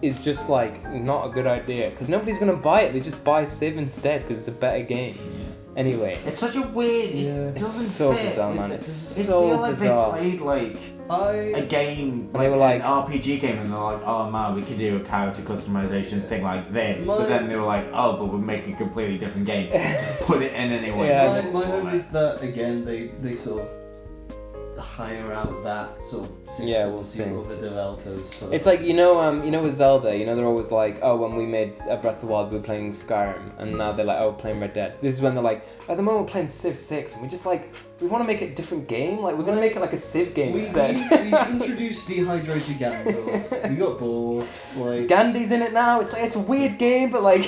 is just like not a good idea, because nobody's gonna buy it. They just buy Civ instead because it's a better game. Anyway,
It's such a weird.
Yeah.
It
it's
doesn't
so
fit.
bizarre, man. It's
It
so
feels like
bizarre.
they played like a game,
they
like
were like-
an RPG game, and they're like, oh man, we could do a character customization thing like this.
My-
But then they were like, oh, but we're making a completely different game. Just put it in anyway.
Yeah.
My hope is that again they sort of hire out that sort of system
Yeah, we'll
to
see.
other developers. So
It's like you know with Zelda, they're always like, oh, when we made Breath of the Wild, we were playing Skyrim, and now they're like, oh, we're playing Red Dead. This is when they're like, at the moment we're playing Civ 6, and we're just like, we want to make it a different game. Like we're gonna make it like a Civ game
we
instead.
introduced dehydrated Gandalf. We got bored. Like
Gandhi's in it now. It's like it's a weird game, but like.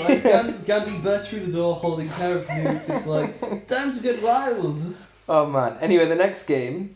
Gandhi burst through the door holding a pair of nukes. It's like time to get wild.
Oh man. Anyway, the next game,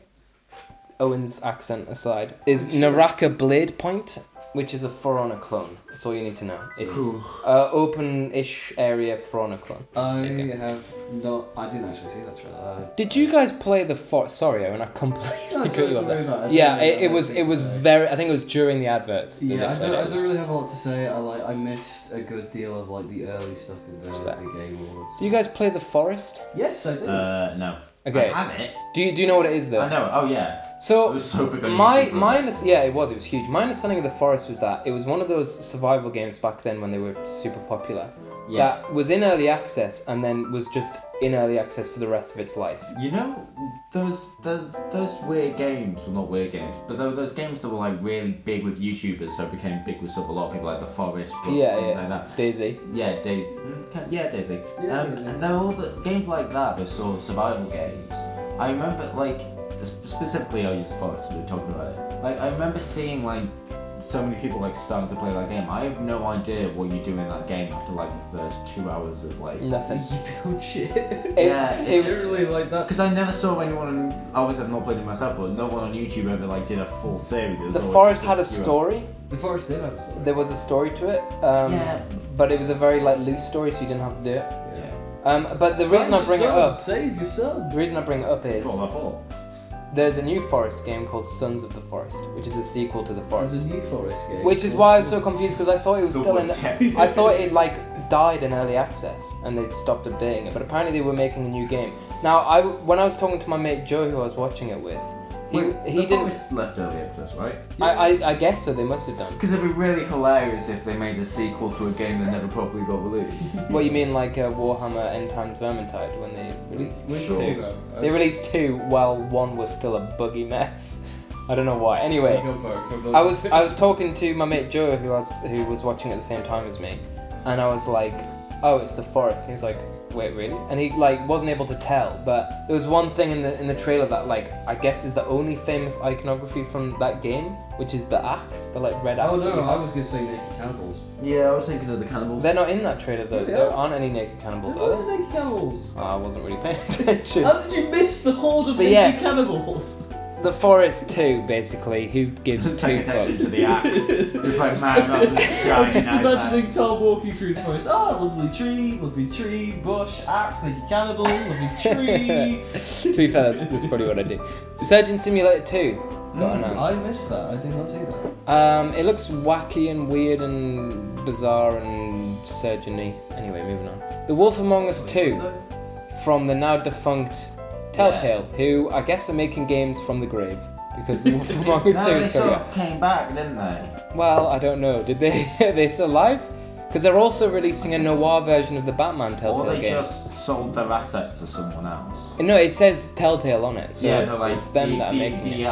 Owen's accent aside, is Naraka Blade Point, which is a For Honor clone. That's all you need to know. It's
Cool.
open-ish area For Honor clone.
I
Okay.
have not. I didn't actually see that trailer.
Did you guys play the Sorry, Owen, I completely
No,
cut
sorry,
you off
sorry
there.
about it.
Yeah,
I
it
don't
was
think so.
very. I think it was during the adverts. that they
Yeah, I
played
don't,
it.
I
It
don't
was-
really have a lot to say. I missed a good deal of like the early stuff in the
Respect.
Game Awards.
Do you guys play The Forest?
Yes, I did.
No.
Okay.
I have it.
Do you know what it is though?
I know. Oh yeah. It
So
was so big on
my
YouTube,
my
wasn't
yeah, it was huge. My understanding of The Forest was that it was one of those survival games back then when they were super popular.
Yeah.
That was in early access and then was just in early access for the rest of its life.
You know, those weird games, well not weird games, but those games that were like really big with YouTubers, so became big with stuff. A lot of people like The Forest, Rust,
Yeah,
things
yeah.
like that.
Daisy.
Yeah, Daisy. Yeah, Daisy.
Yeah, Daisy.
And they're all the games like that, but sort of survival games. I remember like specifically I'll use Forest because we were talking about it. Like I remember seeing like so many people like starting to play that game. I have no idea what you do in that game after like the first 2 hours of like.
Nothing.
You build shit.
Yeah,
it was
Generally like that.
Because I never saw anyone. Obviously, I've not played it myself, but no one on YouTube ever like did a full series. It was
The
always
Forest
just
had a
few
story.
The Forest did have a story.
There was a story to it.
Yeah.
But it was a very like loose story, so you didn't have to do it.
Yeah.
But the reason I bring it up,
Save your son.
the reason I bring it up is
That's all I thought.
there's a new Forest game called Sons of the Forest, which is a sequel to The
There's
Forest.
a new Forest game.
Which is why I was so confused, because I thought it was
The
still in.
Woods, yeah.
I thought it like died in early access and they'd stopped updating it, but apparently they were making a new game. Now, when I was talking to my mate Joe, who I was watching it with, he
The
didn't.
Forest left early access, right?
I guess so. They must have done.
Because it'd be really hilarious if they made a sequel to a game that never properly got released.
What you mean, like Warhammer End Times Vermintide when they released
Which
Sure.
two?
They released 2 while 1 was still a buggy mess. I don't know why. Anyway, I was talking to my mate Joe who was watching at the same time as me, and I was like, "Oh, it's The Forest." And he was like, "Wait, really?" And he like wasn't able to tell, but there was one thing in the trailer that like I guess is the only famous iconography from that game, which is the axe, the like red
Oh
axe. that
no,
you
I
have.
was gonna say naked cannibals.
Yeah, I was thinking of the cannibals.
They're not in that trailer though.
Yeah.
There aren't any naked cannibals,
There's
are
lots
there?
of naked cannibals.
Oh, I wasn't really paying attention.
How did you miss the horde of
But
naked
yes.
cannibals?
The Forest 2, basically, who gives
Doesn't
2
pay attention
fucks?
to the axe. It's like, man, that's a
I'm
giant
just
knife
imagining Tom walking through the forest. Oh, lovely tree, bush, axe, naked cannibal, lovely tree.
To be fair, that's probably what I do. Surgeon Simulator 2 got
I
announced.
missed that. I did not see that.
It looks wacky and weird and bizarre and surgeon-y. Anyway, moving on. The Wolf Among Us 2 from the now defunct Telltale, who I guess are making games from the grave because The Wolf Among Us 2
No, they
is
sort
coming out.
of came back, didn't they?
Well, I don't know. Did they? Are they still alive? Because they're also releasing a noir version of the Batman
Or
Telltale
they
games.
just sold their assets to someone else.
No, it says Telltale on it, so
yeah, but like
it's them that are making it.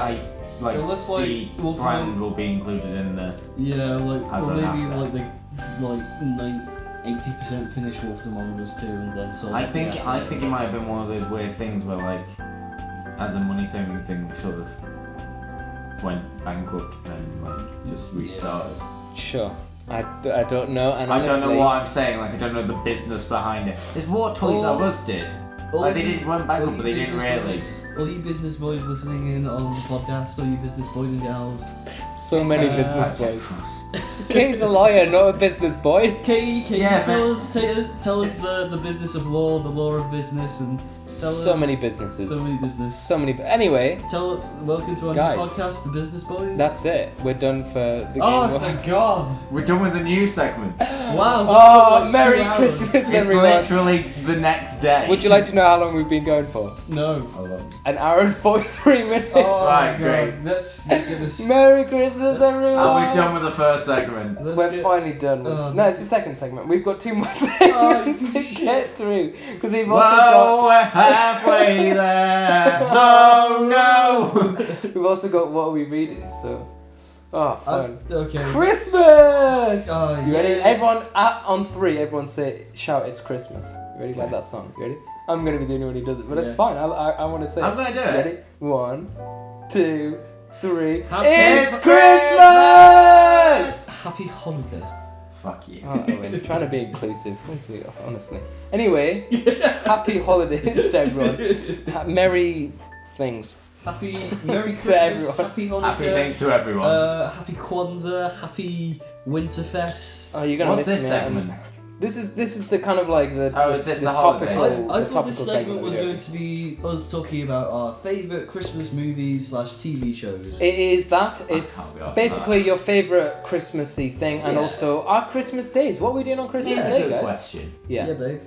Like
It looks like
the
Wolf
brand
Among-
will be included in the.
Yeah, like
As
or
an
maybe
asset.
like 80% finished Wolf Among Us 2 and then sold.
I
the
think
asset.
it might have been one of those weird things where like, as a money saving thing, sort of went bankrupt and like just restarted.
Sure. I don't know, and
I
honestly,
don't know what I'm saying. Like I don't know the business behind it. It's what Toys R Us did. Like they didn't went bankrupt, but they didn't really.
all you business boys listening in on the podcast, all you business boys and gals.
So many business boys. Kay's a lawyer, not a business boy.
Kay,
Yeah,
tell us the business of law, the law of business, and tell
So
us
many businesses.
so many business.
So many. Anyway,
Welcome to our
Guys.
new podcast, The Business Boys.
that's it. We're done for the
Oh,
game.
thank God!
We're done with the news segment.
Wow.
Oh,
that took like
Merry
2 hours.
Christmas,
It's
everyone.
literally the next day.
Would you like to know how long we've been going for?
No.
An hour and 43 minutes.
Oh,
Right,
my
great.
God. Let's get this.
Merry Christmas, everyone.
Are we done with the first segment?
Let's
We're
get-
finally done with
Oh,
No, it's the second segment. We've got 2 more segments to
shit.
get through. Because we've also
Whoa, we're halfway there. Oh no!
got we've also got What Are We Reading, so fun.
Okay.
Christmas!
Oh,
You ready?
yeah.
Everyone on 3, everyone shout it's Christmas. You ready? Like that song. You ready? I'm gonna be the only one who does it, but it's
Yeah.
fine. I want to say
I'm gonna do
You
it.
Ready? 1, 2, 3.
Happy-
It's
It's
Christmas!
Happy Hanukkah.
Fuck you.
Oh, Owen, trying to be inclusive, honestly. Anyway, happy holidays to everyone. Merry things.
Merry Christmas.
everyone.
Happy Hanukkah.
Happy things to everyone.
Happy Kwanzaa. Happy Winterfest.
Oh, you're gonna
What's
miss
this
me.
segment?
This is the kind of like the
This
the
the holidays.
topical
I
the
thought
topical
this segment
that
was
we do.
going to be us talking about our favourite Christmas movies / TV shows.
It is that. It's
can't be asked
basically
that.
your favourite Christmassy thing, and
Yeah.
also our Christmas days. What are we doing on Christmas
Here's a
Day,
good
guys?
question.
Yeah.
babe.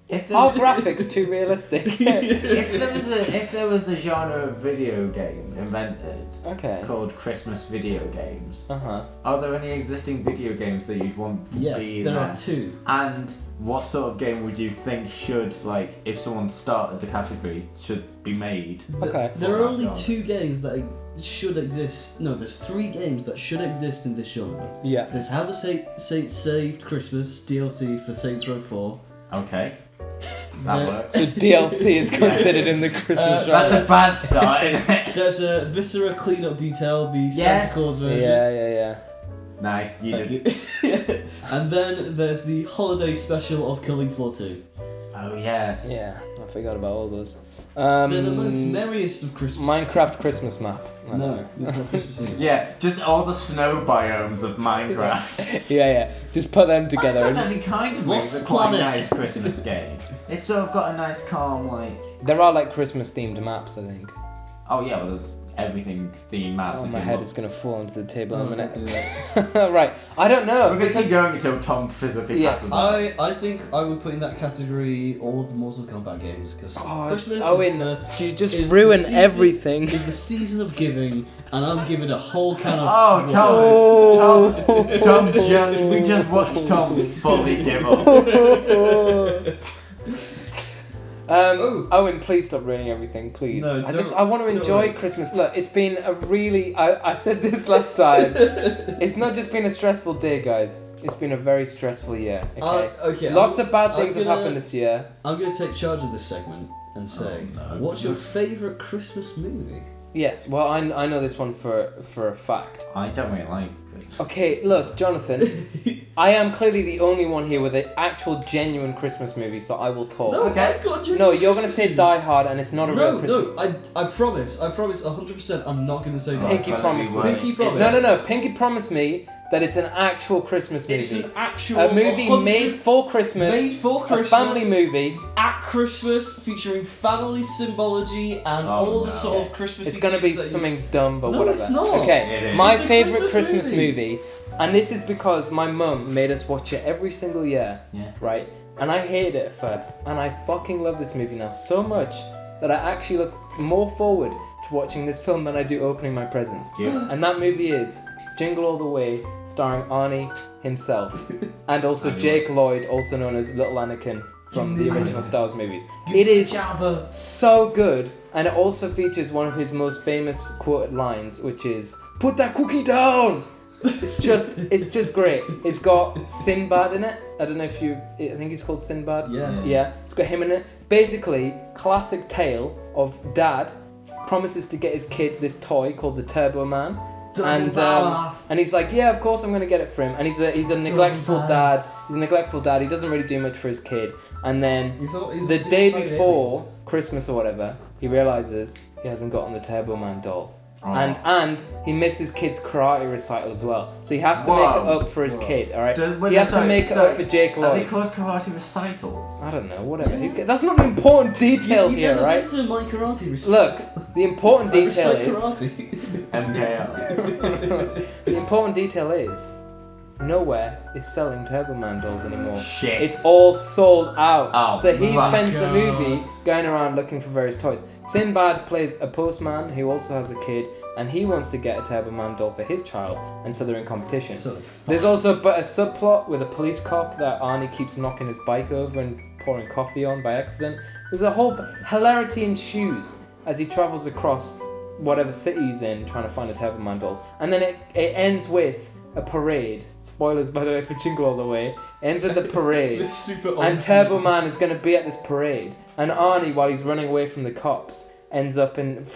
If
Our
there,
graphics too realistic.
if there was a genre of video game invented
Okay.
called Christmas video games,
Uh-huh.
are there any existing video games that you'd want to
Yes,
be in
there
there?
are 2.
And what sort of game would you think should, like, if someone started the category, should be made?
Okay.
There are only
Oh, God.
2 games that should exist. No, there's 3 games that should exist in this genre.
Yeah.
There's How the Saints Saved Christmas DLC for Saints Row 4.
Okay. That
The-
works.
So DLC is considered in the Christmas
That's
genre.
That's a bad start, isn't it?
There's a Viscera Cleanup Detail, the
Yes.
Santa Claus version.
Yeah.
Nice, you
Thank
did.
you. And then there's the holiday special of Killing Floor 2.
Oh, yes.
Yeah. I forgot about all those.
They're the most merriest of Christmas.
Minecraft Christmas map. I
No,
don't know.
it's not Christmas Eve.
Yeah, just all the snow biomes of Minecraft.
Yeah. Just put them together.
Minecraft
and-
actually kind of
What's
makes a quite
planet?
nice Christmas game. It's sort of got a nice calm, like...
There are like Christmas themed maps, I think.
Oh yeah, well there's everything theme maps.
Oh,
if
my
you
head
look.
is gonna fall onto the table
Oh,
in a
don't do
minute. Right. I don't know.
We're gonna
because
keep going until Tom physically
Yes.
passes out.
I think I would put in that category all of the Mortal Kombat games because Christmas
Owen,
is
you just
is the
ruin
season-
everything.
the season of giving, and I'm giving a whole can of.
Oh, Tom,
Oh.
we just watched Tom fully give up.
Owen, please stop ruining everything, please.
No,
I want to
don't
enjoy
worry.
Christmas. Look, it's been a really. I said this last time. It's not just been a stressful day, guys. It's been a very stressful year. Okay.
Okay,
Lots
I'm-
of bad
I'm
things have
gonna-
happened this year.
I'm going to take charge of this segment and say,
Oh, no.
what's your favourite Christmas movie?
Yes. Well, I know this one for a fact.
I don't really like Christmas.
Okay, look, Jonathan. I am clearly the only one here with an actual genuine Christmas movie, so I will talk.
No,
Okay.
I've got you.
No, you're gonna say Die Hard, and it's not a real Christmas.
No, I promise 100% I'm not going to say Die
Pinky
Hard.
promise me.
Pinky promise.
No. Pinky promised me that it's an actual Christmas
It's
movie.
an actual
A movie
100
made for Christmas.
made for
A
Christmas,
family movie.
at Christmas, featuring family symbology and all the
no.
sort of Christmas.
It's gonna be something dumb, but
No,
whatever.
it's not.
Okay,
It is.
my
It's a
favorite
Christmas
Christmas movie, and this is because my mum made us watch it every single year.
Yeah.
Right? And I hated it at first, and I fucking love this movie now so much that I actually look more forward to watching this film than I do opening my presents.
Yeah.
And that movie is Jingle All the Way, starring Arnie himself, and also
Anyway.
Jake Lloyd, also known as Little Anakin from the
Give me-
original Star Wars movies. It is
Jabba.
so good, and it also features one of his most famous quoted lines, which is "Put that cookie down." It's just great. It's got Sinbad in it. I don't know if I think he's called Sinbad.
Yeah.
Yeah, it's got him in it. Basically, classic tale of dad promises to get his kid this toy called the Turbo Man. And he's like, yeah, of course I'm gonna get it for him. And he's a neglectful dad. He's a neglectful dad. He doesn't really do much for his kid. And then
He's
the day
fighting
before Christmas or whatever, he realizes he hasn't gotten the Turbo Man doll.
Oh.
And he missed his kid's karate recital as well. So he has to
Whoa.
make it up for his kid, alright?
Wait,
He has to
sorry,
make it
sorry.
up for Jake
Are they
Lloyd.
called karate recitals?
I don't know, whatever. That's not the important detail
You've
here,
never
right?
been to my karate recital.
Look, the important detail is...
MKL.
The important detail is... Nowhere is selling Turbo Man dolls anymore.
Shit.
It's all sold out.
Oh,
so he
my
spends the
God.
movie going around looking for various toys. Sinbad plays a postman who also has a kid, and he wants to get a Turbo Man doll for his child, and so they're in competition. There's also a subplot with a police cop that Arnie keeps knocking his bike over and pouring coffee on by accident. There's a whole hilarity ensues as he travels across whatever city he's in trying to find a Turbo Man doll. And then it ends with a parade. Spoilers, by the way, for Jingle All the Way. It ends with the parade.
It's super
And Turbo Man is going to be at this parade. And Arnie, while he's running away from the cops, ends up in this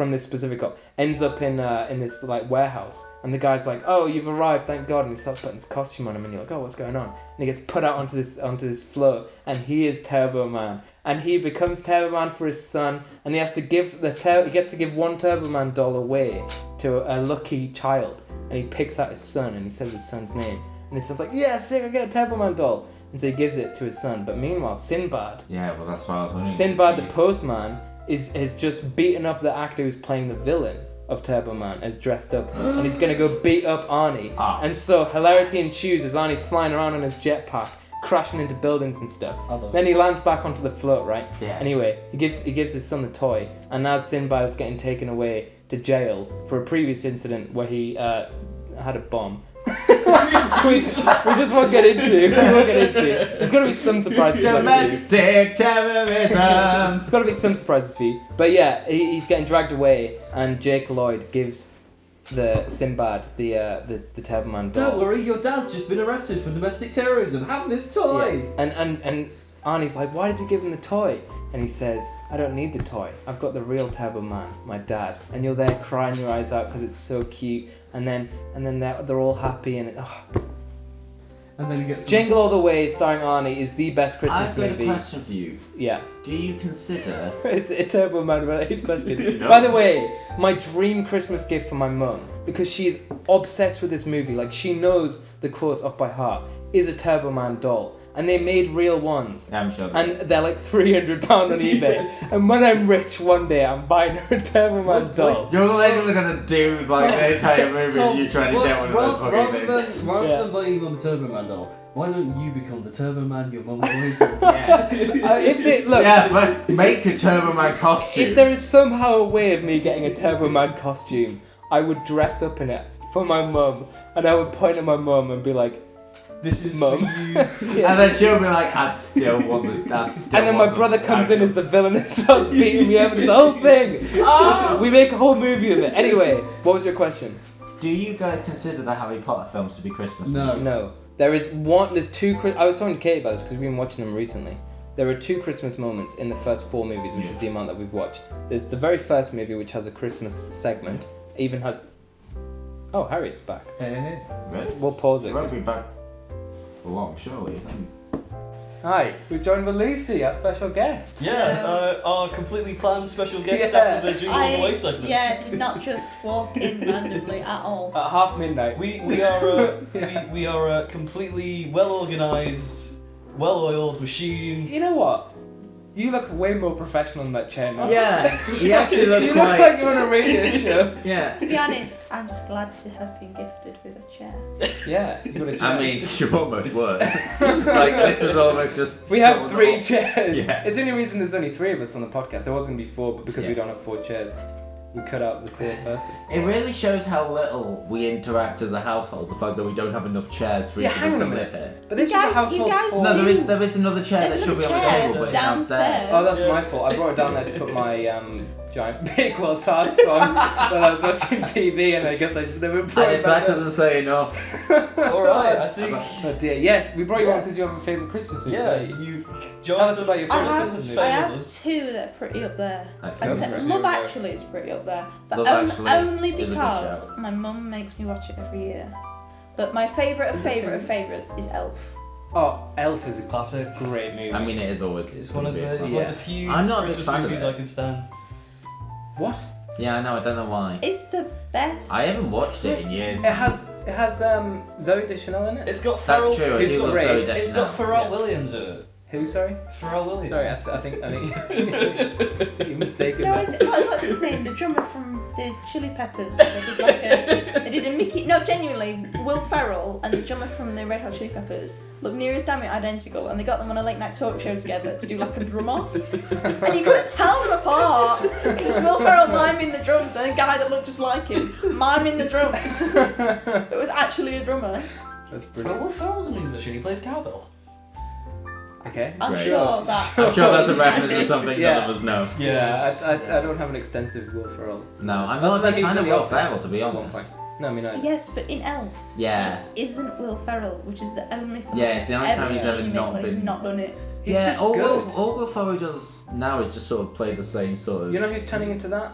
like warehouse. And the guy's like, "Oh, you've arrived, thank God." And he starts putting his costume on him, and you're like, "Oh, what's going on?" And he gets put out onto this floor, and he is Turbo Man. And he becomes Turbo Man for his son, and he has to give he gets to give one Turbo Man doll away to a lucky child. And he picks out his son, and he says his son's name. And his son's like, "Yeah, sick, I get a Turbo Man doll." And so he gives it to his son. But meanwhile, Sinbad,
Yeah, well, that's what I was wondering.
Sinbad the postman, is just beaten up the actor who's playing the villain of Turbo Man as dressed up, and he's gonna go beat up Arnie. And so hilarity ensues as Arnie's flying around on his jetpack, crashing into buildings and stuff. Then he lands back onto the float, right?
Yeah.
Anyway, he gives his son the toy, and as Sinbad is getting taken away to jail for a previous incident where he had a bomb. we just won't get into. There's got to be some surprises.
Domestic terrorism.
There's got to be some surprises for you. But yeah, he's getting dragged away, and Jake Lloyd gives the Sinbad the Turbo Man doll.
Don't worry, your dad's just been arrested for domestic terrorism. Have this toy.
Yes. And Arnie's like, "Why did you give him the toy?" And he says, "I don't need the toy. I've got the real Turbo Man, my dad." And you're there crying your eyes out because it's so cute. And then they're all happy and
And then he gets
Jingle All the Way, starring Arnie, is the best Christmas
I've got
movie.
a question for you.
Yeah.
Do you consider...
It's a Turbo Man related question.
No.
By the way, my dream Christmas gift for my mum, because she is obsessed with this movie, like she knows the quotes off by heart, is a Turbo Man doll. And they made real ones.
I'm sure.
And they're like £300 on eBay. And when I'm rich one day, I'm buying her a Turbo Man doll.
You're literally gonna do like the entire movie
Tom,
and you trying to get one of those fucking things.
Rather than buying your mum a Turbo Man doll, why don't you become the Turbo Man your mum always wanted?
Look,
Yeah, but make a Turbo Man costume.
if there is somehow a way of me getting a Turbo Man costume, I would dress up in it for my mum, and I would point at my mum and be like,
This is
Mum.
for you.
And then she'll be like, I'd still want the...
and then my brother comes in as the villain and starts beating me up, and it's the whole thing.
Oh!
We make a whole movie of it. Anyway, what was your question?
Do you guys consider the Harry Potter films to be Christmas
No.
movies?
No. There's two. I was talking to Kate about this because we've been watching them recently. There are 2 Christmas moments in the first 4 movies, which is the amount that we've watched. There's the very first movie, which has a Christmas segment. It even has. Oh, Harriet's back.
Hey.
Really?
We'll pause
It
it.
won't be back for long, surely, isn't it?
Hi, we're joined with Lucy, our special guest.
Yeah, our completely planned special guest
Yeah.
after the Jingle All the Way segment.
Yeah, did not just walk in randomly at all.
At half midnight.
We are
Yeah.
we are a completely well organised, well oiled machine.
You know what? You look way more professional in that chair now.
Yeah, you actually look
You
quite...
look like you're on a radio show.
Yeah.
To be honest, I'm just glad to have been gifted with a chair.
Yeah, you got a chair.
I mean, you almost were. Like, this is almost just...
We have
someone
3
else.
chairs.
Yeah.
It's the only reason there's only 3 of us on the podcast. There was going to be 4, but because we
Yeah.
don't have 4 chairs, we cut out the 3rd person.
It really shows how little we interact as a household, the fact that we don't have enough chairs for each
Yeah,
of us
hang on
to
a
live
minute.
here.
But this
You
was a
guys-
household
you guys
full.
No,
do-
there is another chair
There's
that should be on the
another chair
table, but it's downstairs.
downstairs.
Oh, that's my fault. I brought it down there to put my giant Bakewell tarts on when I was watching TV, and I guess I just never brought
And
it
if
back
that
up.
doesn't say enough...
Alright, I think.
Oh dear. Yes, we brought you on because you have a favourite Christmas movie.
Yeah,
don't you?
you
Tell us about your
I
favourite
have,
Christmas
Christmas
movie.
I
favourite
have
list.
2 that are pretty up there.
That
I'd
sounds
say
right.
Love
Yeah.
Actually is pretty up there, but
Love Actually
only
is a good
because
shout.
my mum makes me watch it every year. But my favourite of
Is it
favourite of
same?
favourites is Elf.
Oh, Elf is a
Classic.
great movie.
I mean, it is always...
It's one of the
Yeah.
few
I'm not a big
Christmas
fan of
movies
it.
I can stand.
What?
Yeah, I know. I don't know why.
It's the best.
I haven't watched it in years.
It has Zoe Deschanel in it.
It's got
That's
Pharrell.
true. I
It's
do
got
love
Ray.
Zoe
It's
Deschanel.
got Pharrell
Yeah.
Williams in it.
Who? Sorry.
Pharrell Williams.
Sorry, I think you're mistaken.
No,
there.
what's his name? The drummer from the Chili Peppers. They did they did a Mickey. No, genuinely, Will Ferrell and the drummer from the Red Hot Chili Peppers look near as damn it identical, and they got them on a late night talk show together to do like a drum off, and you couldn't tell them apart. It was Will Ferrell miming the drums and a guy that looked just like him miming the drums. It was actually a drummer.
That's
But
brilliant.
Will Ferrell's a musician. He plays cowbell.
Okay.
I'm
Right.
sure that.
I'm sure that's a reference to something
Yeah.
none of us know.
Yeah, I don't have an extensive Will Ferrell.
No, I'm
Other
not a
than
big
he was
fan
in
of
The
Will
Office
Ferrell, to be
at one
honest.
point. No, I mean,
Yes, but in Elf,
Yeah.
it isn't Will Ferrell, which is the only film
Yeah, it's the only
I've
time he's
seen
ever
him
not
in where he's
been-
not done it.
he's
yeah,
just
all
good.
Will Ferrell does now is just sort of play the same sort of.
You know who's turning into that?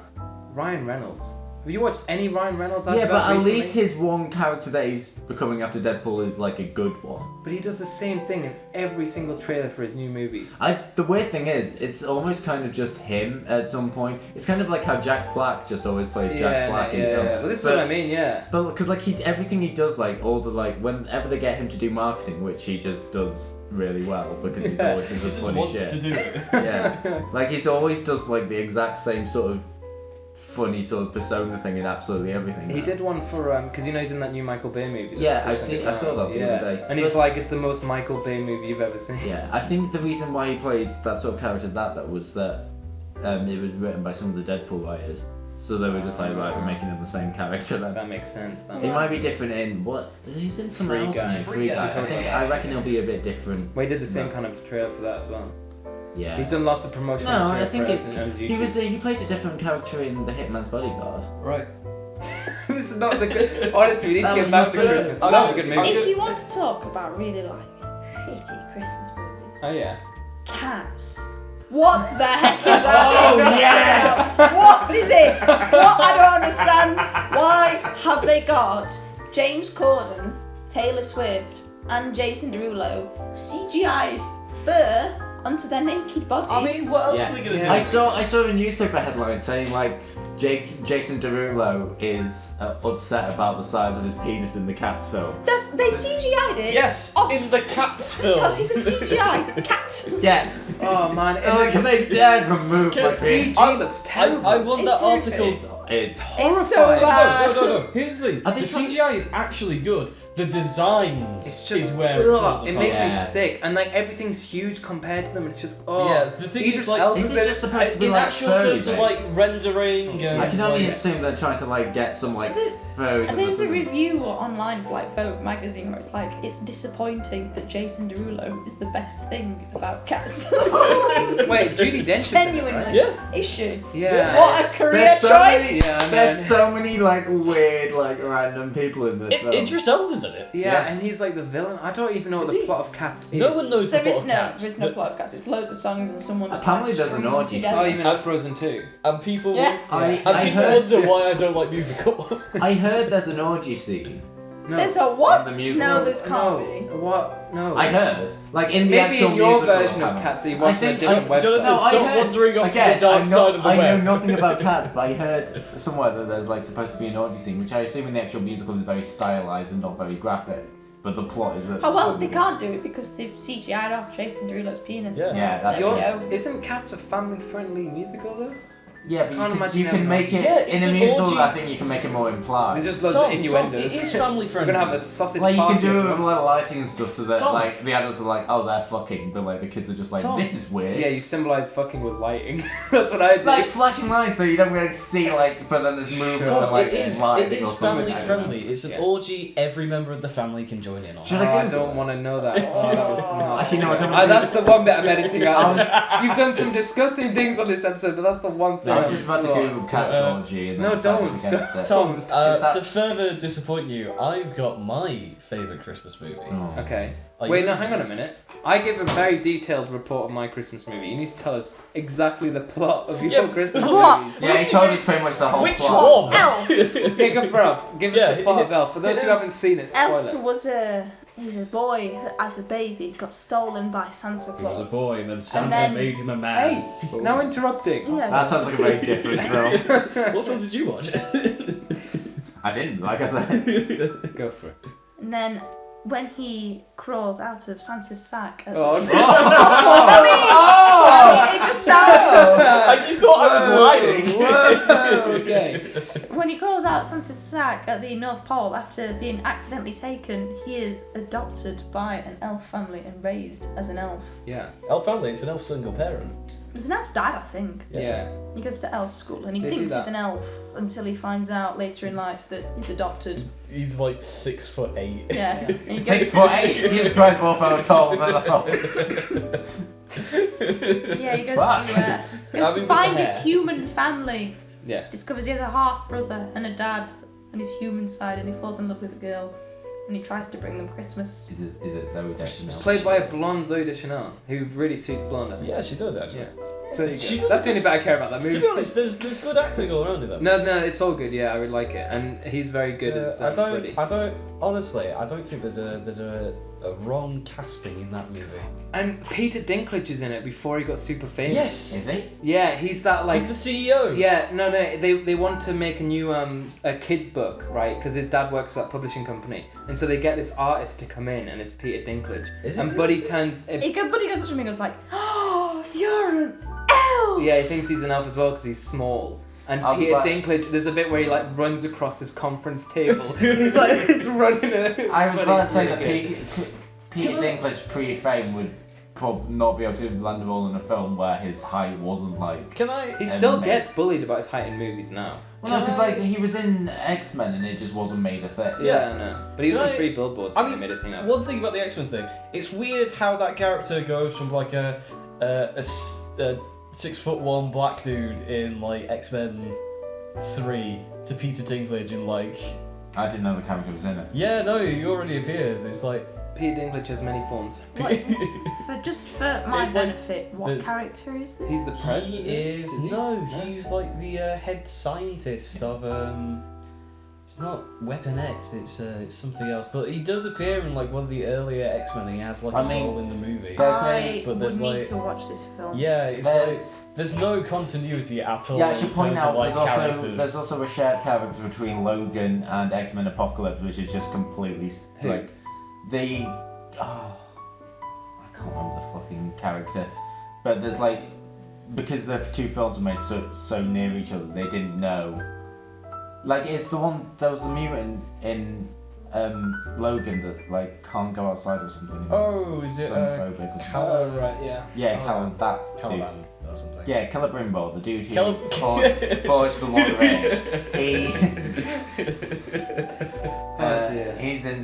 Ryan Reynolds. Have you watched any Ryan Reynolds?
Yeah, but at
recently?
least his one character that he's becoming after Deadpool is like a good one.
But he does the same thing in every single trailer for his new movies.
The weird thing is, it's almost kind of just him at some point. It's kind of like how Jack Black just always plays Jack Black in films.
Well, this is what I mean, yeah.
But because like everything he does, like all the like whenever they get him to do marketing, which he just does really well because he's
Yeah.
always
He
does
just
funny
wants
shit.
to do it.
Yeah, like he's always does like the exact same sort of funny sort of persona thing in absolutely everything.
He
now.
did one for because you know he's in that new Michael Bay movie.
Yeah,
that's
I saw that the
yeah.
other day.
And he's
But-
like, it's the most Michael Bay movie you've ever seen.
Yeah, I think the reason why he played that sort of character that was that it was written by some of the Deadpool writers, so they were just like, right, we're making him the same character then.
That makes sense. That
It
makes
might be
sense.
different in what he's in some
Free
else.
Guy.
isn't he?
Free
Free
Guy.
Guy.
We talked about
I
that.
reckon it'll be a bit different.
Well, he did the same
No.
kind of trailer for that as well.
Yeah.
He's done lots of promotional
No,
material
I think
for
it's,
us on his
he
YouTube.
he played a different character in The Hitman's Bodyguard.
Right.
This is not the good. Honestly, we need to
That
get
was
back
not
to
good.
Christmas.
I
That was a
know.
good movie.
If you want to talk about really like shitty Christmas movies,
Oh yeah.
Cats. What the heck is that?
Oh, yes!
What is it? What? I don't understand. Why have they got James Corden, Taylor Swift, and Jason Derulo CGI'd fur onto their naked bodies?
I mean, what else
Yeah.
are they gonna
Yeah.
do?
I saw a newspaper headline saying like Jason Derulo is upset about the size of his penis in the Cats film.
They CGI'd it.
Yes,
off
in the Cats film.
because he's a CGI cat.
Yeah.
Oh man, it
Like
looks,
they dared remove my
Because
penis.
CG looks terrible.
I want
It's
that
horrific.
article.
It's
It's so
horrifying.
bad.
No. Here's the thing.
Are
The
they trying-
CGI is actually good. The designs
It's just
is where it
ugh,
falls
it
apart.
makes me
Yeah.
sick, and like everything's huge compared to them. It's just oh.
Yeah, the thing
he
is,
just
like,
elbows
Is it just supposed to be
In
like
actual
furry,
terms of
mate?
like rendering and
I can only
like,
assume they're trying to like get some like furries.
And there's a
review.
review online for like Vogue magazine where it's like, it's disappointing that Jason Derulo is the best thing about cats.
Wait, Judi Dench is in it,
Genuinely.
right?
Yeah.
Is she?
Yeah.
What a career
There's so
choice!
many,
Yeah, I know.
there's so many like weird, like random people in this film.
Idris Elba's in it.
Yeah,
Yeah.
and he's like the villain. I don't even know what
Is
the
he?
plot of Cats is.
No one knows
There
the
is
plot of
no,
Cats.
there is no
but-
plot of cats. It's loads of songs and someone just
Apparently
like
there's an
strung them
orgy.
together.
Oh, you mean like Frozen 2?
And people,
Yeah.
I
and people
heard,
wonder why I don't like musicals.
I heard there's an orgy scene.
No.
There's a what?
In the musical.
No, there's
no.
can't be.
What? No.
I heard, like in the
Maybe
actual
in your
musical
version of
canon.
Cats, you
I
watched a
think-
different
I-
website.
Jonathan,
No, I
stop
heard-
wandering off to
Again,
the dark
I'm
side
not,
of the
I
web.
know nothing about Cats, but I heard somewhere that there's like supposed to be an orgy scene, which I assume in the actual musical is very stylized and not very graphic. But the plot is that.
Oh well, they can't do it because they've CGI'd off Jason Derulo's penis.
Yeah.
Yeah, that's
There you
true.
go.
Isn't Cats a family-friendly musical though?
Yeah,
Can't
but
imagine
you can
them
make
not.
it
Yeah, it's
in a
an
musical.
orgy.
I think you can make it more implied.
There's just loads
Tom,
of innuendos.
it is family
We're
friendly.
gonna have a sausage
Like you
party.
can do it
everyone.
with a lot of lighting and stuff, so that
Tom.
like the adults are like, oh, they're fucking, but like the kids are just like,
Tom.
this is weird.
Yeah, you symbolise fucking with lighting. That's what I do.
Like flashing lights, so you don't really see like, but then there's movement
Sure.
and like
it is
lighting or something.
family
I don't know.
friendly. It's an
Yeah.
orgy every member of the family can join in on.
Should
Oh,
I
I
Google
don't
it?
want to know that. Oh, that was not.
Actually, no, I don't
Ah,
wanna
that's the one bit I'm editing out.
I
You've done some disgusting things on this episode, but that's the one thing.
I was
I'm
just about to
not.
Google Cats orgy and then
No,
decided
don't.
against it.
Tom,
Is that-
to further disappoint you, I've got my favourite Christmas movie.
Oh.
Okay. Wait, no, hang on a minute. I give a very detailed report of my Christmas movie. You need to tell us exactly the plot of your Christmas
What?
movies.
Yeah, he told us pretty much the whole
Which
plot.
one?
Elf.
Yeah, go for Elf. Give us the plot of Elf. For those who haven't seen it, spoil
Elf
it.
was he's a boy that as a baby got stolen by Santa
He
Claus.
was a boy, and then Santa
then-
made him a man.
Hey, now interrupting.
Yes.
That sounds like a very different film.
What film did you watch?
I didn't, like I said.
Go for it.
And then when he crawls out of Santa's sack, at
Oh,
I mean, it just sounds.
You thought I was lying.
Whoa, okay.
When he crawls out of Santa's sack at the North Pole after being accidentally taken, he is adopted by an elf family and raised as an elf.
Yeah.
Elf family, it's an elf single parent.
There's an elf dad, I think.
Yeah.
He goes to elf school and he
They do
thinks he's
that.
an elf until he finds out later in life that he's adopted.
He's like 6'8".
Yeah. And he goes
6'8". Jesus Christ, more far taller than I thought.
Yeah, he goes
Fuck.
to
with
find
the
his
hair.
human family.
Yes.
Discovers he has a half brother and a dad on his human side, and he falls in love with a girl, and he tries to bring them Christmas.
Is it Zoe Deschanel?
Played by a blonde Zoe Deschanel, who really suits blonde. I think.
Yeah, she does actually.
Yeah. So there you
She
go.
doesn't-
That's the only bit I care about that movie.
To be honest, there's good acting all around it though.
No, it's all good. Yeah, I really like it, and he's very good as Buddy.
I don't think there's a wrong casting in that movie.
And Peter Dinklage is in it before he got super famous.
Yes,
Is he?
Yeah, he's that like.
he's the CEO.
Yeah, no, they want to make a new a kids book, right? Because his dad works for that publishing company, and so they get this artist to come in, and it's Peter Dinklage.
Is it
and
really?
Buddy turns.
Buddy goes up to me and goes like, "Oh, you're an elf!"
Yeah, he thinks he's an elf as well because he's small. And
I was
Peter
like-
Dinklage, there's a bit where he like runs across his conference table. He's like, it's running.
I was
but
about to
it's
say
really
that
good.
Peter Dinklage pre-fame would probably not be able to land a role in a film where his height wasn't like.
Can I?
He still
made-
gets bullied about his height in movies now.
Well, no, because like he was in X-Men and it just wasn't made a thing.
Yeah, I know. But he was
Can
on
I-
3 billboards
I
and
mean,
they made a thing up.
One thing about the X-Men thing, it's weird how that character goes from like a 6'1" black dude in like X-Men 3 to Peter Dinklage in like.
I didn't know the character was in it.
Yeah, no, he already appears. It's like.
Peter Dinklage has many forms.
For my
It's like
benefit, what
the-
character is this?
He's the president.
He is
he?
no, he's like the head scientist of It's not Weapon X. It's something else. But he does appear in like one of the earlier X-Men. He has like
I
a
mean,
role in the movie.
there's
I
but
would
there's,
need
like-
to watch this film.
Yeah, it's there's no continuity at all.
Yeah, I should
in
point
terms
out
of, like,
there's
characters.
also a shared character between Logan and X-Men Apocalypse, which is just completely
Who?
like the I can't remember the fucking character, but there's like because the two films are made so near each other, they didn't know. Like it's the one there was the mutant in Logan that like can't go outside or something.
Oh, is it
xenophobic or something.
Oh, right, yeah.
Yeah,
Oh,
Callum, that
Caliban
dude.
or something.
Yeah, Celebrimbor, the dude who
Caleb-
forged the One Ring.
Oh, dear.
He's in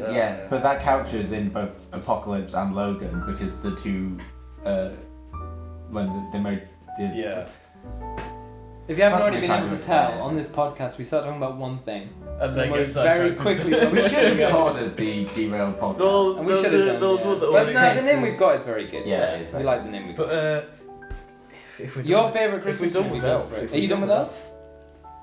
but that character is in both Apocalypse and Logan because the two when they made the
Yeah.
If you haven't
Fuck,
already
we
been
can't
able
do
to
it
tell,
today.
on this podcast we start talking about one thing.
And then
we
get
very
sidetracked
quickly.
into-
We should have
Yeah.
recorded the derailed podcast.
Those-
And we
those
should have
are-
done.
those
Yeah.
were the
But
only
no, the
cases.
name we've got is very good.
Yeah, it is
We
very
like the name we've got.
But if we're
Your
done-
favourite
if we're
Christmas
done
movie?
with
Go
Elf,
for it.
if
Are you
we're
done with Elf?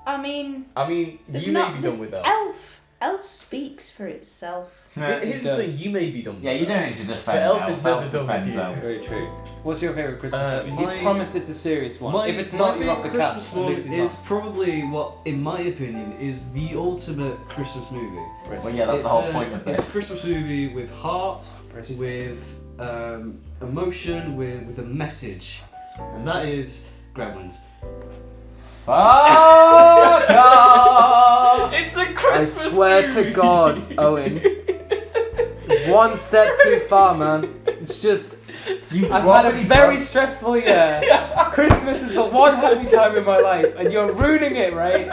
I mean,
you may be done
there's
with Elf.
Elf speaks for itself.
Here's the thing, you may be done with
Yeah, you
Elf.
don't need to defend
But Elf
Elf.
is never
Elf
done with
defends
you.
Elf.
Very true. What's your favourite Christmas movie? He's
my-
promised it's a serious one.
My-
If it's
my
not, you're off the
favourite
cast.
Christmas
and
one
Lucy's
is
off.
probably what, in my opinion, is the ultimate Christmas movie.
Well, yeah, that's the whole point of
It's a
this.
Christmas movie with heart,
British.
with emotion, with a message, and that is Gremlins.
Fuck off!
It's a
I
Christmas
swear
movie.
to God, Owen. One step too far, man. It's just. I've had a very stressful year. Christmas is the one happy time in my life, and you're ruining it, right?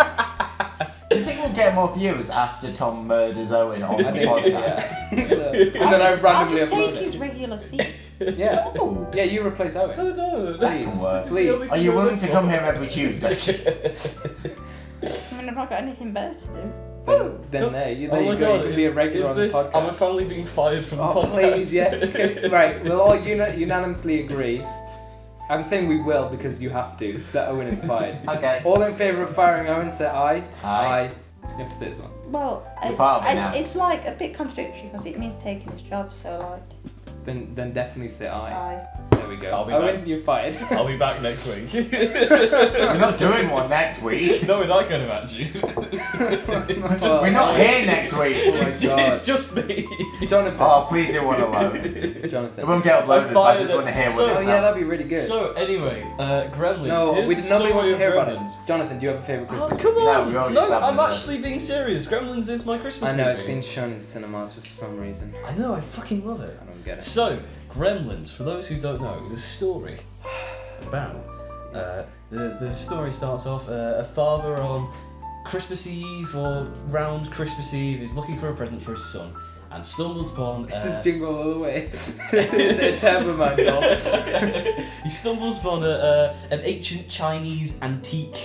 Do you think we'll get more viewers after Tom murders Owen on the
I think so,
podcast?
yeah. So- and then I
I'll
randomly
just
upload
take his
it.
regular seat.
Yeah.
Oh,
Yeah, you replace Owen.
No.
that can work.
Please.
Are you willing to come here every Tuesday?
I mean, I've not got anything better to do.
then there you
Oh my
go.
God,
You can be a regular on the podcast.
Am I finally being fired from the
Oh,
podcast?
please, yes. Okay. Right, we'll all unanimously agree. I'm saying we will because you have to, that Owen is fired.
Okay.
All in favour of firing Owen, say aye.
Aye.
You have to say as well.
Well,
You're part of it now.
it's like a bit contradictory because it means taking his job, so like,
Then definitely say aye.
aye.
There we go.
I'll be
Owen,
back.
you're fired.
I'll be back next week.
We're not doing one next week.
No, with that kind of attitude.
We're not here next week.
Oh my God.
It's just me.
Jonathan.
Oh, please do one alone. It
Jonathan.
won't get uploaded, but I just want to hear
So-
what
Oh
it's
yeah, that'd be really good.
So anyway, Gremlins.
no,
Here's the
nobody wants to
story
hear
of
about it.
Gremlins.
Jonathan, do you have a favourite
Oh
Christmas
come
movie?
No,
on!
we already
No,
established
I'm
this.
actually being serious. Gremlins is my Christmas
I know,
movie.
it's been shown in cinemas for some reason.
I know, I fucking love it.
I don't get it.
So, Gremlins, for those who don't know, is a story about. The story starts off a father on Christmas Eve or round Christmas Eve is looking for a present for his son and stumbles upon.
This is Jingle All the Way. It's a Turboman doll.
He stumbles upon an ancient Chinese antique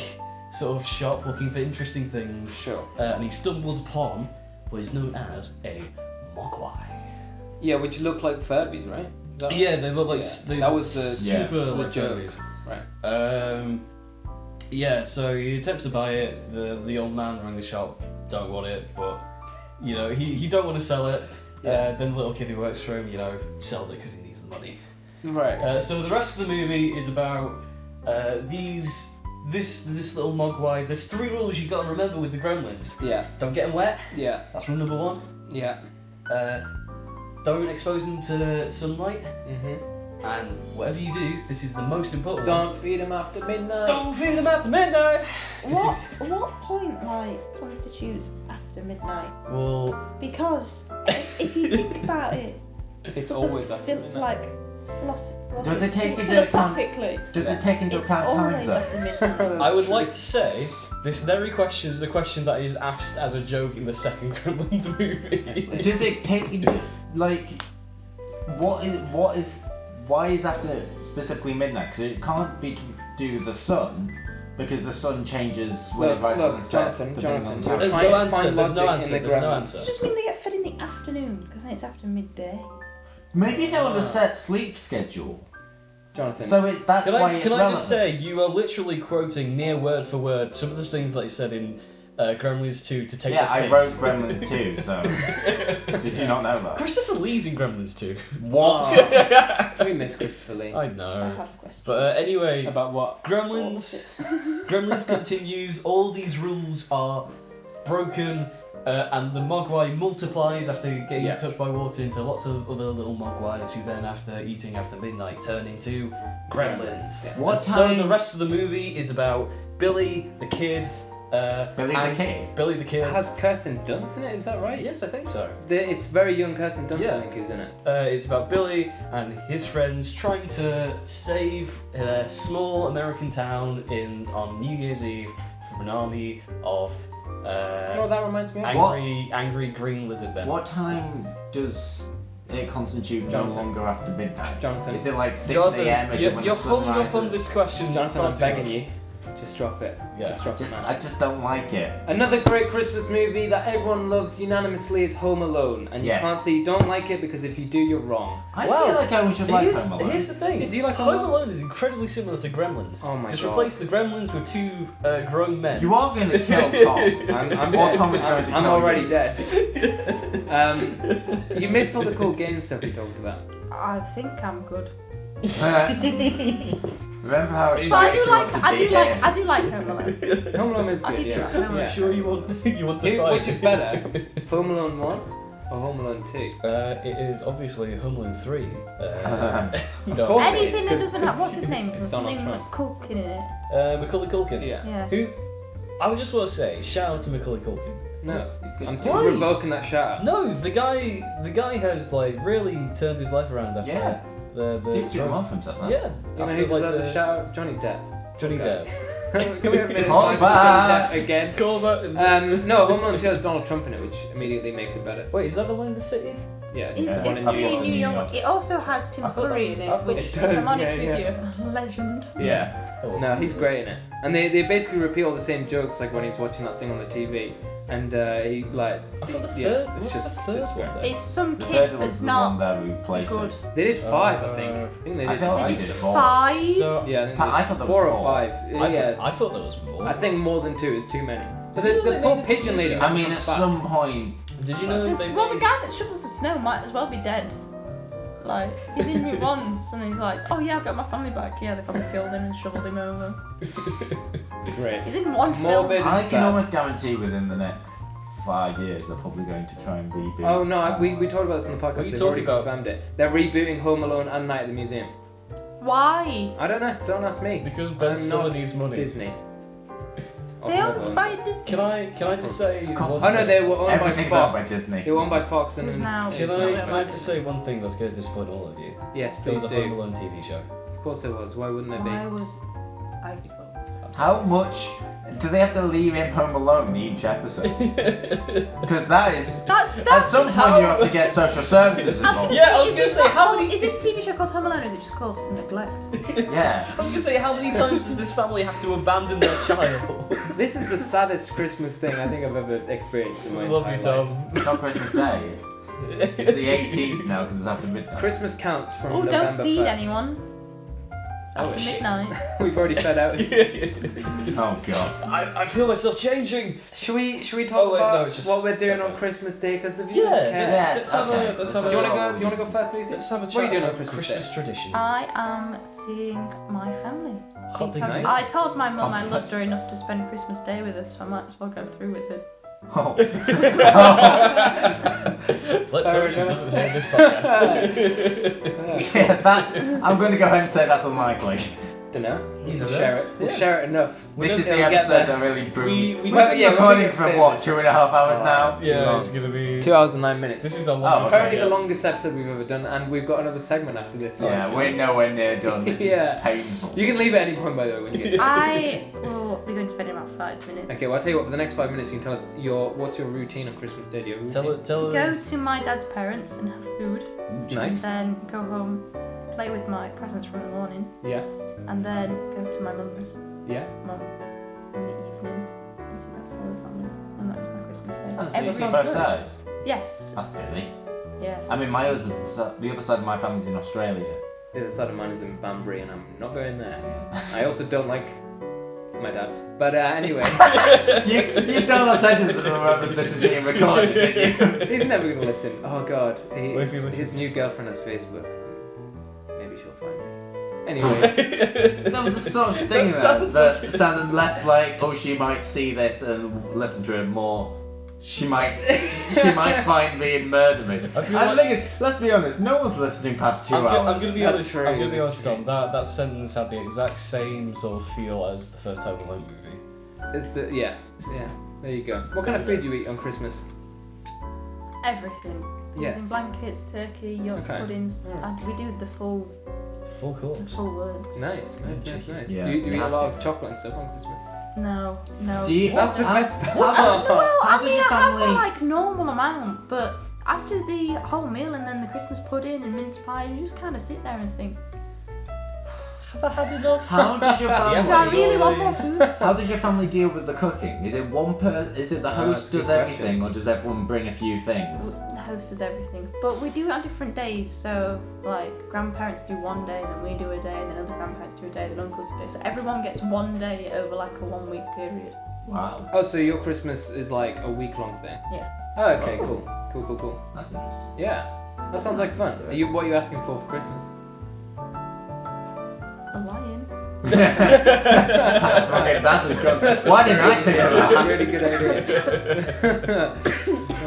sort of shop looking for interesting things,
Sure.
and he stumbles upon what is known as a mogwai.
Yeah, which look like Furbies, right? Is that
Yeah, they look like
Yeah.
they
That was the-
super
the
like
joke.
Furbies.
Right.
Yeah, so he attempts to buy it. The old man running the shop don't want it, but you know he don't want to sell it.
Yeah.
Then the little kid who works for him, you know, sells it because he needs the money.
Right.
So the rest of the movie is about this little mogwai. There's 3 rules you've got to remember with the Gremlins.
Yeah.
Don't get them wet.
Yeah.
That's rule number 1.
Yeah.
Don't expose them to sunlight.
Mhm.
And whatever you do, this is the most important.
Don't feed them after midnight.
Don't feed them after midnight. 'Cause
What point like constitutes after midnight?
Well,
Because if you think about it,
It's
sort of
always after midnight.
like
Does it take into
philosophically,
Does it take into
it's
account time
always
zone?
after midnight.
I would like to say this very question is the question that is asked as a joke in the second Gremlins movie.
Does it take into, like, why is after specifically midnight? Because it can't be to do with the sun, because the sun changes when it rises and sets. depending on the time.
There's
Trying
no
to
answer.
find
There's no
logic
answer.
in the
There's no
Gremlins.
answer.
Does it just mean they get fed in the afternoon? Because then it's after midday.
Maybe they want a set sleep schedule,
Jonathan.
so that's
Can
why
I
it's
can I
relevant.
just say you are literally quoting near word for word some of the things that he said in Gremlins 2 to take
Yeah,
the
I
piss.
wrote Gremlins too, so did you not know that?
Christopher Lee's in Gremlins 2.
What?
We miss Christopher Lee.
I
I
know.
have questions.
But anyway,
About what?
Gremlins. Gremlins continues. All these rules are broken, and the mogwai multiplies after getting
Yeah.
touched by water into lots of other little mogwais who then, after eating after midnight, turn into gremlins.
Yeah.
What
And so
time?
the rest of the movie is about Billy the kid.
Billy the
and
Kid?
Billy the kid.
It has Kirsten Dunst in it, is that right?
Yes, I think so.
It's very young Kirsten Dunst,
Yeah.
I think, who's in it.
It's about Billy and his friends trying to save a small American town on New Year's Eve from an army of
You know what that reminds me of?
angry green lizard men.
What time does it constitute no
Jonathan.
longer after midnight?
Jonathan.
Is it like 6
Jonathan,
a.m.? Is it when
you're
the sun
hung up on
rises?
this question.
Jonathan,
far
I'm
too
begging
much.
you. Just drop it.
Yeah.
Just drop it now.
I just don't like it.
Another great Christmas movie that everyone loves unanimously is Home Alone. And you
Yes.
can't say you don't like it because if you do, you're wrong.
I
Well,
feel like Owen should like
Here's,
Home Alone.
here's the thing.
Yeah, do you like
Home
Home Alone?
Alone is incredibly similar to Gremlins.
Oh my
Just
God.
replace the Gremlins with 2 grown men.
You are going to kill Tom.
I'm
Or
dead.
Tom is going to
I'm
kill
already
you.
dead. You missed all the cool game stuff we talked about.
I think I'm good.
Remember how
But I do
excited
like
was to
I
be
do
here?
like I do like Home Alone.
Home Alone is
I
good,
did
yeah.
like Home Alone.
Yeah.
Sure you want to
Who-
fight?
Which is better, Home Alone 1 or Home Alone 2?
It is obviously Home Alone 3.
Of
no.
course.
Anything that
'cause
doesn't have what's his name?
Donald
Something
Trump.
McCulkin in it.
Macaulay Culkin.
Yeah.
Yeah.
Who? I would just want to say, shout out to Macaulay Culkin.
No, I'm
Why?
revoking that shout out.
No, the guy has like really turned his life around after
Yeah.
the
Keeps doing well for himself, huh?
Yeah.
You know
after,
who deserves
the-
a shout out? Johnny Depp.
Johnny
Okay.
Depp.
Can we have a minute
Call
silence for Johnny
back.
Depp again?
Call that.
No, Home Alone 2 has Donald Trump in it, which immediately makes it better. So
Wait, is that the one in the city?
Yeah,
Is,
Yeah,
one
is
in
that's
New
what's
York.
in
New
New
York?
York.
It also has Tim
I thought that
Curry
was-
in
I
it,
thought
which,
it
if
does,
I'm honest
yeah,
with
yeah.
you, legend.
Yeah.
Oh,
No, he's great in it. And they basically repeat all the same jokes like when he's watching that thing on the TV. And he like
I thought the
yeah,
third.
it's
What's
just
the third
just
one
great.
then?
It's some
The
kid
third
that's
one's the one
not
that replaced
good.
it.
They did 5, I think. I think they
I
did
thought
5.
they
They did
did 4.
5.
So
Yeah, I think
I thought there
4
was
or
4.
5. Yeah.
I thought there was more.
I think more than 2 is too many. But
Did you know
the
they
poor
made a
pigeon
TV
lady.
show?
I
never
mean,
comes
at
back.
some point,
Did you know they
Well, the
made-
guy that shovels the snow might as well be dead. Like, he's in it once, and he's like, oh yeah, I've got my family back. Yeah, they probably killed him and shoveled him over.
Great.
He's in one
Morbid.
film.
I
sad.
can almost guarantee within the next 5 years they're probably going to try and reboot.
Oh no, we talked about this on the
What are
podcast.
you
They've
talking
already
about?
confirmed it. They're rebooting Home Alone and Night at the Museum.
Why?
I don't know. Don't ask me.
Because Ben
I'm
Stiller
not
needs money.
Disney.
They owned by Disney.
Can I just say?
Cost-
one
Oh no,
thing?
they were owned by
Everything's
Fox.
owned by Disney.
They were owned by Fox and
Who's now-
it's
Can
now
I
by
just say one thing that's going to disappoint all of you?
Yes,
There
please
was a Home
do.
Alone TV show.
Of course there was. Why wouldn't there
Why
be?
was I give up?
I'm
How much do they have to leave him home alone each episode? Because that is.
That's
At some point,
how-
you have to get social services involved.
Yeah, I was
is
gonna
this
say,
not
how
called-
many-
Is this TV show called Home Alone, or is it just called Neglect?
Yeah.
I was gonna say, how many times does this family have to abandon their child?
This is the saddest Christmas thing I think I've ever experienced in my
Love you,
entire life.
Tom.
It's not Christmas Day. It's the 18th now because it's after midnight.
Christmas counts from
Oh,
November
don't feed
1st.
anyone. It's
Oh,
after
shit.
midnight.
We've already fed out.
Oh god.
I feel myself changing.
Should we talk
Oh, wait,
about
no, it's just-
what we're doing on
okay.
Christmas Day? Because the viewers
Yeah,
care.
let's have
okay.
a let's have
Do
a.
you want to go? Do you want to go first, Lucy?
Let's have a
What are you
chat
doing on
about
Christmas
Christmas
Day?
traditions.
I am seeing my family.
Hot
Because
nice.
I told my mum I
Hot
loved her enough to spend Christmas Day with us, so I might as well go through with it.
Oh.
Let's
Fair
hope she
enough.
doesn't hear this podcast.
Yeah, that. I'm going to go ahead and say that's unlikely.
Don't know. You
Is
can
it?
share it. We'll
Yeah.
share it enough.
This is
It'll
the
get
episode
there.
that really blew.
We
We've
Well,
been
yeah, we'll
recording
think
for
it-
what, 2.5 hours now?
Yeah, it's gonna be.
2 hours and 9 minutes.
This is our
Oh,
longest.
okay.
Currently
one
the
yet.
longest episode we've ever done, and we've got another segment after this.
Yeah,
one.
we're nowhere near done. This
Yeah.
is painful.
You can leave at any point, by the way, when you get.
I will be going to bed in about 5 minutes.
Okay, well I'll tell you what. For the next 5 minutes, you can tell us what's your routine on Christmas Day. Do you have a routine?
Tell
Go
us.
to my dad's parents and have food,
Nice.
then go home, play with my presents from the morning,
Yeah.
and then go to my mum's
Yeah.
mum in the evening. And so that's all the family, and that is my Christmas Day.
Oh, so you see
Everything's
both
good.
sides?
Yes.
That's busy.
Yes.
I mean, the other side of my family's in Australia.
The other side of mine is in Banbury, and I'm not going there. I also don't like my dad. But anyway,
You stole that sentence at the moment this is being recorded, didn't you?
he's never gonna listen. Oh God,
What if he
his
listens?
new girlfriend has Facebook. Maybe she'll find me. Anyway,
That was the sort of sting
That
there
sounds
that
like-
sounded less like, oh, she might see this and listen to it more. She might find me and murder me.
I feel
And the
like-
thing is, let's be honest, no one's listening past 2 hours.
I'm gonna be
That's
honest.
true,
I'm gonna be
that's
honest,
true.
Tom. That sentence had the exact same sort of feel as the first Home Alone movie.
it's the yeah. There you go. What kind of food do you eat on Christmas?
Everything.
Yes.
Using blankets, turkey, York
Okay.
puddings,
Mm.
and we do the full
Full course.
works.
Nice.
Yeah,
do you
you
eat a
have
lot
to.
of chocolate and stuff on Christmas?
No.
Do you?
That's the
how-
best
how-
part.
Well,
how
I
does
mean,
your
I have
family-
my like normal amount, but after the whole meal and then the Christmas pudding and mince pie, you just kind of sit there and think,
Have I had enough?
How did your family?
do I really want more
always-
food?
How did your family deal with the cooking? Is it Is it the
that's
host
a good
does
question.
everything, or does everyone bring a few things?
The host does everything, but we do it on different days. So, like, grandparents do one day, then we do a day, and then other grandparents do a day, then uncles do a day. So everyone gets one day over like a 1 week period.
Wow,
Oh, so your Christmas is like a week-long thing?
Yeah.
Oh, okay,
Oh.
cool.
that's interesting.
Yeah, that sounds like fun. What are you asking for Christmas?
A lion.
That's fucking. That's a good. Why didn't I think of
That's a
that?
really good idea.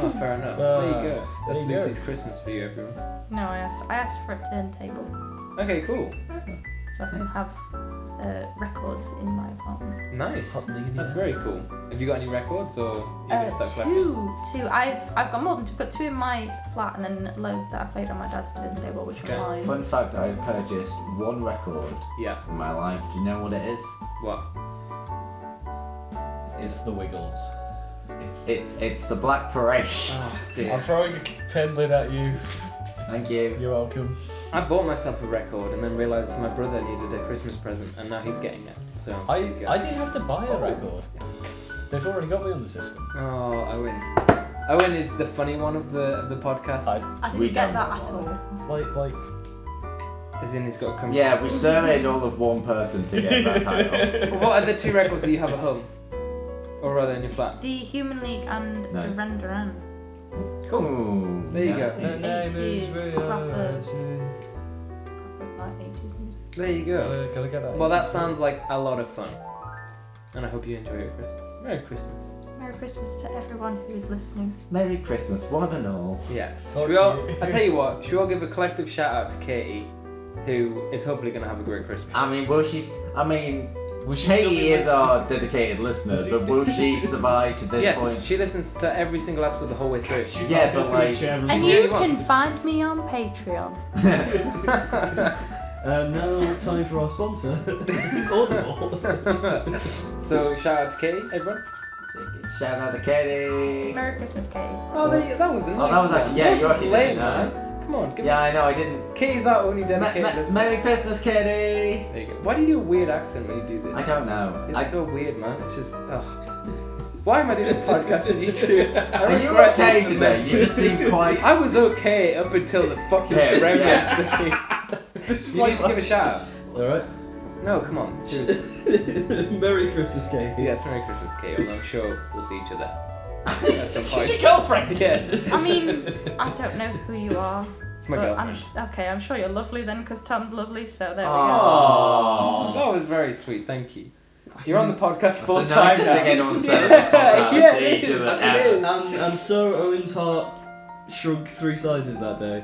Oh, fair enough. There you go. That's
there you go.
Lucy's Christmas for you, everyone.
No, I asked for a turntable
Okay, cool.
so I can have records in my apartment.
Nice.
Hot diggity.
That's very cool. Have you got any records or you gonna start collecting?
Two. I've got more than two. I've got two in my flat and then loads that I played on my dad's turntable, which
Okay.
are mine.
Fun fact: I've purchased one record
Yeah.
in my life. Do you know what it is?
What?
It's the Wiggles.
It's the Black Parade.
Oh,
I'm
dear.
throwing a pen lid at you.
Thank you.
You're welcome.
I bought myself a record and then realised my brother needed a Christmas present and now he's getting it. So
I
there you go.
didn't have to buy a record. They've already got me on the system.
Oh, Owen. Owen is the funny one of the podcast.
I
We
didn't get
don't
that
know
at
why.
all.
Like.
As in he's got a criminal.
Yeah, we surveyed all of one person to get that title.
What are the two records that you have at home? Or rather in your flat?
The Human League and
Nice.
Duran Duran.
Cool.
Ooh,
There you
nice.
go.
80s proper. Like 80s music.
There you go.
Gotta get that.
Well, that sounds like a lot of fun. And I hope you enjoy your Christmas. Merry Christmas.
Merry Christmas to everyone who is listening.
Merry Christmas, one and all.
Yeah.
Fuck
Should we all,
you.
I tell you what, should we all give a collective shout out to Katie, who is hopefully going to have a great Christmas?
I mean, will she? I mean,
Will she still be
Katie is
listening?
our dedicated listener, but will she survive to this
Yes,
point?
she listens to every single episode the whole way through.
She
Yeah,
told me
but
to
like-
each every
And
She's
week.
the
you
only one.
can find me on Patreon.
Now, time for our sponsor, Audible.
So shout out to Katie, everyone.
Shout out to Katie.
Merry Christmas, Katie.
Oh, that was a nice
that was
one.
actually- yeah,
Yours
you
was
actually
lame,
did it nice.
man. Come on, give
Yeah, I know. I didn't.
me. Katie's our only dedicated listener.
Merry Christmas, Katie.
There you go. Why do you do a weird accent when you do this?
I don't know.
It's so weird, man. It's just, ugh. Why am I doing a podcast with you two?
Are you okay today? You just seem quite.
I was okay up until the fucking
Yeah,
Gremlins thing. You need to give a shout out.
Alright.
No, come on, seriously.
Merry Christmas, Katie.
Yes, Merry Christmas, Kate. Well, I'm sure we'll see each other at some
She's
point.
your girlfriend.
Yes.
I mean, I don't know who you are.
It's my
but
girlfriend.
I'm sure you're lovely then, because Tom's lovely, so there we go.
Aww.
That was very sweet, thank you. You're on the podcast full
the
time
nicest
now.
thing anyone said on the podcast
Yeah,
to
it
each
is,
other
it
ever.
is.
And so Owen's heart shrunk 3 sizes that day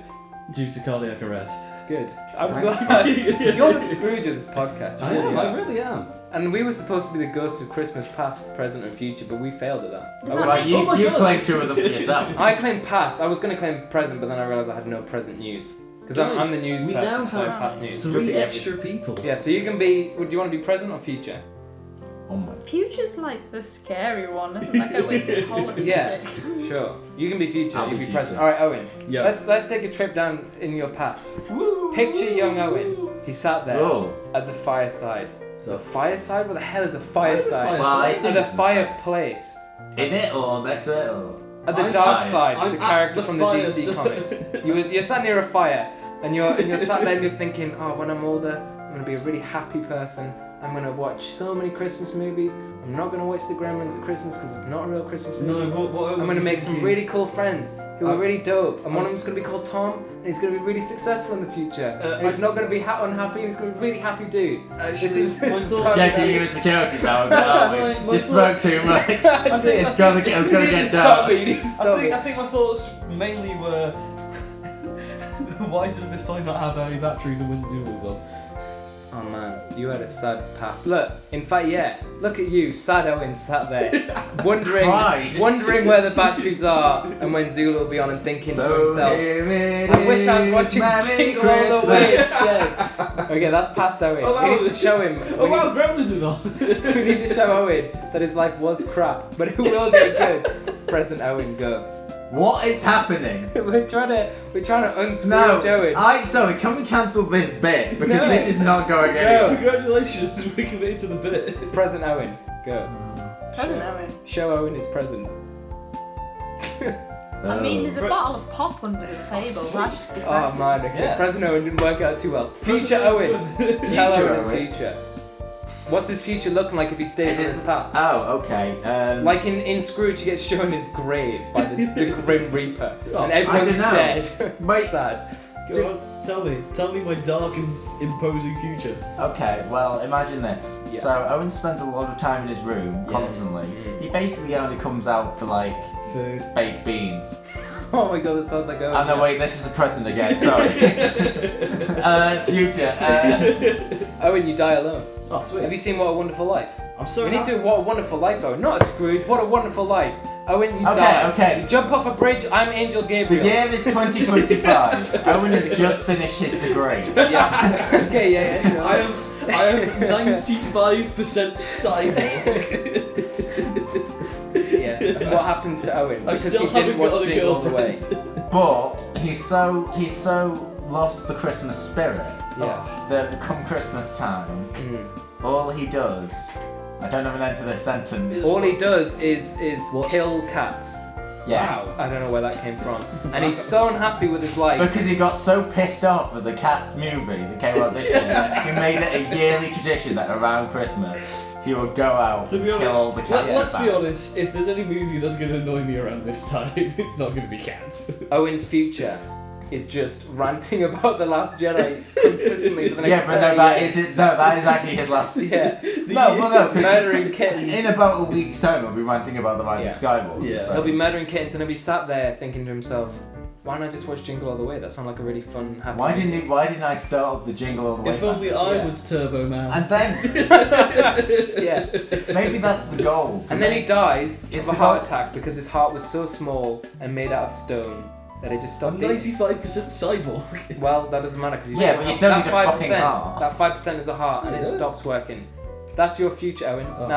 due to cardiac arrest.
Good. I'm
Thank
glad. You're the Scrooge of this podcast. You
I
really
am, I
are.
really am.
And we were supposed to be the ghosts of Christmas past, present, and future, but we failed at that.
Does
I
that
went-
make-
Well,
Oh my
you
God.
claim 2 of them for yourself.
I claimed past. I was going to claim present, but then I realised I had no present news. Because I'm the news
we
person,
now
so I
have
have past news.
3 extra people.
Yeah, so you can be. Do you want to be present or future?
Oh my.
Future's like the scary one, doesn't that go with this whole aesthetic?
Sure. You can be future.
I'll
You
be
be present.
future.
All right, Owen.
Yeah.
Let's take a trip down in your past. Picture young Owen. He sat there
Oh.
at the fireside.
So-
The fireside? What the hell is a fireside?
Well, I
At
see
the
what you
fireplace.
In it or next to it or?
At the
I'm-
dark
I-
side,
I'm
the
at
character
the
from the DC
fireside.
comics. You're sat near a fire, and you're sat there and you're thinking, oh, when I'm older, I'm gonna be a really happy person. I'm gonna watch so many Christmas movies. I'm not gonna watch the Gremlins at Christmas because it's not a real Christmas movie.
No, what
I'm gonna make some really cool friends who are really dope, and one of them's gonna be called Tom, and he's gonna be really successful in the future. And he's not gonna be unhappy. He's gonna be a really happy dude. This is
my
probably
thoughts-
Checking you with security now, aren't we?
My
You spoke
thoughts-
too much.
I did.
It's gonna get
You need to
dark.
stop me. You need to
I
stop me.
think my thoughts mainly were why does this toy not have any batteries and when Zulu's on?
Oh man, you had a sad past. Look, in fact, yeah. Look at you, sad Owen, sat there, wondering where the batteries are, and when Zulu will be on, and thinking to himself, I wish I was watching Jingle All the Way instead. Okay, that's past Owen.
Oh, wow.
We need to show him.
Oh wow, Gremlins is on!
We need to show Owen that his life was crap, but it will get good. Present Owen, go.
What is happening?
We're trying to unscrew
No,
Owen.
sorry, can we cancel this bit? Because
No.
this is not going
No.
anywhere.
Congratulations, we committed to the bit.
Present Owen, go.
Present Owen.
Show Owen his present.
I mean, there's a
Pre-
bottle of pop under the table.
sweet.
That's just
Oh
depressing.
man, okay.
Yeah.
Present Owen didn't work out too well. Future
Present
Owen.
Owen's
Tell
Future
Owen his
Owen.
future. What's his future looking like if he stays on
Is
his
it-
path?
Oh, okay.
Like in Scrooge, he gets shown his grave by the Grim Reaper,
Oh,
and
I
everyone's
don't know.
dead.
Wait.
Sad.
Go on, tell me my dark and imposing future.
Okay, well, imagine this.
Yeah.
So, Owen spends a lot of time in his room,
Yes.
constantly.
Mm.
He basically only comes out for, like,
Food.
baked beans.
Oh my god, that sounds like Owen.
Oh, no, wait, this is a present again, sorry. Future.
Owen, you die alone.
Oh sweet.
Have you seen What a Wonderful Life?
I'm so
We need
happy.
to What a Wonderful Life, Owen. Not a Scrooge. What a Wonderful Life. Owen, you
Okay,
die.
okay.
You jump off a bridge. I'm Angel
The
Gabriel.
year is 2025. Owen has just finished his degree.
Yeah. Okay. Yeah. Sure.
I am 95% cyborg.
Yes. And what happens to Owen?
I
Because
still
he didn't
haven't got
watch
a
Jingle All the Way.
girlfriend.
But he's so lost the Christmas spirit
Yeah.
that come Christmas time,
Mm.
all he does. I don't have an end to this sentence.
All he does is
What?
kill cats.
Yes.
I don't know where that came from. And he's so unhappy with his life.
Because he got so pissed off with the Cats movie that came out this year, he made it a yearly tradition that around Christmas he would go out
To
and
be
kill all the
honest,
cats.
let's be
back.
honest, if there's any movie that's going to annoy me around this time, it's not going to be Cats.
Owen's future is just ranting about The Last Jedi consistently for the next
Yeah, but no,
30
that
years.
isn't. No, that is actually his last.
Yeah.
No, well, no. 'cause
Murdering kittens.
In about a week's time, he'll be ranting about the Rise of Skywalker.
Yeah.
so-
He'll be murdering kittens and he'll be sat there thinking to himself, why not just watch Jingle All the Way? That sounds like a really fun, happy
Why didn't I start up the Jingle All the Way?
If only
fan?
I
Yeah.
was Turbo Man.
And then
Yeah.
maybe that's the goal. to
And then he
make-
dies
Is
of a
the
heart
goal-
attack because his heart was so small and made out of stone that it just stopped
I'm
beating.
95% cyborg.
Well, that doesn't matter because
Yeah, but you still
that
need a fucking
5%.
heart.
That 5% is a heart, and it
Yeah.
stops working. That's your future, Owen.
Oh.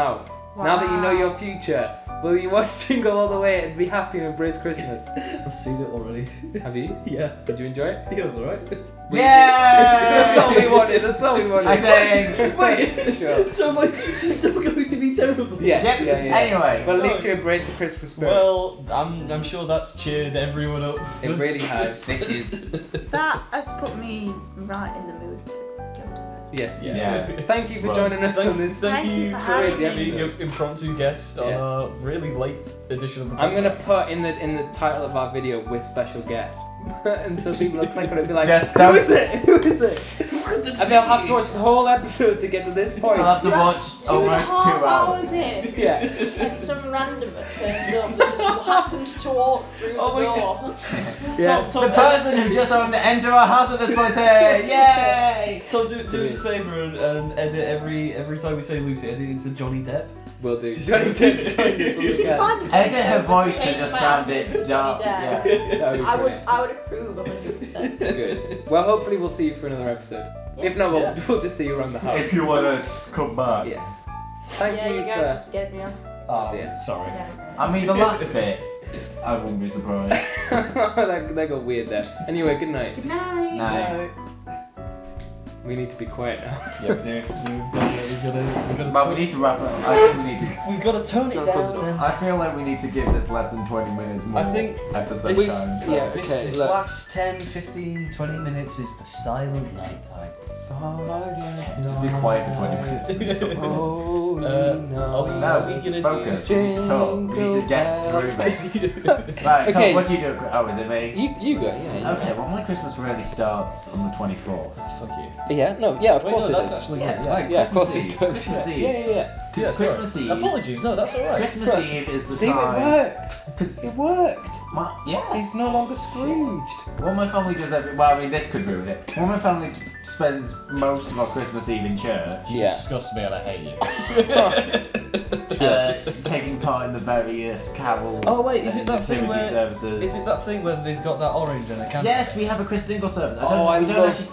Now that you know your future, will you watch Jingle All the Way and be happy and embrace Christmas?
I've seen it already.
Have you?
Yeah.
Did you enjoy it?
It was alright.
That's all we
Yeah.
wanted. That's all we wanted.
I think.
Wait,
Sure.
so my future's still going to be terrible?
Yeah,
Yep.
yeah.
Anyway.
But at least you embrace the Christmas spirit.
Well, I'm sure that's cheered everyone up.
It really has.
This is.
That has put me right in the mood to go to bed.
Yes.
Yeah.
Thank you for
Well,
joining us on
Thank,
this.
thank
Thank you
you
for
for
having
being
me.
an impromptu guest on
Yes.
a really late edition of the podcast.
I'm gonna put in the title of our video with special guest, and so people will click on it and be like,
Just
"Who
don't-
is it? Who is it?"
Could this
And they'll have
be?
to watch the whole episode to get to this point.
I'll have to watch
Two and a
almost
half
2 hours.
hours in,
Yeah.
and some randomer turns up that just happened to walk through
Oh
the
my
door.
Yeah.
The person who just owned to enter our house at this point here! Yay!
So do us a favour and edit every time we say Lucy, edit into Johnny Depp.
Will do.
Just-
Johnny Depp joined us on
You
the
can
cast.
find
Edit her
photos
voice
of
to
Kate
just
Moss
sound
and
it
Johnny
dark.
Depp.
Yeah.
That would be brilliant.
I would approve 100%.
Good. Well, hopefully we'll see you for another episode. If not,
Yeah.
we'll just see you around the house.
If you want to come back.
Yes. Thank
Yeah,
you
you guys have scared me off.
Oh,
dear.
sorry.
Yeah.
I mean, the last bit, I wouldn't be surprised.
that got weird there. Anyway, good night.
Good night.
No.
We need to be quiet now.
Yeah, we do. We've got to.
But we need to wrap up. I think we need to.
We've got to tone it
Don't close the
down.
door.
I feel like we need to give this less than 20 minutes more
I think
episode
this-
time. So.
yeah.
This,
Okay,
this
look.
last 10, 15, 20 minutes is the silent night time.
Just be quiet for 20 minutes.
Are we gonna
focus.
do?
We need to talk. We need to get through this. Right,
Okay.
Tom, what do you do? Oh, is it me?
You go, yeah.
Okay, well, my Christmas really starts on the 24th.
Fuck you.
Yeah, no, yeah, of
Wait,
course
no,
it
that's
does.
actually
Yeah.
good. Yeah.
Like
Yeah, of course
Christmas
it does.
Eve. Christmas
Yeah,
Eve.
yeah, yeah.
Because
sorry.
Christmas Eve.
Apologies. No, that's all right.
Christmas Eve is the
See,
time.
it worked.
Because
It worked.
yeah.
He's no longer Scrooged.
What my family does every. Well, I mean, this could ruin it. What my family spends most of our Christmas Eve in church.
You
Yeah.
disgust me and I hate you.
Taking part in the various carols.
Oh, wait, is it
and
that thing
nativity
where-
services.
Is it that thing where they've got that orange and a candle?
Yes, we have a Christingle service. I don't,
Oh, I
we don't
love-
actually.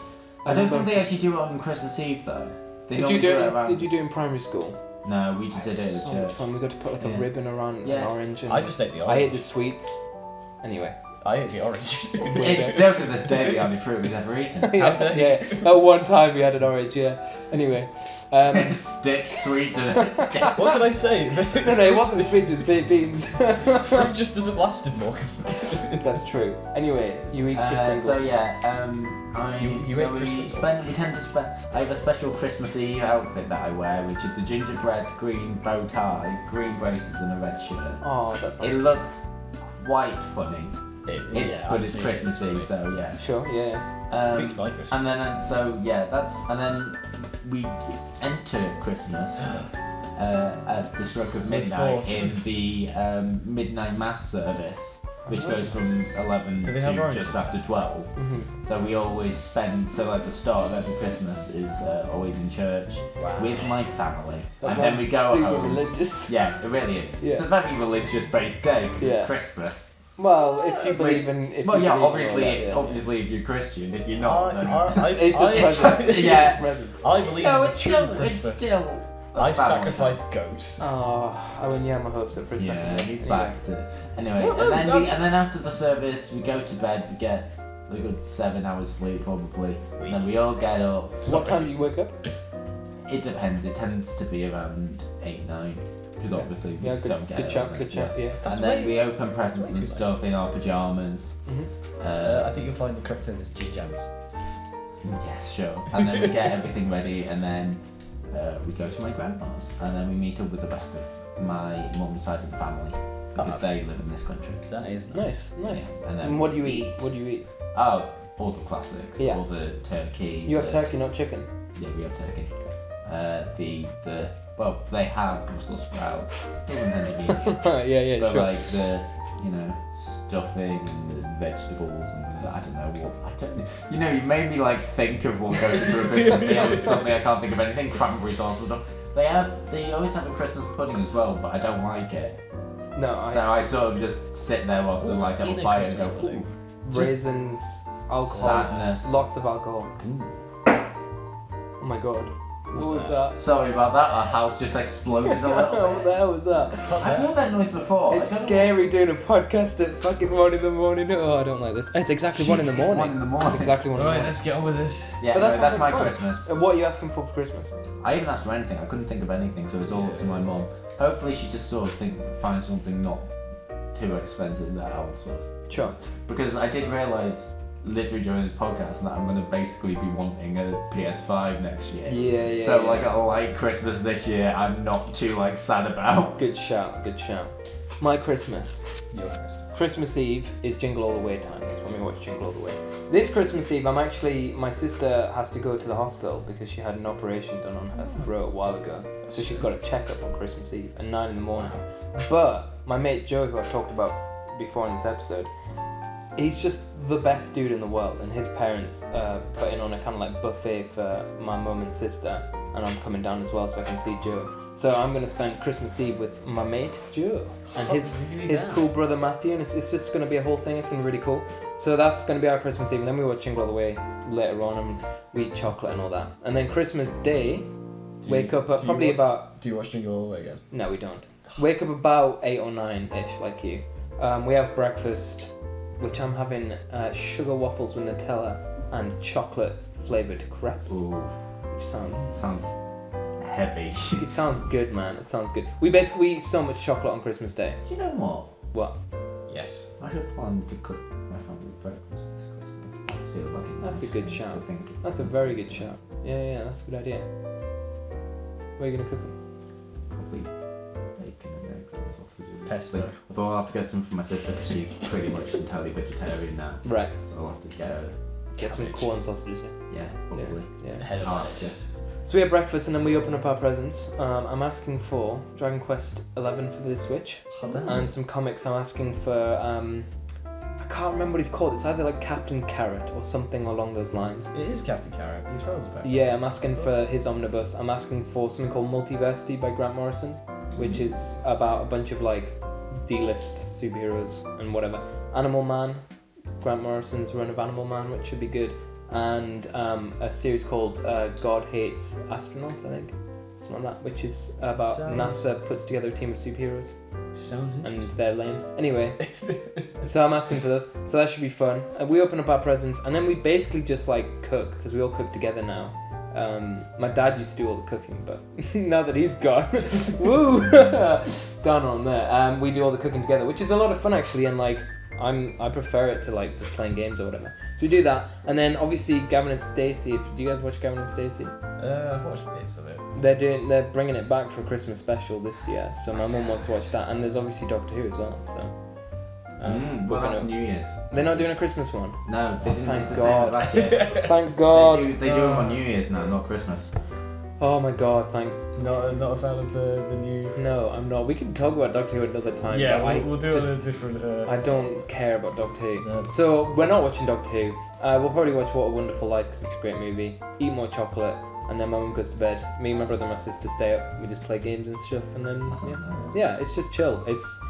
I don't think they actually do it on Christmas Eve though. They
Did you
normally
do it?
around-
Did you do it in primary school?
No, we just did it
So
at
much
church.
fun. We got to put like a
Yeah.
ribbon around
Yeah.
an orange. And
I just ate the
I ate
orange.
the sweets. Anyway.
I ate the orange.
It's still to this day the only fruit we've ever eaten.
yeah,
dare you.
yeah. At one time we had an orange. Yeah. Anyway.
It sticks sweets in it.
What can I say?
No, it wasn't sweets. It was baked beans.
Fruit just doesn't last in more.
That's true. Anyway, you eat Christingles.
So yeah,
You
so
ate Christmas.
we tend to spend. I have a special Christmas Eve outfit that I wear, which is a gingerbread green bow tie, green braces, and a red shirt.
Oh, that sounds.
It looks quite funny. But it's
I've
Christmas
seen it,
Eve,
it's
so yeah.
Sure. Yeah.
funny. Beats my Christmas.
And then and then we enter Christmas at the stroke of midnight
force.
in the midnight mass service, which goes from 11
Do they have
to
oranges?
just after 12.
Mhm.
So we always spend, so like the start of every Christmas is always in church with my family.
That
and then we
sounds
go
super
home.
religious.
Yeah, it really is.
Yeah.
It's a very religious based day because
Yeah.
it's Christmas.
Well, if you believe in. If
Well,
you
yeah,
believe in all
obviously,
that, yeah.
obviously, if you're Christian, if you're not, then
It's just
I-
presents.
yeah.
Presents.
I believe
no,
in
it's
true
still,
Christmas.
I sacrificed goats.
Oh, when you had my hopes up for a second.
Yeah,
there.
he's
Anyway.
back to. Anyway,
No,
and then after the service, we go to bed. We get a good 7 hours sleep probably. And then we all get up.
What time do you wake up?
It depends. It tends to be around 8, 9. Because obviously we
Yeah,
don't get
good
it
shout,
on
good
it,
shout, yeah.
That's
and then
way-
we open presents
way
and
too late.
stuff in our pajamas.
I think you'll find the correct term is G-jams.
Yes, sure. And then we get everything ready, and then we go to my grandma's, and then we meet up with the rest of my mum's side of the family because they live in this country.
That is
Nice.
Yeah. And then
And what do you
we
eat? What do you eat?
Oh, all the classics.
Yeah.
All the turkey.
You have
the-
turkey, not chicken.
Yeah, we have turkey. Well, they have Brussels sprouts. Doesn't tend to be Indian.
yeah,
But
sure.
like the, stuffing and the vegetables and I don't know what, you made me like think of what goes into a Christmas meal. It's something I can't think of anything. Cranberry sauce and stuff. They always have a Christmas pudding as well, but I don't like it.
No,
So I sort of just sit there whilst they
What's
light up
in
a
a
fire and
Christmas
go,
pudding?
ooh,
raisins, alcohol,
sadness.
lots of alcohol.
Ooh.
Oh my god. What was that?
Sorry about that. Our house just exploded a little
What
bit.
the hell was that?
I've heard that noise before.
It's
I don't know
scary doing a podcast at fucking 1 in the morning. Oh, I don't like this. It's exactly 1 in the morning.
1 in the morning.
It's exactly 1 in the
Alright,
morning.
let's get on with this.
Yeah,
But
no,
that sounds
that's
like
my
fun.
Christmas.
And what are you asking for Christmas?
I didn't ask for anything. I couldn't think of anything, so it's all up to my mum. Hopefully, she just sort of finds something not too expensive that I'll sort of.
Sure.
Because I did realise literally during this podcast that I'm going to basically be wanting a PS5 next year.
Yeah.
So like a light Christmas this year, I'm not too like sad about.
Good shout, good shout. My Christmas.
Your first.
Christmas Eve is Jingle All the Way time. That's when we watch Jingle All the Way. This Christmas Eve, my sister has to go to the hospital because she had an operation done on her throat a while ago. So she's got a checkup on Christmas Eve at 9 in the morning. But my mate Joe, who I've talked about before in this episode, he's just the best dude in the world, and his parents putting on a kind of like buffet for my mum and sister, and I'm coming down as well so I can see Joe. So I'm going to spend Christmas Eve with my mate Joe and his cool brother Matthew, and it's just going to be a whole thing. It's going to be really cool. So that's going to be our Christmas Eve, and then we watch Jingle All the Way later on, and we eat chocolate and all that. And then Christmas Day, wake up at probably about...
Do you watch Jingle All the Way again?
No, we don't. Wake up about 8 or 9-ish, like you. We have breakfast, which I'm having sugar waffles with Nutella and chocolate flavoured crepes,
Ooh,
which sounds
heavy.
it sounds good, man. It sounds good. We basically eat so much chocolate on Christmas Day.
Do you know what?
What?
Yes.
I should plan to cook my family breakfast this Christmas. See if I can.
That's a good shout.
I think.
That's a very good shout. Yeah, that's a good idea. Where are you gonna cook them?
Probably bacon and eggs and sausages.
Pesto.
Although I'll have to get some from my sister because she's pretty much entirely vegetarian now.
Right.
So I'll have to get her.
Get some
cabbage.
corn sausages.
Yeah, probably.
Yeah.
Head
I'll
of
ask her.
So we have breakfast and then we open up our presents. I'm asking for Dragon Quest 11 for the Switch. And some comics. I'm asking for I can't remember what he's called. It's either like Captain Carrot or something along those lines.
It is Captain Carrot. You've told us about it.
Yeah, I'm asking for his omnibus. I'm asking for something called Multiversity by Grant Morrison, which is about a bunch of like D-list superheroes and whatever. Animal Man, Grant Morrison's run of Animal Man, which should be good, and a series called God Hates Astronauts, I think. Something like that, which is about NASA puts together a team of superheroes
Sounds
and
interesting.
they're lame. Anyway, so I'm asking for those. So that should be fun. We open up our presents and then we basically just like cook because we all cook together now. My dad used to do all the cooking, but now that he's gone, woo, gone on there. We do all the cooking together, which is a lot of fun actually, and like I prefer it to like just playing games or whatever. So we do that, and then obviously Gavin and Stacey. Do you guys watch Gavin and Stacey?
I've watched bits of it.
They're bringing it back for a Christmas special this year, so my mum wants to watch that, and there's obviously Doctor Who as well. So
Well, that's New Year's.
they're not doing a Christmas one.
No, they didn't.
Thank
It's the same as
God.
last year.
Thank God.
They do them on New Year's now, not Christmas.
Oh my God, thank.
Not a fan of the new.
No, I'm not. We can talk about Doctor Who another time.
Yeah,
but
we'll do it
just,
on a different.
I don't care about Doctor Who.
No.
So we're not watching Doctor Who. We'll probably watch What a Wonderful Life because it's a great movie. Eat more chocolate, and then my mum goes to bed. Me, my brother, and my sister stay up. We just play games and stuff, and then yeah, it's just chill. It's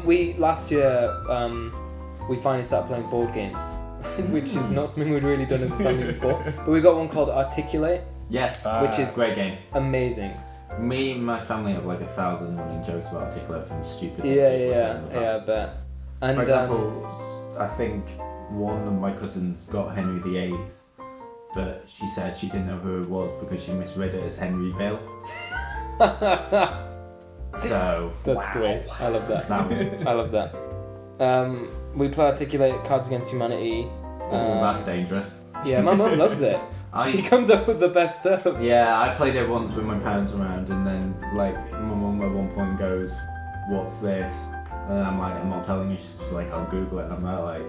we last year we finally started playing board games, which is not something we'd really done as a family before. But we got one called Articulate,
Yes,
which is
great game.
amazing.
Me and my family have like 1,000 running jokes about articulate from stupid.
Yeah,
things we've
yeah,
said in the
yeah, I
past.
bet. And
For example, I think one of my cousins got Henry VIII, but she said she didn't know who it was because she misread it as Henry Bill. So
that's great. I love that.
that was.
I love that. We play Articulate Cards Against Humanity.
That's dangerous.
Yeah, my mum loves it. She comes up with the best stuff.
Yeah, I played it once with my parents around, and then like my mum at one point goes, "What's this?" And I'm like, "I'm not telling you." She's like, "I'll Google it." And I'm like,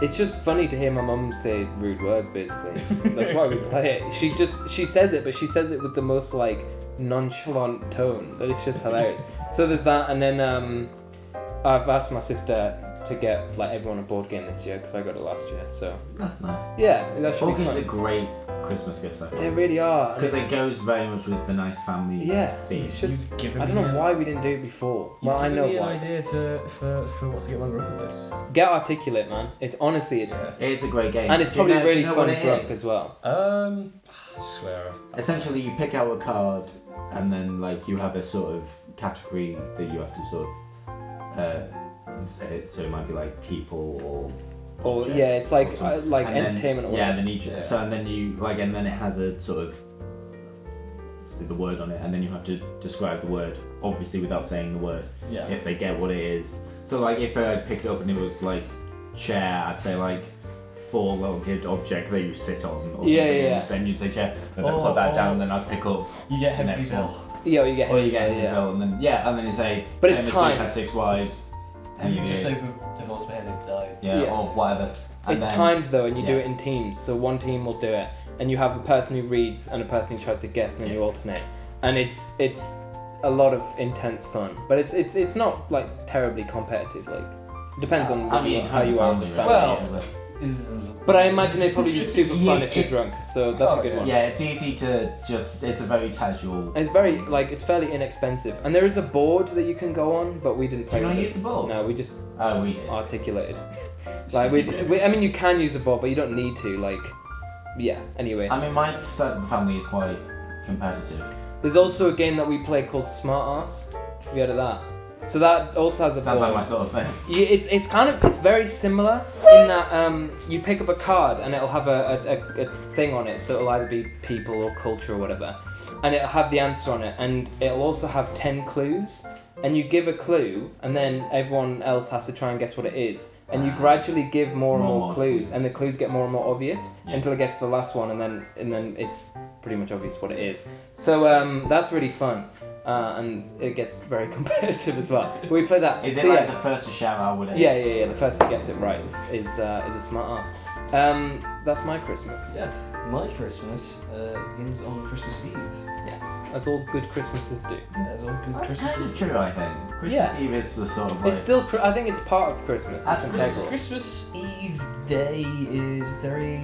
It's just funny to hear my mum say rude words, basically. That's why we play it. She says it, but she says it with the most like nonchalant tone that it's just hilarious. So there's that, and then I've asked my sister to get like everyone a board game this year because I got it last year. So
"That's nice."
yeah, that should
Board
be
games are
fun.
great Christmas gifts, I
They
think.
really are.
Because it goes very much with the nice family
Yeah,
theme.
it's just
You've given
I don't know
me
why we didn't do it before. Well, I
You've
know
given me
why.
an idea for what to get longer up with this.
Get Articulate, man. It's honestly it's
It's a great game.
and it's
Do you
probably
know- do you
really
know
fun
what it
drunk
is?
as well.
I swear.
Essentially, you pick out a card, and then like you have a sort of category that you have to sort of say it. So it might be like people or.
Or
objects
yeah, it's
or
like
something.
like
And then-
entertainment. Or
Yeah,
whatever.
then each.
Yeah.
So and then you like, and then it has a sort of. The word on it, and then you have to describe the word, obviously without saying the word.
Yeah.
If they get what it is. So like, if I picked it up and it was like chair, I'd say like four-legged object that you sit on. Or something,
Yeah,
and
yeah.
Then you'd say chair, and then
Or-
put that down,
or-
and then I'd pick up
You get
the
Henry
next
Bill.
one.
Yeah, you get
Or you
Henry
get
Bill,
Henry
yeah.
Bill, and then and then you say.
But it's
famous dude
timed.
had 6 wives.
And you
Henry
just say
VIII.
divorced by Henry died.
Yeah,
Yeah.
or whatever. And
It's
then-
timed though, and you do
yeah.
it in teams. So one team will do it, and you have a person who reads and a person who tries to guess, and then you alternate. And it's a lot of intense fun, but it's not like terribly competitive. Like it depends on
I mean,
how you are as a
family,
family.
Well-
really, is it?
But I imagine it'd probably be super fun
Yeah,
if you're
it's-
drunk. So that's a
Oh,
good one.
Yeah, it's easy to just. It's a very casual.
It's very like it's fairly inexpensive, and there is a board that you can go on, but we didn't play
Can I
with
use
it.
the board?
No, we just
Oh, we did.
articulated. Like we, I mean, you can use the board, but you don't need to. Like, yeah. Anyway,
I mean, my side of the family is quite competitive.
there's also a game that we play called Smart Ass. Have you heard of that? So that also has a
Sounds
board.
like my sort of thing.
Yeah, it's very similar in that you pick up a card and it'll have a thing on it, so it'll either be people or culture or whatever, and it'll have the answer on it, and it'll also have 10 clues, and you give a clue, and then everyone else has to try and guess what it is, and you gradually give more and more clues, and the clues get more and more obvious until it gets to the last one, and then it's pretty much obvious what it is. So that's really fun. And it gets very competitive as well. But we play that.
Is it
so
like
yes.
the first to shout out what it is?
Yeah. The first to guess it right is a smart ass. That's my Christmas.
Yeah. My Christmas begins on Christmas Eve.
Yes, as all good Christmases do.
As all good
That's
Christmas
kind of
Eve.
true, I think. Christmas
Yeah.
Eve is the sort of like.
It's still. I think it's part of Christmas.
That's
It's
Christmas.
integral.
Christmas Eve day is very,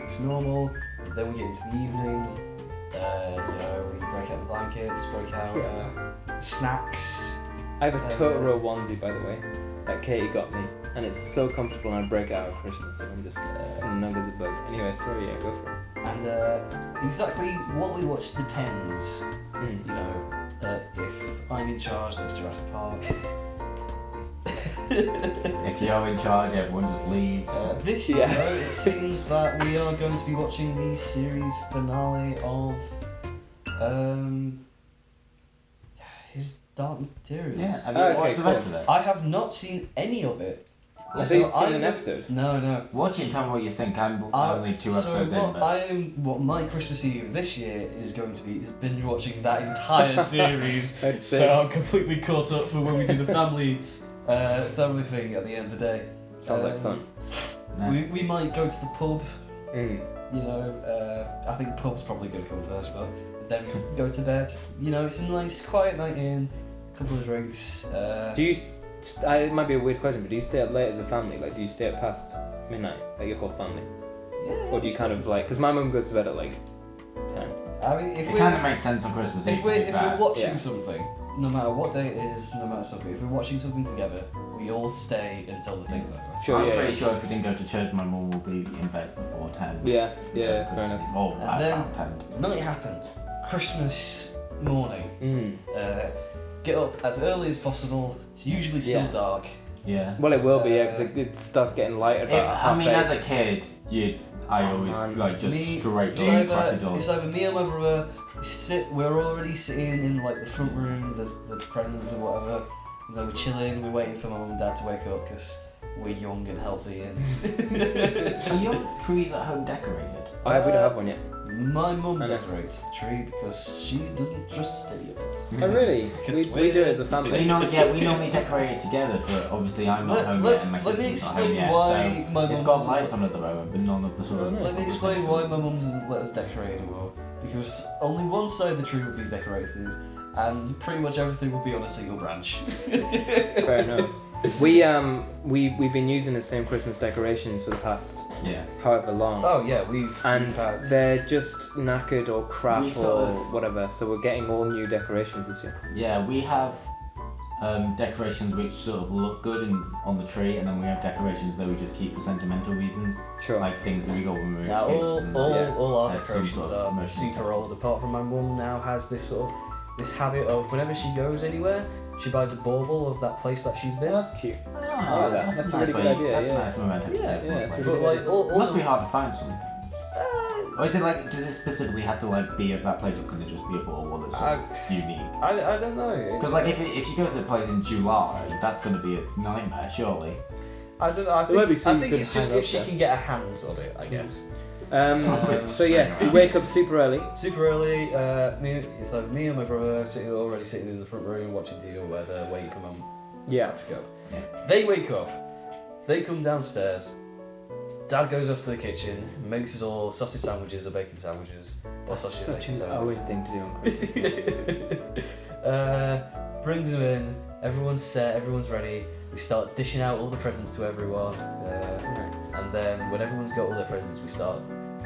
it's normal. Then we get into the evening. We break out the blankets, break out snacks.
I have a Totoro onesie, by the way, that Katie got me, and it's so comfortable. And I break out at Christmas, and I'm just snug as a bug. Anyway, sorry, yeah, go for it.
And exactly what we watch depends.
Mm.
If I'm in charge, there's Jurassic Park.
If you're in charge, everyone just leaves.
This year,
Yeah.
it seems that we are going to be watching the series finale of his Dark Materials.
Yeah, have you
Okay,
watched the
cool.
rest of it?
I have not seen any of it.
I think you've seen
I'm
an
look-
episode.
No.
Watch it and tell me what you think. I'm only 2 episodes in, but.
What my Christmas Eve this year is going to be is binge watching that entire series.
I see.
So I'm completely caught up for when we do the family thing at the end of the day.
Sounds like fun.
Nice.
We might go to the pub.
Mm.
I think pub's probably going to come first, but then go to bed. It's a nice quiet night in, couple of drinks.
Do you? It might be a weird question, but do you stay up late as a family? Like, do you stay up past midnight, like your whole family,
Yeah.
or do you kind of like? Because my mum goes to bed at like 10.
I mean, if
It
we're
kind of makes sense on Christmas Eve.
if
to be
we're
fair.
watching
Yeah.
something, no matter what day it is, no matter something, if we're watching something together, we all stay until the thing's over.
Sure,
I'm
yeah.
pretty sure if we didn't go to church, my mum will be in bed before 10.
Yeah, fair enough.
Or
And then-
about 10.
Night happened. Christmas
morning. Get up as early as possible. It's usually still dark.
Yeah.
Well, it will be, yeah, because it starts getting light about half
I mean,
eight.
as a kid, I always like just straight
It's
up crack the door.
it's either me or my brother. We're already sitting in like the front room. There's friends or whatever. And then we're chilling. We're waiting for my mum and dad to wake up because we're young and healthy. And
Are your trees at home decorated?
We don't have one yet.
my mum
I know.
decorates the tree because she doesn't trust any of us.
Oh, really?
Because
We do it as a family.
We normally decorate it together, but obviously I'm not home yet and my
let me
sister's not home
explain
yet,
why
so
my
it's
mum
got
doesn't
lights
let-
on at the moment, but none of the sort of...
Let me explain why my mum doesn't let us decorate anymore. Because only one side of the tree will be decorated, and pretty much everything will be on a single branch.
Fair enough. We've been using the same Christmas decorations for the past however long.
Oh yeah, we've had...
they're just knackered or crap
We
or
sort of-
whatever, so we're getting all new decorations this year.
Yeah, we have decorations which sort of look good on the tree, and then we have decorations that we just keep for sentimental reasons,
Sure.
like things that we got when we were
Now
kids.
all our
had some
decorations
sort of
are
emotional
super old. Apart from my mum now has this habit of whenever she goes anywhere, she buys a bauble of that place that she's
Yeah,
been.
that's cute.
Ah,
like that. That's a really good idea,
That's
yeah.
a nice memento. to
Yeah,
take from
yeah,
a
it's
place.
really
But like all
It must
the-
be hard to find something. Or is it like, does it specifically have to like be of that place, or can it just be a bauble that's sort of unique?
I don't know.
Because like if you go to the place in July, that's going to be a nightmare, surely.
I don't know. I
There might be
think,
some
I think
you
it's
can
just
hang
if
up
she
there.
can get her hands on it, I guess.
So yes, we wake up super early.
Super early. It's like me and my brother already sitting in the front room watching TV or whatever, waiting for mum.
Yeah.
Let's go.
Yeah.
They wake up. They come downstairs. Dad goes up to the kitchen, makes us all sausage sandwiches or bacon sandwiches.
That's
sausage
such
bacon
an
sandwich.
Owen thing to do on Christmas.
Brings them in. Everyone's set. Everyone's ready. We start dishing out all the presents to everyone.
Nice.
And then when everyone's got all their presents, we start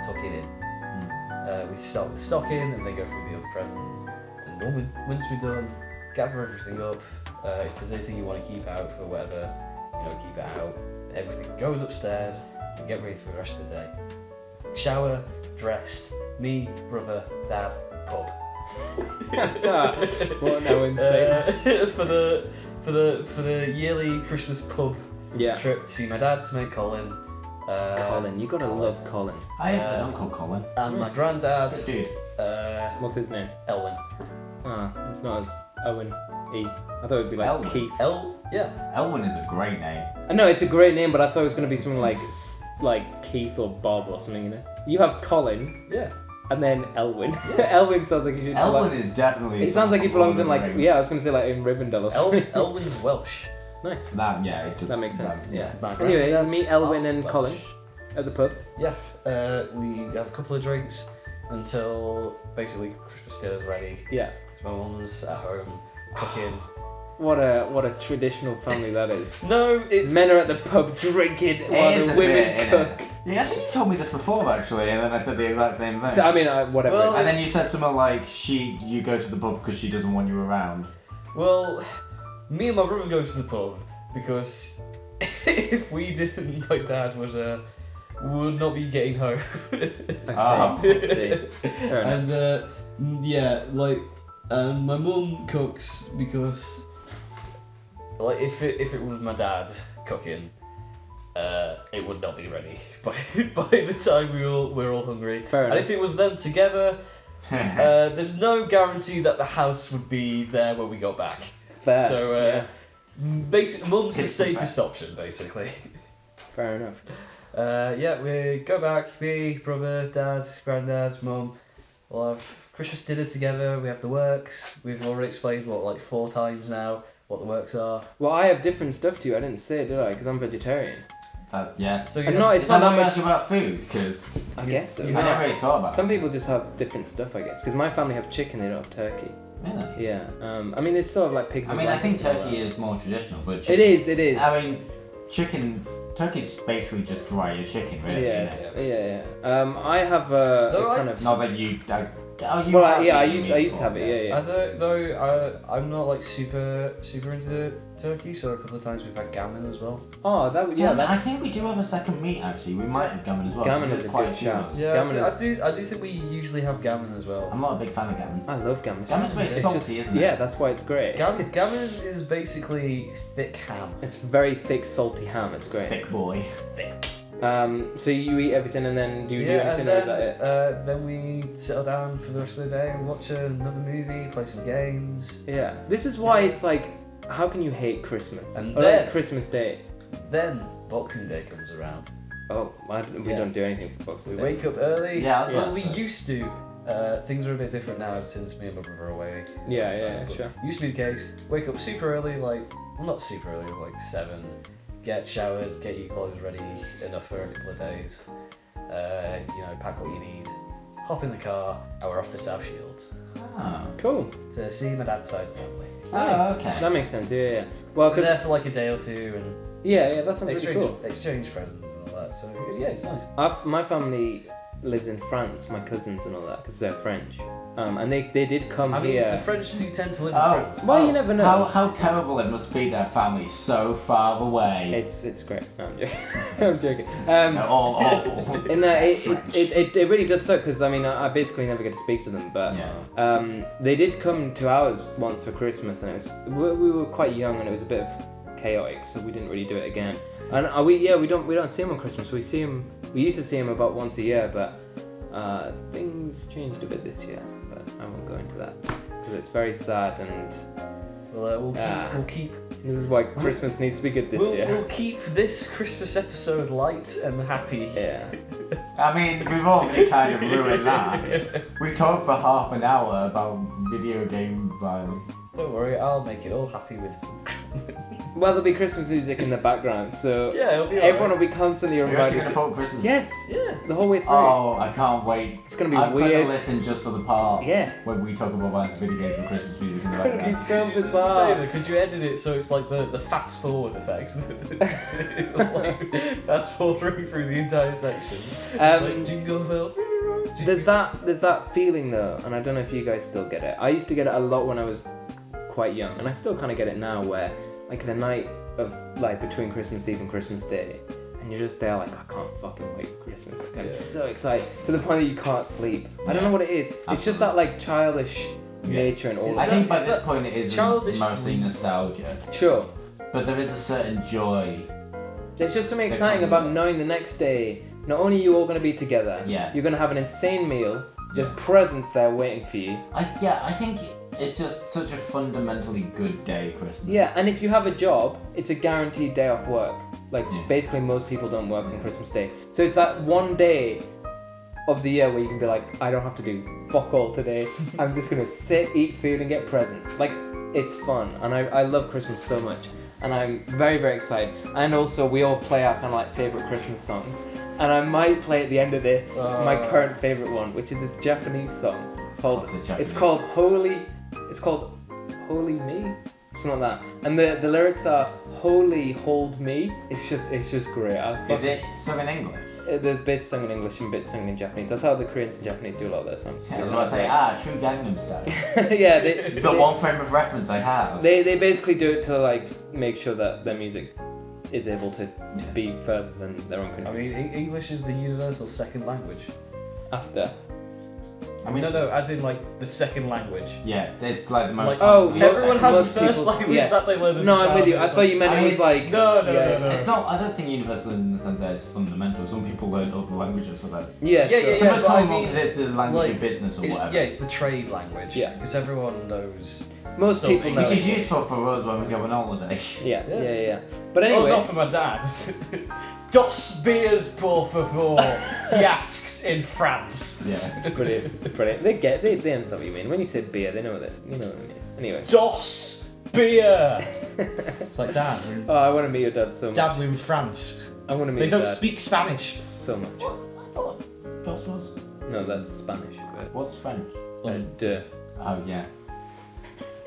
tucking in. We start with stocking and then go through the other presents. And once we're done, gather everything up. If there's anything you want to keep out for whatever, keep it out. Everything goes upstairs and get ready for the rest of the day. Shower, dressed, me, brother, dad, pub.
What an Owen statement.
For the yearly Christmas pub
Yeah.
trip to see my dad's mate Colin.
Colin, you gotta love Colin.
I have an uncle Colin.
And my
Nice.
granddad,
Good dude.
What's his name?
Elwin.
Ah, it's not as Owen E. I thought it'd be like
Elwin.
Keith.
Yeah.
Elwin is a great name.
I know it's a great name, but I thought it was gonna be something like Keith or Bob or something. You have Colin
Yeah.
and then Elwin. Elwin sounds like he should.
Elwin is definitely.
He sounds like he
someone
belongs
from
in
Lord of
like
the
I was gonna say like in Rivendell or something.
Elwin's Welsh.
Nice.
It does,
That makes sense.
Yeah. My
Anyway,
granddad's
meet Elwin
half
and
Welsh.
Colin at the pub.
Yeah. We have a couple of drinks until basically Christmas dinner's ready.
Yeah.
My mum's at home cooking.
What a traditional family that is.
No, it's
Men are at the pub drinking while
is
the
a
women
bit,
cook.
innit? Yeah, I think you told me this before actually, and then I said the exact same thing.
I mean, whatever.
Well,
And then you said something like, you go to the pub because she doesn't want you around.
well, me and my brother go to the pub because if we didn't, my dad would not be getting home.
I see. Fair enough.
And my mum cooks because like if it was my dad cooking, it would not be ready by the time we're all hungry.
Fair
And
enough.
if it was them together, there's no guarantee that the house would be there when we got back.
Fair.
So
Yeah.
mum's the
It's the
safest
best.
option basically.
Fair enough.
We go back, me, brother, dad, granddad, mum. We'll have Christmas dinner together, we have the works. We've already explained 4 times now what the works are.
Well, I have different stuff to you. I didn't say it, did I? Because I'm vegetaririan.
Yes.
So you
And
have-
no, it's
Is
not
that
that
why you
much.
asked about food? Because
I guess so.
I never really thought about
Some
it.
people just have different stuff, I guess. Because my family have chicken, they don't have turkey.
Really?
Yeah. I mean, they still have like pigs
I
and
mean, I think
blankets and all
turkey
that.
is more traditional, but
It
chicken,
is.
I mean, turkey's basically just dry as chicken, really.
Yes.
Isn't it?
Yeah. I have a
They're
kind
like-
of.
Not that you Oh, you
Well,
have
yeah, I
eaten
used
meat
to have it.
before,
Yeah, yeah.
I'm not like super into turkey, so a couple of times we've had gammon as well.
Oh, that
Yeah,
yeah,
I
that's
think we do have a second meat actually. We might have gammon as well.
Gammon
'cause
is
there's
a
quite
good
few of
shout.
us.
Yeah,
Gammon
I
is-
do think we usually have gammon as well.
I'm not a big fan of gammon.
I love gammon.
Gammon's very salty, isn't it?
Yeah, that's why it's great.
Gammon is basically thick ham.
It's very thick, salty ham. It's great.
Thick boy.
So you eat everything and then do you do
Yeah,
anything,
and
or is that it?
then we settle down for the rest of the day and watch another movie, play some games.
Yeah. This is why it's like, how can you hate Christmas?
And
Or
then-
like Christmas Day.
Then Boxing Day comes around.
Oh, we
Yeah.
don't do anything for Boxing
We
Day.
wake up early.
Yeah, I was
Well,
about
we
to say.
used to. Things are a bit different now since me and my brother are away.
Yeah,
But
sure.
Used to be the case. Wake up super early, well, not super early, like 7. Get showered, get your clothes ready, enough for a couple of days. Pack what you need. Hop in the car, and we're off to South Shields
Oh.
Cool.
to see my dad's side of the family.
Oh, okay.
That makes sense. Yeah. Well,
We're
because
there for like a day or two and
yeah, that sounds really
exchange,
cool.
exchange presents and all that. So yeah, it's nice.
My family lives in France. My cousins and all that, because they're French. And they did come
I mean,
here.
the French do tend to live in
Oh,
France.
Well, you never know.
How terrible it must be to have family so far away.
It's great. No, I'm joking. I'm joking.
They're all awful.
And
French.
it really does suck because I basically never get to speak to them. But
Yeah.
they did come to ours once for Christmas, and we were quite young, and it was a bit of chaotic, so we didn't really do it again. And we don't see him on Christmas. We used to see him about once a year, but things changed a bit this year. But I won't go into that because it's very sad, and
We'll keep
this is why Christmas needs to be good this year.
We'll keep this Christmas episode light and happy.
Yeah.
I mean, we've already kind of ruined that. We talked for half an hour about video game violence.
Don't worry, I'll make it all happy with some.
Well, there'll be Christmas music in the background, so
Yeah, it'll be
everyone
alright.
will be constantly
You're actually
reminded.
going to put Christmas
Yes,
Yeah.
the whole way through.
Oh, I can't wait.
It's gonna be
I'm
weird.
going to listen just for the part
Yeah.
when we talk about buying some video games and Christmas music
It's
in the
gonna be
background.
so
Just
bizarre.
a favour, could you edit it so it's like the fast forward effect? Like, fast forwarding through the entire section. It's like jingle bells.
There's that feeling though, and I don't know if you guys still get it. I used to get it a lot when I was quite young, and I still kind of get it now, where like the night of like between Christmas Eve and Christmas Day, and you're just there like, I can't fucking wait for Christmas. Like, I'm
Yeah.
so excited to the point that you can't sleep. I don't know what it is. It's just that like childish nature and all
Is
I
that.
think by
Is
this
that
point it is
childish
mostly
dream?
nostalgia,
Sure.
but there is a certain joy.
There's just something
They
exciting
can't
about
use it.
knowing the next day, not only are you all going to be together,
Yeah.
you're going to have an insane meal, there's
Yeah.
presents there waiting for you.
I think it's just such a fundamentally good day, Christmas.
Yeah, and if you have a job, it's a guaranteed day off work. Like,
Yeah.
basically most people don't work on Christmas Day. So it's that one day of the year where you can be like, I don't have to do fuck all today. I'm just going to sit, eat food, and get presents. Like, it's fun, and I love Christmas so much. And I'm very, very excited. And also, we all play our kind of like favourite Christmas songs. And I might play at the end of this my current favourite one, which is this Japanese song called,
What's the Japanese?
it's called Holy Me? Something like that. And the lyrics are Holy Hold Me. It's just great.
Is it sung in English?
There's bits sung in English and bits sung in Japanese. That's how the Koreans and Japanese do a lot of their songs.
Yeah, I was about to say, true Gangnam Style.
Yeah,
The one frame of reference I have.
they basically do it to like make sure that their music is able to be further than their own
I
countries.
mean, English is the universal second language.
After.
I mean,
No, as in like the second language.
yeah, it's like the most.
Like,
Oh,
everyone has
most
a first
people's-
language
yes.
that they learn as a
No, I'm
child,
with you. I
it's
thought you meant
I
it was
mean,
like.
no,
It's not. I don't think universal in the sense that it's fundamental. Some people learn other languages for that.
Yeah,
Yeah,
sure.
yeah,
The most
but I
common one
mean,
because it's the language
like,
of business or
It's,
whatever.
yeah, it's the trade language.
Yeah.
Because everyone knows.
Most
some
people know
Which
English.
is useful for us when we go on holiday.
Yeah. But
Oh,
anyway.
not for my dad. Dos beers, por favor. He asks in France.
Yeah.
Brilliant. They understand what you mean. When you say beer, they know what you know what I mean. Anyway.
Dos beer. It's like Dad.
Oh, I want to meet your dad so much.
Dad live in France.
I want to meet
They
your
don't
dad
speak Spanish.
so much.
I thought DOS was.
No, that's Spanish.
What's French?
Duh.
Oh yeah.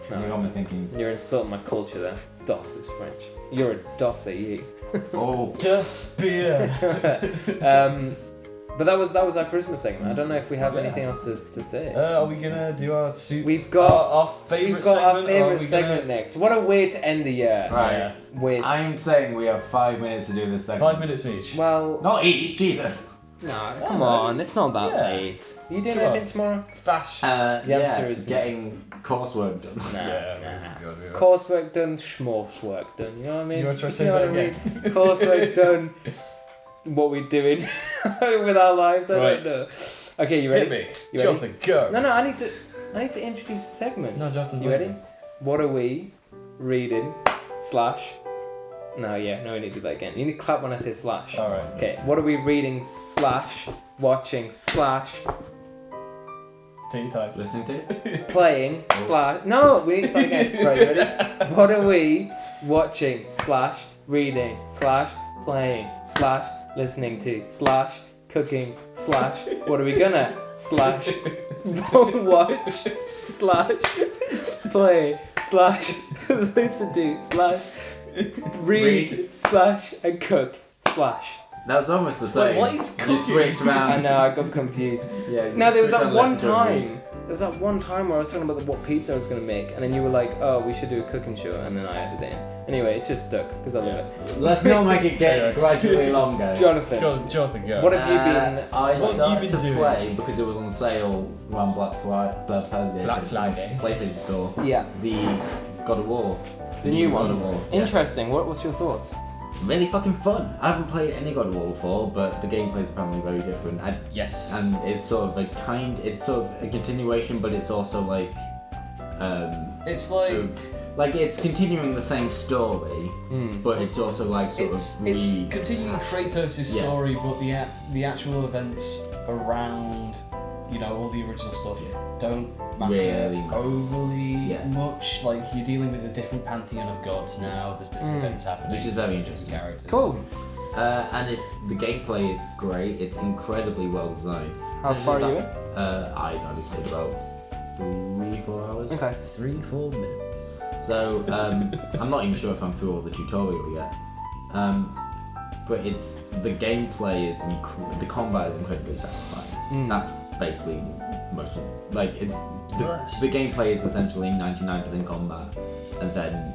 You
No,
got me thinking.
you're insulting my culture there. DOS is French. You're a DOS at you.
Oh.
Dos beer.
But that was our Christmas segment. I don't know if we have anything else to say.
Are we gonna do our
We've got
our favourite
We've got
segment?
our
or
favourite
are we
segment
gonna...
next. What a way to end the year.
Right.
Yeah.
With
I'm saying we have 5 minutes to do this segment.
5 minutes each.
well,
Not each, Jesus.
no, come on, it's not that
Yeah.
late. Are you doing
Come on.
anything tomorrow?
Fast.
The answer is
getting coursework done.
Yeah.
Coursework done, schmorse work done. You know what I mean?
Do you want to try to say
know
that
what I
again?
mean? Coursework done. What we're doing with our lives, I
Right.
don't know. Okay, you ready?
Hit me.
You ready?
Jonathan, go.
No, I need to introduce the segment.
No, Jonathan's
You
not.
ready? What are we reading slash? No, we need to do that again. You need to clap when I say slash.
All right.
Okay. What are we reading slash watching slash
Take your time.
Listening to?
playing slash? No, we need to start again. Right, you ready? What are we watching slash reading slash playing slash listening to slash cooking slash what are we gonna slash watch slash play slash listen to slash read slash and cook slash.
That was almost the same.
what is
You
cooking?
switched around.
I know, I got confused.
Yeah, you
No, there was
switched
that
around,
one
listened to and read.
time. There was that one time where I was talking about what pizza I was gonna make, and then you were like, "Oh, we should do a cooking show," and then I added it in. Anyway, it's just stuck because I love it.
Let's not make it get
Yeah.
gradually longer.
Jonathan,
Jonathan, go.
what have you been?
I
What have you
started
been
to
doing?
play because it was on sale around Black Friday.
Black Friday.
PlayStation Store.
Yeah,
The God of War.
the new
God
one.
of War. Yeah.
Interesting. What's your thoughts?
Really fucking fun. I haven't played any God of War before, but the gameplay is apparently very different.
Yes.
And it's sort of it's sort of a continuation, but it's also like,
It's like
it's continuing the same story, but it's also like sort
it's
of
continuing Kratos'
Yeah.
story, but the actual events around, all the original stuff don't matter
Really matter.
overly
Yeah.
much. Like you're dealing with a different pantheon of gods now. There's different events happening.
which is very interesting.
Characters.
Cool.
And the gameplay is great. It's incredibly well designed.
How far are you in?
I only played about 3-4 hours.
Okay.
3-4 minutes.
So I'm not even sure if I'm through all the tutorial yet. But the gameplay is the combat is incredibly satisfying. That's basically most of the gameplay is essentially 99% combat and then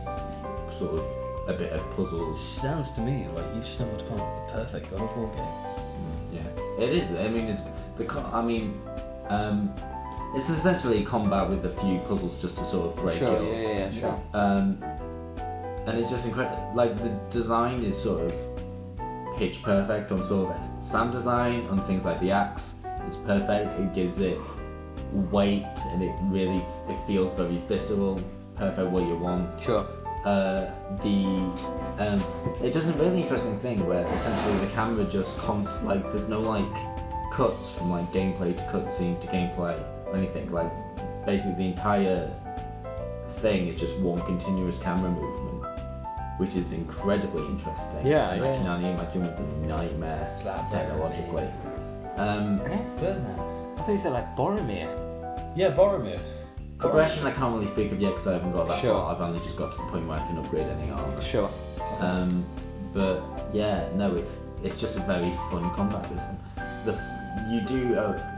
sort of a bit of puzzles.
Sounds to me like you've stumbled upon the perfect God of War game.
Yeah, it is. I mean, it's essentially combat with a few puzzles just to sort of break
Sure.
it up.
Yeah. Sure.
And it's just incredible. Like the design is sort of pitch perfect on sort of sound design on things like the axe. It's perfect. It gives it weight and it feels very visceral. Perfect what you want.
Sure.
It does a really interesting thing where essentially the camera just there's no like cuts from like gameplay to cutscene to gameplay or anything. Like basically the entire thing is just one continuous camera movement, which is incredibly interesting.
Yeah,
and
yeah.
I can only imagine it's a nightmare
It's like
technologically.
I thought you said like Boromir.
Yeah, Boromir.
Progression I can't really speak of yet because I haven't got that
Sure.
far. I've only just got to the point where I can upgrade any armor.
Sure.
But yeah, no, it's just a very fun combat system. You do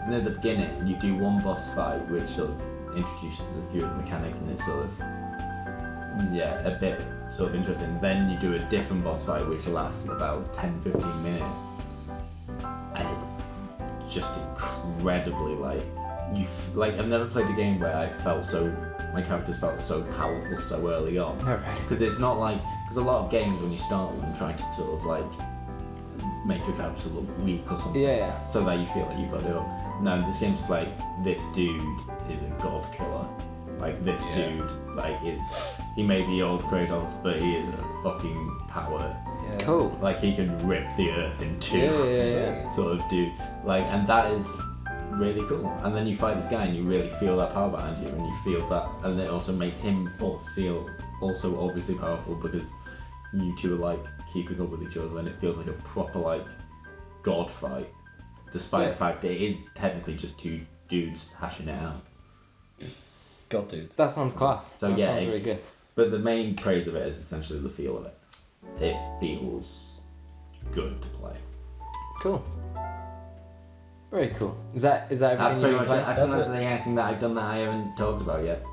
near the beginning, you do one boss fight which sort of introduces a few of the mechanics and it's sort of a bit sort of interesting. Then you do a different boss fight which lasts about 10-15 minutes, and it's just incredibly I've never played a game where I felt my characters felt so powerful so early on.
All right.
Because it's not because a lot of games when you start with them try to sort of make your character look weak or something.
Yeah.
So that you feel like you've got it up. No, this game's just this dude is a god killer. This dude, he may be old Kratos, but he is a fucking power.
Yeah.
Cool.
He can rip the earth in two.
Yeah.
Sort of dude. And that is really cool. And then you fight this guy and you really feel that power behind you and you feel that, and it also makes him feel also obviously powerful because you two are keeping up with each other and it feels like a proper god fight, despite
Sick.
the fact it is technically just two dudes hashing it out.
God, dude.
That sounds class.
So
that
yeah,
sounds really good.
But the main praise of it is essentially the feel of it. It feels good to play.
Cool. Very cool. Is that everything
That's
you've
pretty
been
much
playing?
it. I think that's the only thing that I've done that I haven't talked about yet.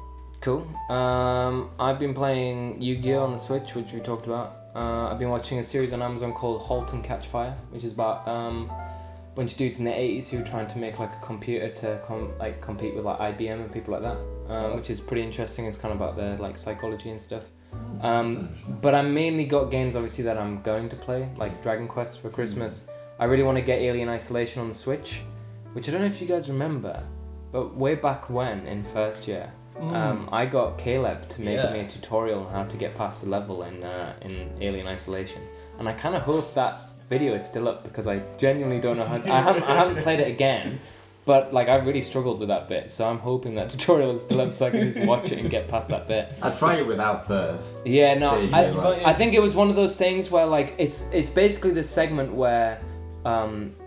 Cool. I've been playing Yu-Gi-Oh on the Switch, which we talked about. I've been watching a series on Amazon called *Halt and Catch Fire*, which is about a bunch of dudes in the 80s who were trying to make like a computer to compete with like IBM and people like that, which is pretty interesting. It's kind of about their like psychology and stuff. But I mainly got games obviously that I'm going to play, like Dragon Quest for Christmas. I really want to get Alien Isolation on the Switch, which I don't know if you guys remember, but way back when in first year, I got Caleb to make me a tutorial on how to get past the level in Alien Isolation, and I kind of hope that video is still up because I genuinely don't know how. I haven't played it again, but like I really struggled with that bit, so I'm hoping that tutorial is still up so I can just watch it and get past that bit.
I'd try it without first.
Yeah, no,
See,
I think it was one of those things where like it's basically this segment where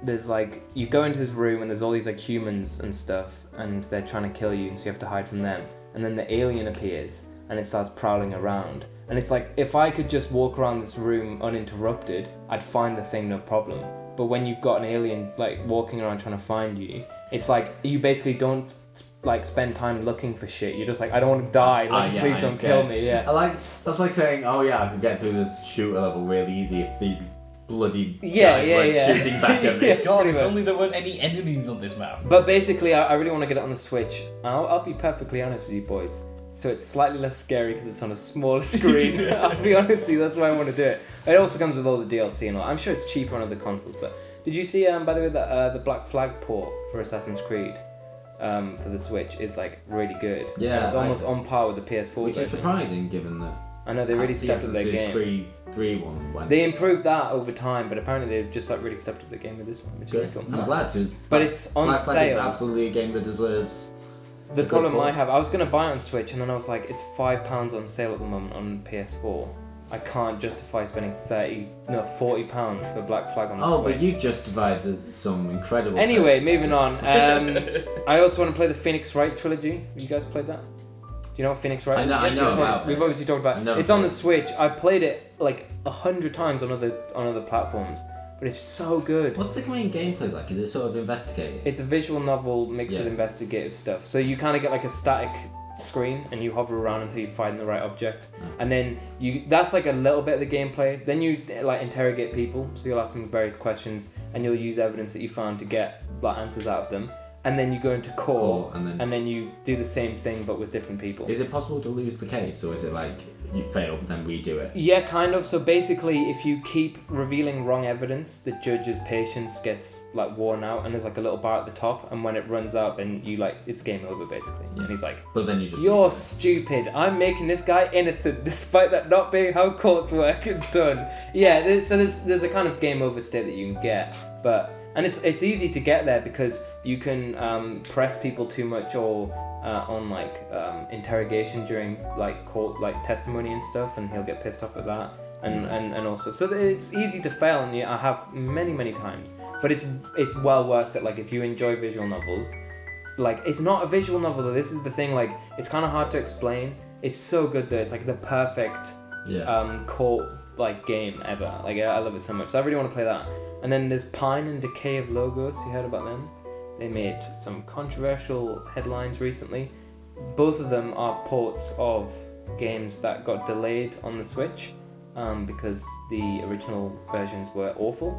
there's like you go into this room and there's all these like humans and stuff and they're trying to kill you, so you have to hide from them, and then the alien appears and it starts prowling around, and it's like if I could just walk around this room uninterrupted, I'd find the thing no problem. But when you've got an alien like walking around trying to find you, it's like you basically don't like spend time looking for shit. You're just like, I don't want to die. Like, please don't kill me. Yeah.
That's like saying, oh yeah, I could get through this shooter level really easy if these bloody
Yeah,
guys
yeah,
weren't
yeah.
shooting back at me.
Yeah.
God,
pretty
if
much.
only there weren't any enemies on this map.
But basically, I really want to get it on the Switch. I'll be perfectly honest with you boys. So it's slightly less scary because it's on a smaller screen. I'll be honest with you, that's why I want to do it. It also comes with all the DLC and all. I'm sure it's cheaper on other consoles. But did you see, by the way, that the Black Flag port for Assassin's Creed for the Switch is like really good?
Yeah,
And it's almost on par with the PS4
Which is
version.
surprising given that
I know they really stepped up their game.
Creed 3 one went.
They improved that over time, but apparently they've just like really stepped up the game with this one, which is really cool.
I'm glad, because
But it's on
Black Flag is
sale.
absolutely a game that deserves.
The
a good
problem I
port.
have, I was gonna buy it on Switch, and then I was like, it's £5 on sale at the moment on PS4. I can't justify spending £40 for Black Flag on the
Oh,
Switch.
but you justified some incredible.
Anyway,
purchase.
moving on. I also want to play the Phoenix Wright trilogy. You guys played that? Do you know what Phoenix Wright
I
is?
know- I know about
We've
it.
obviously talked about
I've
it.
never
It's on the
played it.
Switch. I played it like 100 times on other platforms, but it's so good.
What's the main gameplay like? Is it sort of investigating?
It's a visual novel mixed with
Yeah.
investigative stuff. So you kind of get like a static screen and you hover around until you find the right object. And then that's like a little bit of the gameplay. Then you like interrogate people. So you'll ask them various questions and you'll use evidence that you found to get like answers out of them. And then you go into court and then you do the same thing but with different people.
Is it possible to lose the case, or is it like you fail but then redo it?
Yeah, kind of. So basically, if you keep revealing wrong evidence, the judge's patience gets like worn out, and there's like a little bar at the top, and when it runs out, then you like it's game over basically.
Yeah.
And he's like,
But then you just.
"You're stupid. I'm making this guy innocent, despite that not being how courts work." And done. Yeah. There's a kind of game over state that you can get, but. And it's easy to get there because you can press people too much or on like interrogation during like court like testimony and stuff, and he'll get pissed off at that. And also so it's easy to fail, and I have many times. But it's well worth it. Like if you enjoy visual novels, like it's not a visual novel though. This is the thing. Like it's kind of hard to explain. It's so good though. It's like the perfect court like game ever. Like I love it so much. So I really want to play that. And then there's Pine and Decay of Logos. You heard about them? They made some controversial headlines recently. Both of them are ports of games that got delayed on the Switch because the original versions were awful.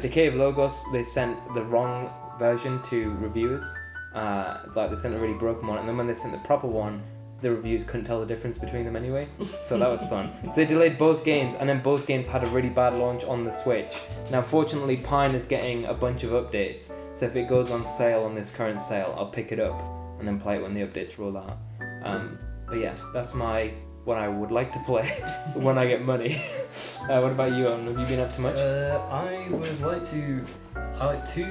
Decay of Logos, they sent the wrong version to reviewers. Like they sent a really broken one, and then when they sent the proper one, the reviews couldn't tell the difference between them anyway, so that was fun. So they delayed both games, and then both games had a really bad launch on the Switch. Now fortunately Pine is getting a bunch of updates, so if it goes on sale on this current sale, I'll pick it up and then play it when the updates roll out. But yeah, that's what I would like to play when I get money. What about you, Owen? Have you been up to much?
I would like to highlight 2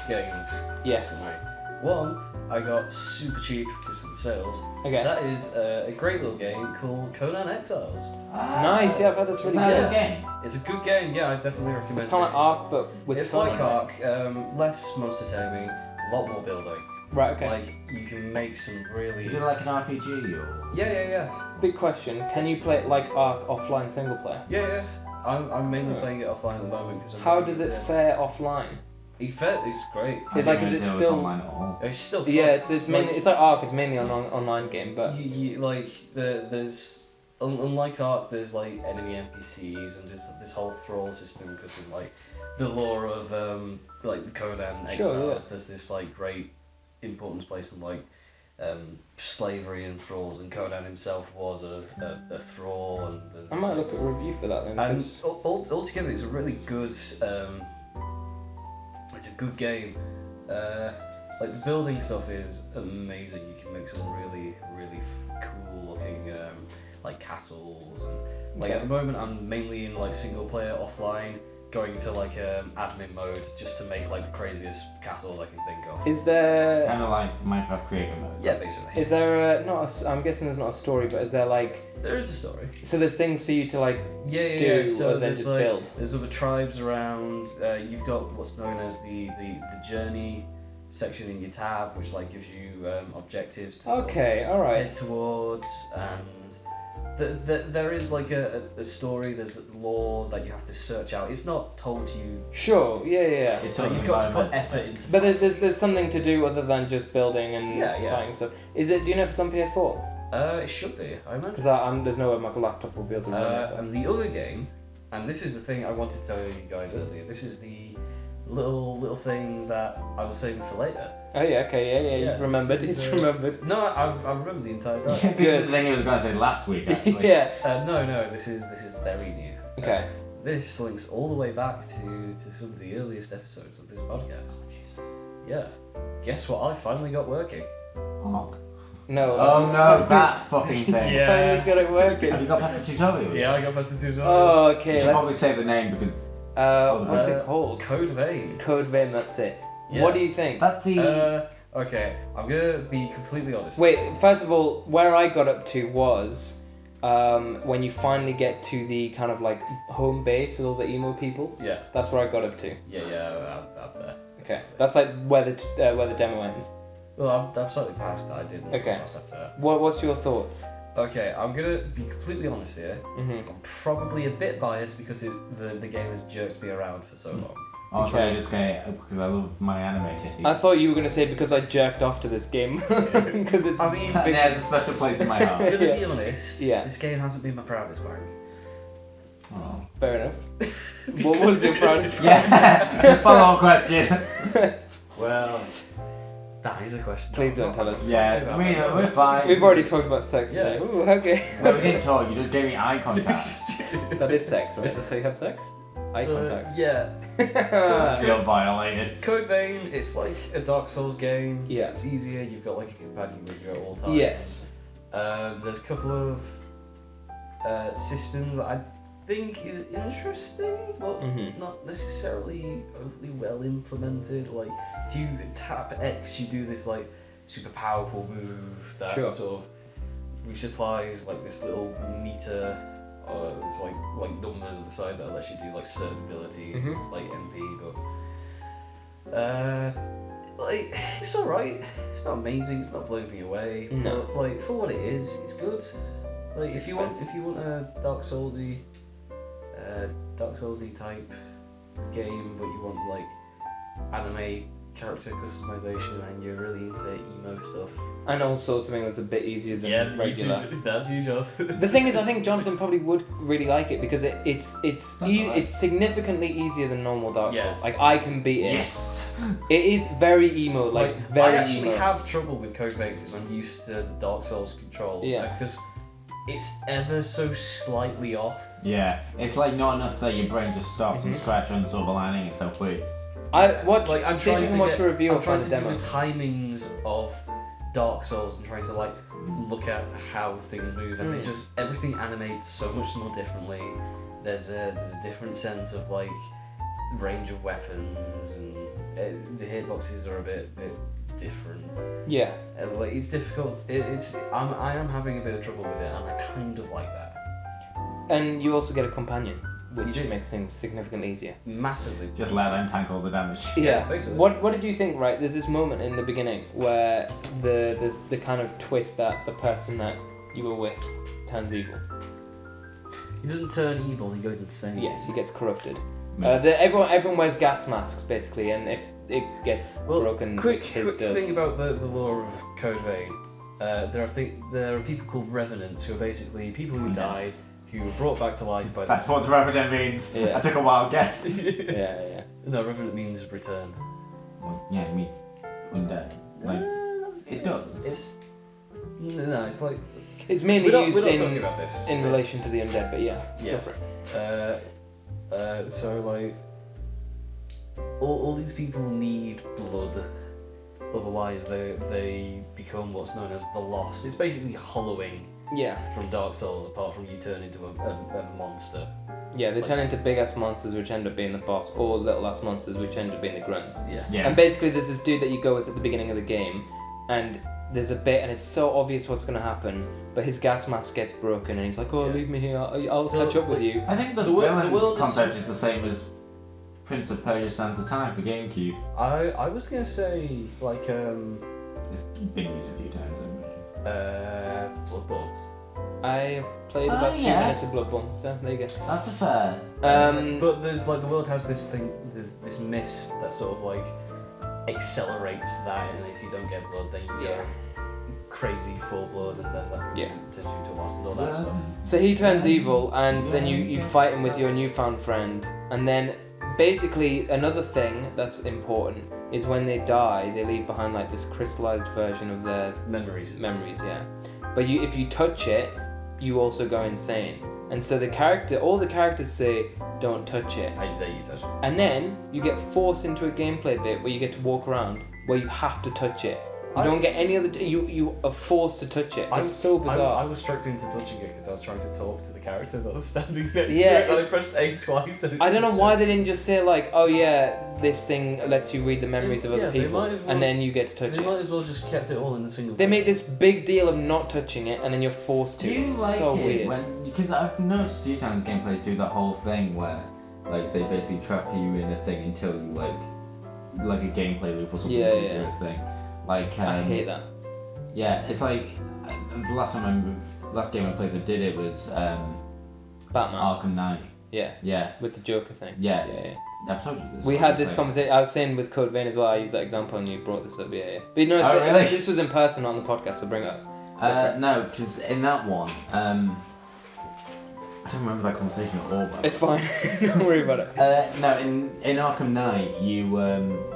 games.
Yes.
tonight. One, I got super cheap because of the sales.
Okay.
That is a great little game called Conan Exiles.
Nice, yeah, I've heard that's really
that
good.
a game?
It's a good game, yeah, I definitely recommend
It's
it.
kind of like Ark, but with
It's
Conan,
like Ark, less monster taming, a lot more building.
Right, okay.
Like, you can make some really...
Is it like an RPG or?
Yeah.
Big question, can you play it like Ark offline single player?
Yeah. I'm mainly playing it offline at the moment. Cause I'm
How
really
does it
into-
fare offline?
It's great.
So it's like, is it
It's
still?
online at all?
It's still fun.
Yeah, it's mainly it's like Ark. It's mainly an online game, but
you like there's unlike Ark, there's like enemy NPCs and there's this whole thrall system because of like the lore of like the Conan
Sure,
Exiles.
yeah.
There's this like great importance placed on like slavery and thralls, and Conan himself was a thrall. And there's,
I might look at a review for that then.
and
'cause-
altogether, it's a really good. It's a good game. Like the building stuff is amazing. You can make some really cool looking like castles. And like
Okay.
at the moment, I'm mainly in like single player offline, going to like admin mode just to make like the craziest castles I can think of.
Is there
Kind of like Minecraft creator mode.
Yeah, basically.
is there I'm guessing there's not a story, but is there like
There is a story.
so there's things for you to like
Yeah.
do
So
other than
there's
just
like
build?
there's other tribes around. You've got what's known as the journey section in your tab, which like gives you objectives to sort of
Okay, all right.
head towards, and there is like a story. There's lore that you have to search out. It's not told to you,
Sure. Yeah.
It's
so
sort of
you've got to put
environment.
effort into.
But there's something to do other than just building and
Yeah.
fighting stuff. Is it? Do you know if it's on PS4?
It should be. I imagine.
Because there's no way my laptop will be able to run it.
And the other game, and this is the thing I wanted to tell you guys earlier. This is the little thing that I was saving for later.
Oh yeah. Okay. Yeah.
Yeah,
You've remembered.
this is,
It's remembered.
No, I remember the entire
Yeah,
time.
this is the thing I was going to say last week, actually.
Yeah.
No, this is very new.
Okay.
This links all the way back to some of the earliest episodes of this podcast. Yeah. Guess what I finally got working?
Ark.
No.
Oh no, that fucking thing.
Yeah.
Finally got it
Have
working.
you got past the tutorial?
Yeah, I got past the tutorial.
Oh,
You
okay.
should probably
Let's.
say the name because
What's it called?
Code Vein.
Code Vein. That's it.
Yeah.
What do you think?
that's the.
Okay, I'm gonna be completely honest.
Wait. First of all, where I got up to was when you finally get to the kind of like home base with all the emo people.
Yeah,
That's where I got up to.
out there.
Okay. That's like where the demo ends.
Well, I'm slightly past that. I didn't
Okay.
pass after that.
What's your thoughts?
Okay, I'm gonna be completely honest here.
Mm-hmm.
I'm probably a bit biased because the game has jerked me around for so long.
I was
Okay.
really just going because I love my anime titties.
I thought you were gonna say because I jerked off to this game because it's.
I mean,
And there's a special place in my
I'm
heart.
gonna
Yeah.
be honest.
Yeah.
This game hasn't been my proudest bang.
Oh.
Fair enough. What was your proudest?
Yeah. Follow-up question.
Well, that is a question.
Please don't tell us.
Yeah, I mean we're fine.
We've already talked about sex
Yeah.
today. Ooh, okay.
No, we didn't talk. You just gave me eye contact.
That is sex, right? That's how you have sex? Eye
So,
contact.
Yeah.
I feel violated.
Code Vein, it's like a Dark Souls game.
Yeah.
It's easier. You've got like a companion with you at all times.
Yes.
There's a couple of systems that I think is interesting, but
Mhm.
not necessarily overly well implemented. Like if you tap X, you do this like super powerful move that
Sure.
sort of resupplies like this little meter. It's like numbers on the side that lets you do like certain abilities,
Mhm.
like MP, but like it's alright. It's not amazing. It's not blowing me away.
No.
But like for what it is, it's good. Like
It's
if you want
expensive.
a Dark Soulsy type game, but you want like anime character customization and you're really into emo stuff.
And also something that's a bit easier than regular.
That's usual.
The thing is, I think Jonathan probably would really like it because it's significantly easier than normal Dark
Yeah.
Souls. Like I can beat it.
Yes.
It is very emo, like very
I actually
emo.
have trouble with Code Vein because I'm used to Dark Souls control.
Yeah.
Because it's ever so slightly off.
Yeah, it's like not enough that your brain just starts from
Mhm.
scratch on silver lining. It's so quick.
I'm
I'm
see if you can watch a review
I'm
or
trying
find a
to do
demo.
the timings of Dark Souls and trying to like look at how things move, and
Mm.
everything animates so much more differently. There's a different sense of like range of weapons, and the hitboxes are a bit different.
Yeah.
Like it's difficult. I am having a bit of trouble with it, and I kind of like that
And you also get a companion,
You
which
do.
makes things significantly easier.
massively.
Just let them tank all the damage.
Yeah.
basically.
What did you think? Right, there's this moment in the beginning where there's the kind of twist that the person that you were with turns evil.
He doesn't turn evil. He goes insane.
Yes, he gets corrupted. Everyone wears gas masks basically, and if it gets broken,
quick
which his does.
thing about the lore of Code Vein. There are people called revenants who are basically people who died, who were brought back to life by.
That's what the Revenant means.
Yeah.
I took a wild guess.
Yeah.
No, revenant means returned.
Well, yeah, it means undead. Like, it does.
It's like
It's mainly
we're
used
not talking about this.
in relation to the undead, but yeah. Go for it.
So like all these people need blood, otherwise they become what's known as the Lost. It's basically hollowing
Yeah.
from Dark Souls, apart from you turn into a monster.
Yeah, they turn into big ass monsters which end up being the boss, or little ass monsters which end up being the grunts.
Yeah.
And basically there's this dude that you go with at the beginning of the game, and there's a bit, and it's so obvious what's going to happen, but his gas mask gets broken, and he's like, oh, leave me here, I'll
So,
catch up with you.
I think the
world
villain
is
concept is the same as Prince of Persia Sands of Time for GameCube.
I was gonna say like
It's been used a few times, I imagine.
Bloodborne.
I've played about 2 minutes of Bloodborne, so there you go.
That's a fair.
But there's like the world has this thing, this mist that sort of like accelerates that, and if you don't get blood, then you go crazy full blood, and then that turns you into a monster and all that stuff.
So he turns evil, and then you fight him with your newfound friend, and then basically another thing that's important is when they die, they leave behind like this crystallized version of their
Memories.
yeah. But if you touch it, you also go insane. And so all the characters say, don't touch it.
There you touch it.
And then you get forced into a gameplay bit where you get to walk around where you have to touch it. You don't get any other. You are forced to touch it. It's so bizarre.
I was tricked into touching it because I was trying to talk to the character that was standing next
Yeah,
to it, and I pressed A twice. And
I don't know why they didn't just say like, oh yeah, this thing lets you read the memories of other
they
people,
might as well-
and then you get to touch
They
it.
might as well just kept it all in a single.
They make this big deal of not touching it, and then you're forced to.
Do you
It's
like
so
it
weird.
when? Because I've noticed a few times gameplays do that whole thing where, like, they basically trap you in a thing until you like a gameplay loop or something.
Yeah,
to
yeah.
do a thing. Like,
I hate that.
Yeah, it's like the last game I played that did it was
Batman.
Arkham Knight.
Yeah.
Yeah,
With the Joker thing.
yeah.
Yeah.
I've told you this.
We
when
had
we
this
played.
conversation. I was saying with Code Vein as well. I used that example, and you brought this up. Yeah. But no,
Oh,
so,
really?
like, this was in person on the podcast, so bring it up.
No, because in that one, I don't remember that conversation at all.
It's fine. Don't worry about it.
No, in Arkham Knight, you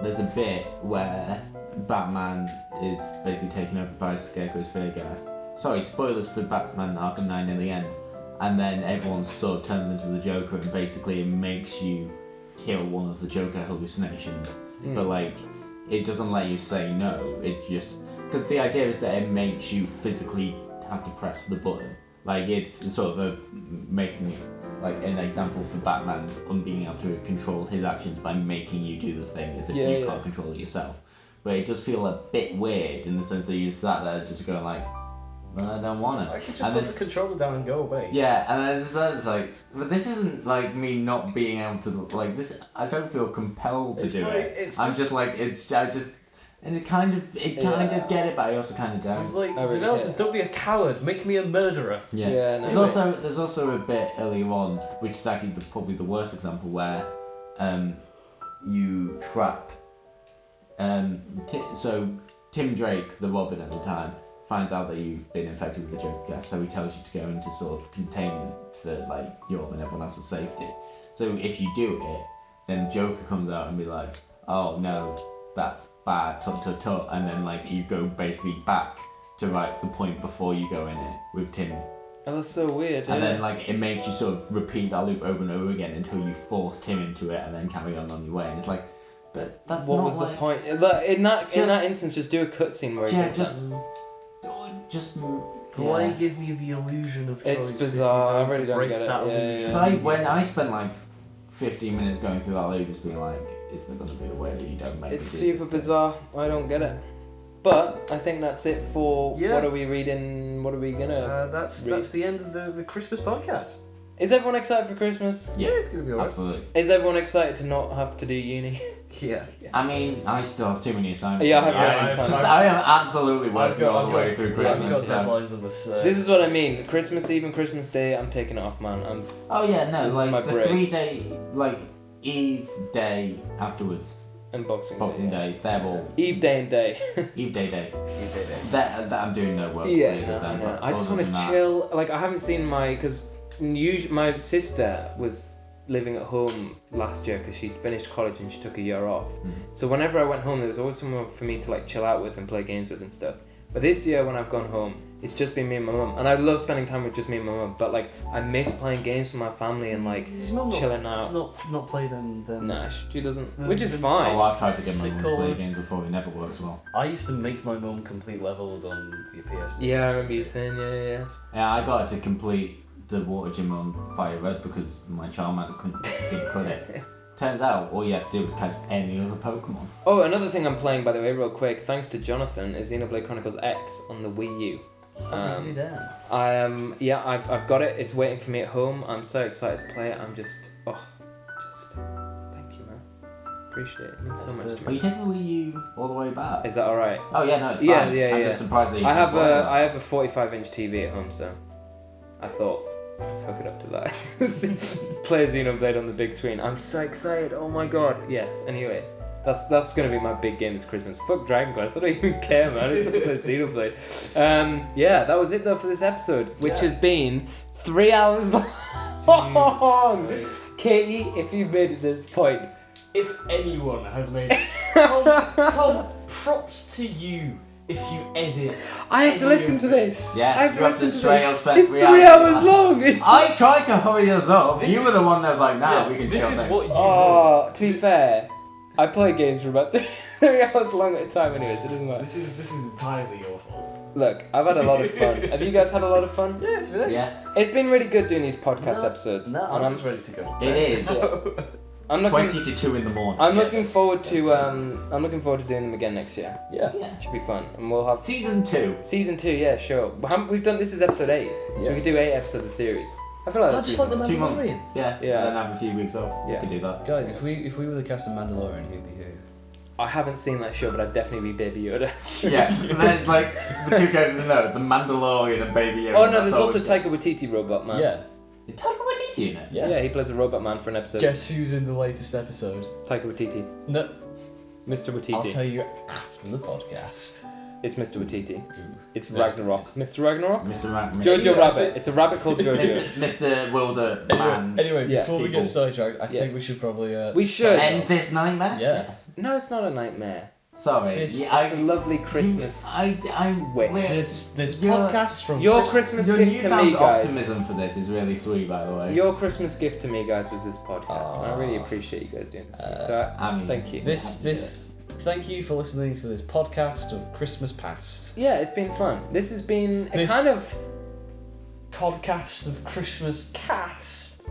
there's a bit where Batman is basically taken over by Scarecrow's fear gas. Sorry, spoilers for Batman Arkham Knight in the end. And then everyone sort of turns into the Joker, and basically it makes you kill one of the Joker hallucinations. But like, it doesn't let you say no. It just because the idea is that it makes you physically have to press the button. Like it's sort of making like an example for Batman on being able to control his actions by making you do the thing as if you can't control it yourself. But it does feel a bit weird in the sense that you sat there just going like, well, I don't want it.
I should just put the controller down and go away.
Yeah, and I was like, but this isn't like me not being able to like this. I don't feel compelled to do it. I'm just like and it kind of get it, but I also kind of don't.
It's like,
I really
developers,
care.
don't be a coward, make me a murderer.
Yeah, no.
There's also a bit earlier on, which is actually probably the worst example, where you trap. So Tim Drake, the Robin at the time, finds out that you've been infected with the Joker gas, so he tells you to go into sort of containment for like your and everyone else's safety. So if you do it, then Joker comes out and be like, oh no, that's bad, tut tut tut, and then like you go basically back to the point before you go in it with Tim.
Oh, that's so weird.
And then like it makes you sort of repeat that loop over and over again until you force Tim into it and then carry on your way. And it's like, but that's
what
not
was
like,
the point? In that instance, just do a cutscene where he
Yeah,
does
just
Why
yeah.
give me the illusion of choice?
It's
if
bizarre,
you
I really don't
break
get it.
that
Yeah,
illusion?
yeah.
It's like when I spent like 15 minutes going through that loop, just being like, is there going to be a way that you don't make
It's
me do
super
this thing?
bizarre. I don't get it. But I think that's it for
Yeah.
what are we reading? What are we gonna?
That's the end of the Christmas podcast.
Is everyone excited for Christmas?
Yeah, it's gonna be alright.
Absolutely.
Is everyone excited to not have to do uni?
Yeah.
I mean, I still have too many assignments.
Yeah, I have
Yeah,
loads of
I've-
time.
I am absolutely
I've
working
got-
all
I've
the way
got-
through
I've
Christmas.
got deadlines on this.
This is what I mean. Christmas Eve and Christmas Day, I'm taking it off, man.
Oh yeah, no,
This is
like
my
the
break.
3 day, like Eve day afterwards,
And Boxing
Day, they're all
Eve day and day.
Eve day.
You did it.
That I'm doing no work.
Yeah,
really,
no,
then,
no.
but
I just
other
want to
than that-
chill. Like, I haven't seen because my sister was living at home last year because she'd finished college and she took a year off. So whenever I went home, there was always someone for me to like chill out with and play games with and stuff. But this year when I've gone home, it's just been me and my mum, and I love spending time with just me and my mum. But like, I miss playing games with my family and like
Does your mum
chilling out.
Not play them.
Nah, she doesn't,
No,
which is
then
fine.
Oh, I've tried to get my
Sick
mum to play
call.
games before, it never works well.
I used to make my mum complete levels on the PS2.
Yeah, I remember you saying, yeah.
Yeah, I got her to complete the water gym on Fire Red because my Charmander couldn't cut it. Turns out all you had to do was catch any other Pokemon.
Oh, another thing I'm playing, by the way, real quick, thanks to Jonathan, is Xenoblade Chronicles X on the Wii U.
How did you do that?
I've got it. It's waiting for me at home. I'm so excited to play it. I'm just thank you, man. Appreciate it. It means so
That's
much
the-
to
Are
me.
you taking the Wii U all the way back?
Is that all right?
Oh yeah, no, it's
Yeah,
fine.
yeah,
I'm
yeah.
just surprised that you
I have
kept playing
a 45-inch TV at home, so I thought let's hook it up to that. Play Xenoblade on the big screen. I'm so excited. Oh my god. Yes. Anyway, that's gonna be my big game this Christmas. Fuck Dragon Quest. I don't even care, man. I just want to play Xenoblade. Yeah, that was it though for this episode, which has been 3 hours long. Katie, if you've made it to this point,
If anyone has made Tom, props to you if you edit.
I have to
any
listen
of
to this.
Yeah,
I have to
you have to
listen to
straight
this.
up spend
It's
3
3
hours.
hours long. It's
I tried to hurry us up.
This
You were the one that was like, nah, we can
this
chill
is
there.
what you
Oh, to be fair, I play games for about 3 hours long at a time anyway, so it doesn't matter.
This is entirely your fault.
Look, I've had a lot of fun. Have you guys had a lot of fun?
Yeah, it's really.
Yeah,
It's been really good doing these podcast episodes.
No,
and
I'm just ready to go.
it is.
I'm looking
20 to 2 in the morning.
I'm
Yeah,
looking
that's-
forward
that's
to I'm looking forward to doing them again next year.
Yeah.
Yeah.
Should be fun. And we'll have
Season 2.
season 2, yeah, sure. We've done this is episode 8. So
Yeah.
we could do 8 episodes of series. I feel like
Oh,
that's
just like the
reasonable.
2 months.
Mandalorian.
Yeah.
Yeah.
And then have a few weeks off.
Yeah.
You could do that.
Guys, if we were the cast of Mandalorian, who'd be who?
I haven't seen that show, but I'd definitely be Baby Yoda.
Yeah. And then like the two characters in there, the Mandalorian and Baby Yoda.
Oh no,
that's
there's
all
also
we've
Taika Waititi Robot Man.
Yeah.
got. Taika Waititi in it.
Yeah.
Yeah, he plays a Robot Man for an episode.
Guess who's in the latest episode?
Taika Waititi.
No,
Mr.
I'll
Waititi.
tell you after the podcast.
It's Mr. Waititi. It's
No,
Ragnarok. Mr. Ragnarok?
Mr. Rank.
Jojo Rabbit. It's a rabbit called Jojo.
Mr. Wilder Man.
Anyway,
Yeah.
before we
People.
get sidetracked, I
Yes.
think we should probably.
We should.
End this nightmare?
Yeah.
Yes.
No, it's not a nightmare.
Sorry.
It's-
Yeah,
It's a lovely Christmas.
I'm
wish.
This
Your-
podcast from
Your Christmas
Your
gift to me,
newfound
guys.
optimism for this is really sweet, by the way.
Your Christmas gift to me, guys, was this podcast. And I really
Aw.
appreciate you guys doing this for me. So,
I mean,
thank you.
This. Thank you for listening to this podcast of Christmas past.
Yeah, it's been fun. This has been a
This-
kind of.
Podcast of Christmas cast.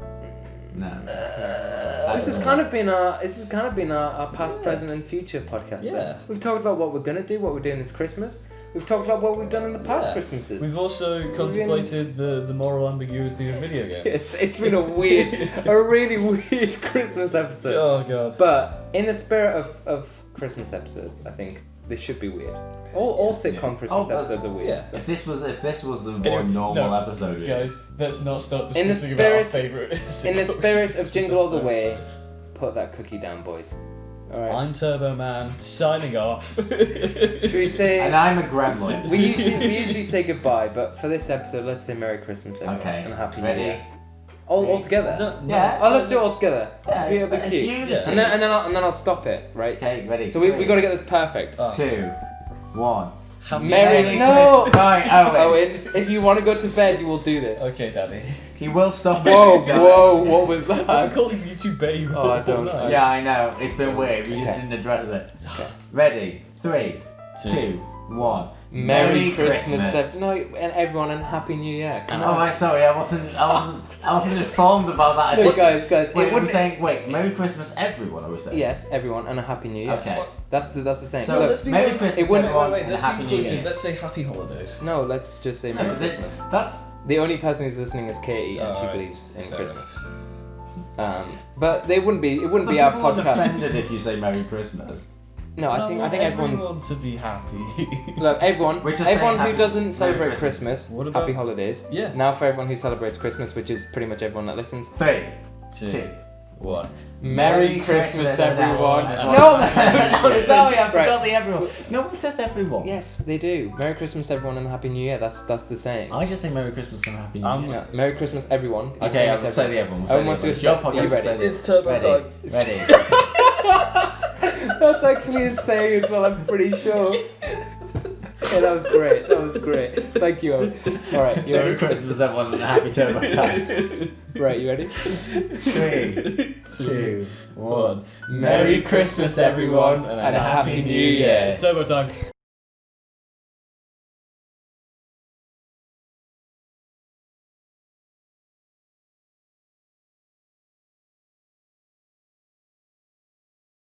No.
This has kind of been our past, present, and future podcast.
Yeah.
Then. We've talked about what we're gonna do, what we're doing this Christmas. We've talked about what we've done in the past
Yeah.
Christmases.
We've also contemplated the moral ambiguity of video games.
It's been a really weird Christmas episode.
Oh god.
But in the spirit of Christmas episodes, I think this should be weird. All sitcom Christmas
Oh, that's-
episodes are weird.
yeah.
So.
If this was the
Anyway,
one normal
no,
episode, yeah.
Guys, let's not start
In the
discussing about our
spirit-
favourite.
In the spirit of
Christmas
Jingle All the
episodes.
Way, put that cookie down, boys. All right.
I'm Turbo Man, signing off.
Should we say?
And I'm a gremlin.
We usually say goodbye, but for this episode, let's say Merry Christmas, everyone,
Okay.
and Happy
Ready?
New Year. All together.
No,
Yeah.
Oh, let's do it all together.
Yeah,
It'll be
it's
cute.
unity.
Yeah.
And then I'll stop it, right?
Okay, ready.
So we got to get this perfect.
Oh.
2, 1.
Happy
Merry
New
no.
Christmas. Right, Owen.
Owen, if you want to go to bed, you will do this.
Okay, Daddy.
He will stop it.
Whoa,
this time.
whoa, what was
I'm
that?
calling you two babe.
Oh, I don't-
all night.
Yeah, I know. It's been weird. We just
Okay.
didn't address it.
Okay.
Ready? 3,
Two.
2, 1.
Merry Christmas. No, and everyone, and Happy New Year. Come
Oh,
on.
right, sorry. I wasn't informed about that.
Look, guys,
Wait,
it
we're
wouldn't.
saying, Merry Christmas, everyone. Are we saying?
Yes, everyone, and a Happy New Year.
Okay.
That's the saying.
So
Look,
let's be
Merry
more-
Christmas,
it wouldn't-
everyone,
Wait,
and
let's
Happy
be
New
inclusive.
Year.
Let's say happy holidays.
no, let's just say
No,
Merry
'cause this-
Christmas.
that's
The only person who's listening is Katie, and she
Alright.
believes in
Fair
Christmas. But they wouldn't be. It wouldn't
some
be our
people are
podcast.
offended if you say Merry Christmas.
No, I think everyone.
everyone to be happy.
Look, everyone
We're just saying
who
happy-
doesn't
Merry
celebrate
Christmas.
Christmas,
What about-
happy holidays.
Yeah.
Now for everyone who celebrates Christmas, which is pretty much everyone that listens.
3,
Two.
2,
1.
Merry Christmas, everyone.
everyone.
No,
I'm sorry, I
Right.
forgot the everyone. No one says everyone.
Yes, they do. Merry Christmas, everyone, and Happy New Year. That's the saying.
I just say Merry Christmas and Happy New Year.
Yeah. Merry Christmas, everyone. You
Okay,
say
I'll
it to
say the everyone.
Everyone wants to go to
Your
bed. Are you
podcast,
ready?
say the-
It's turbo
ready.
time.
Ready.
That's actually his saying as well, I'm pretty sure. Yeah, that was great. That was great. Thank you, Owen. Alright, you
Merry
ready?
Christmas, everyone, and a happy turbo time.
Right, you ready?
3, 2, 1.
Merry Christmas, everyone, and a Happy New Year.
It's turbo time.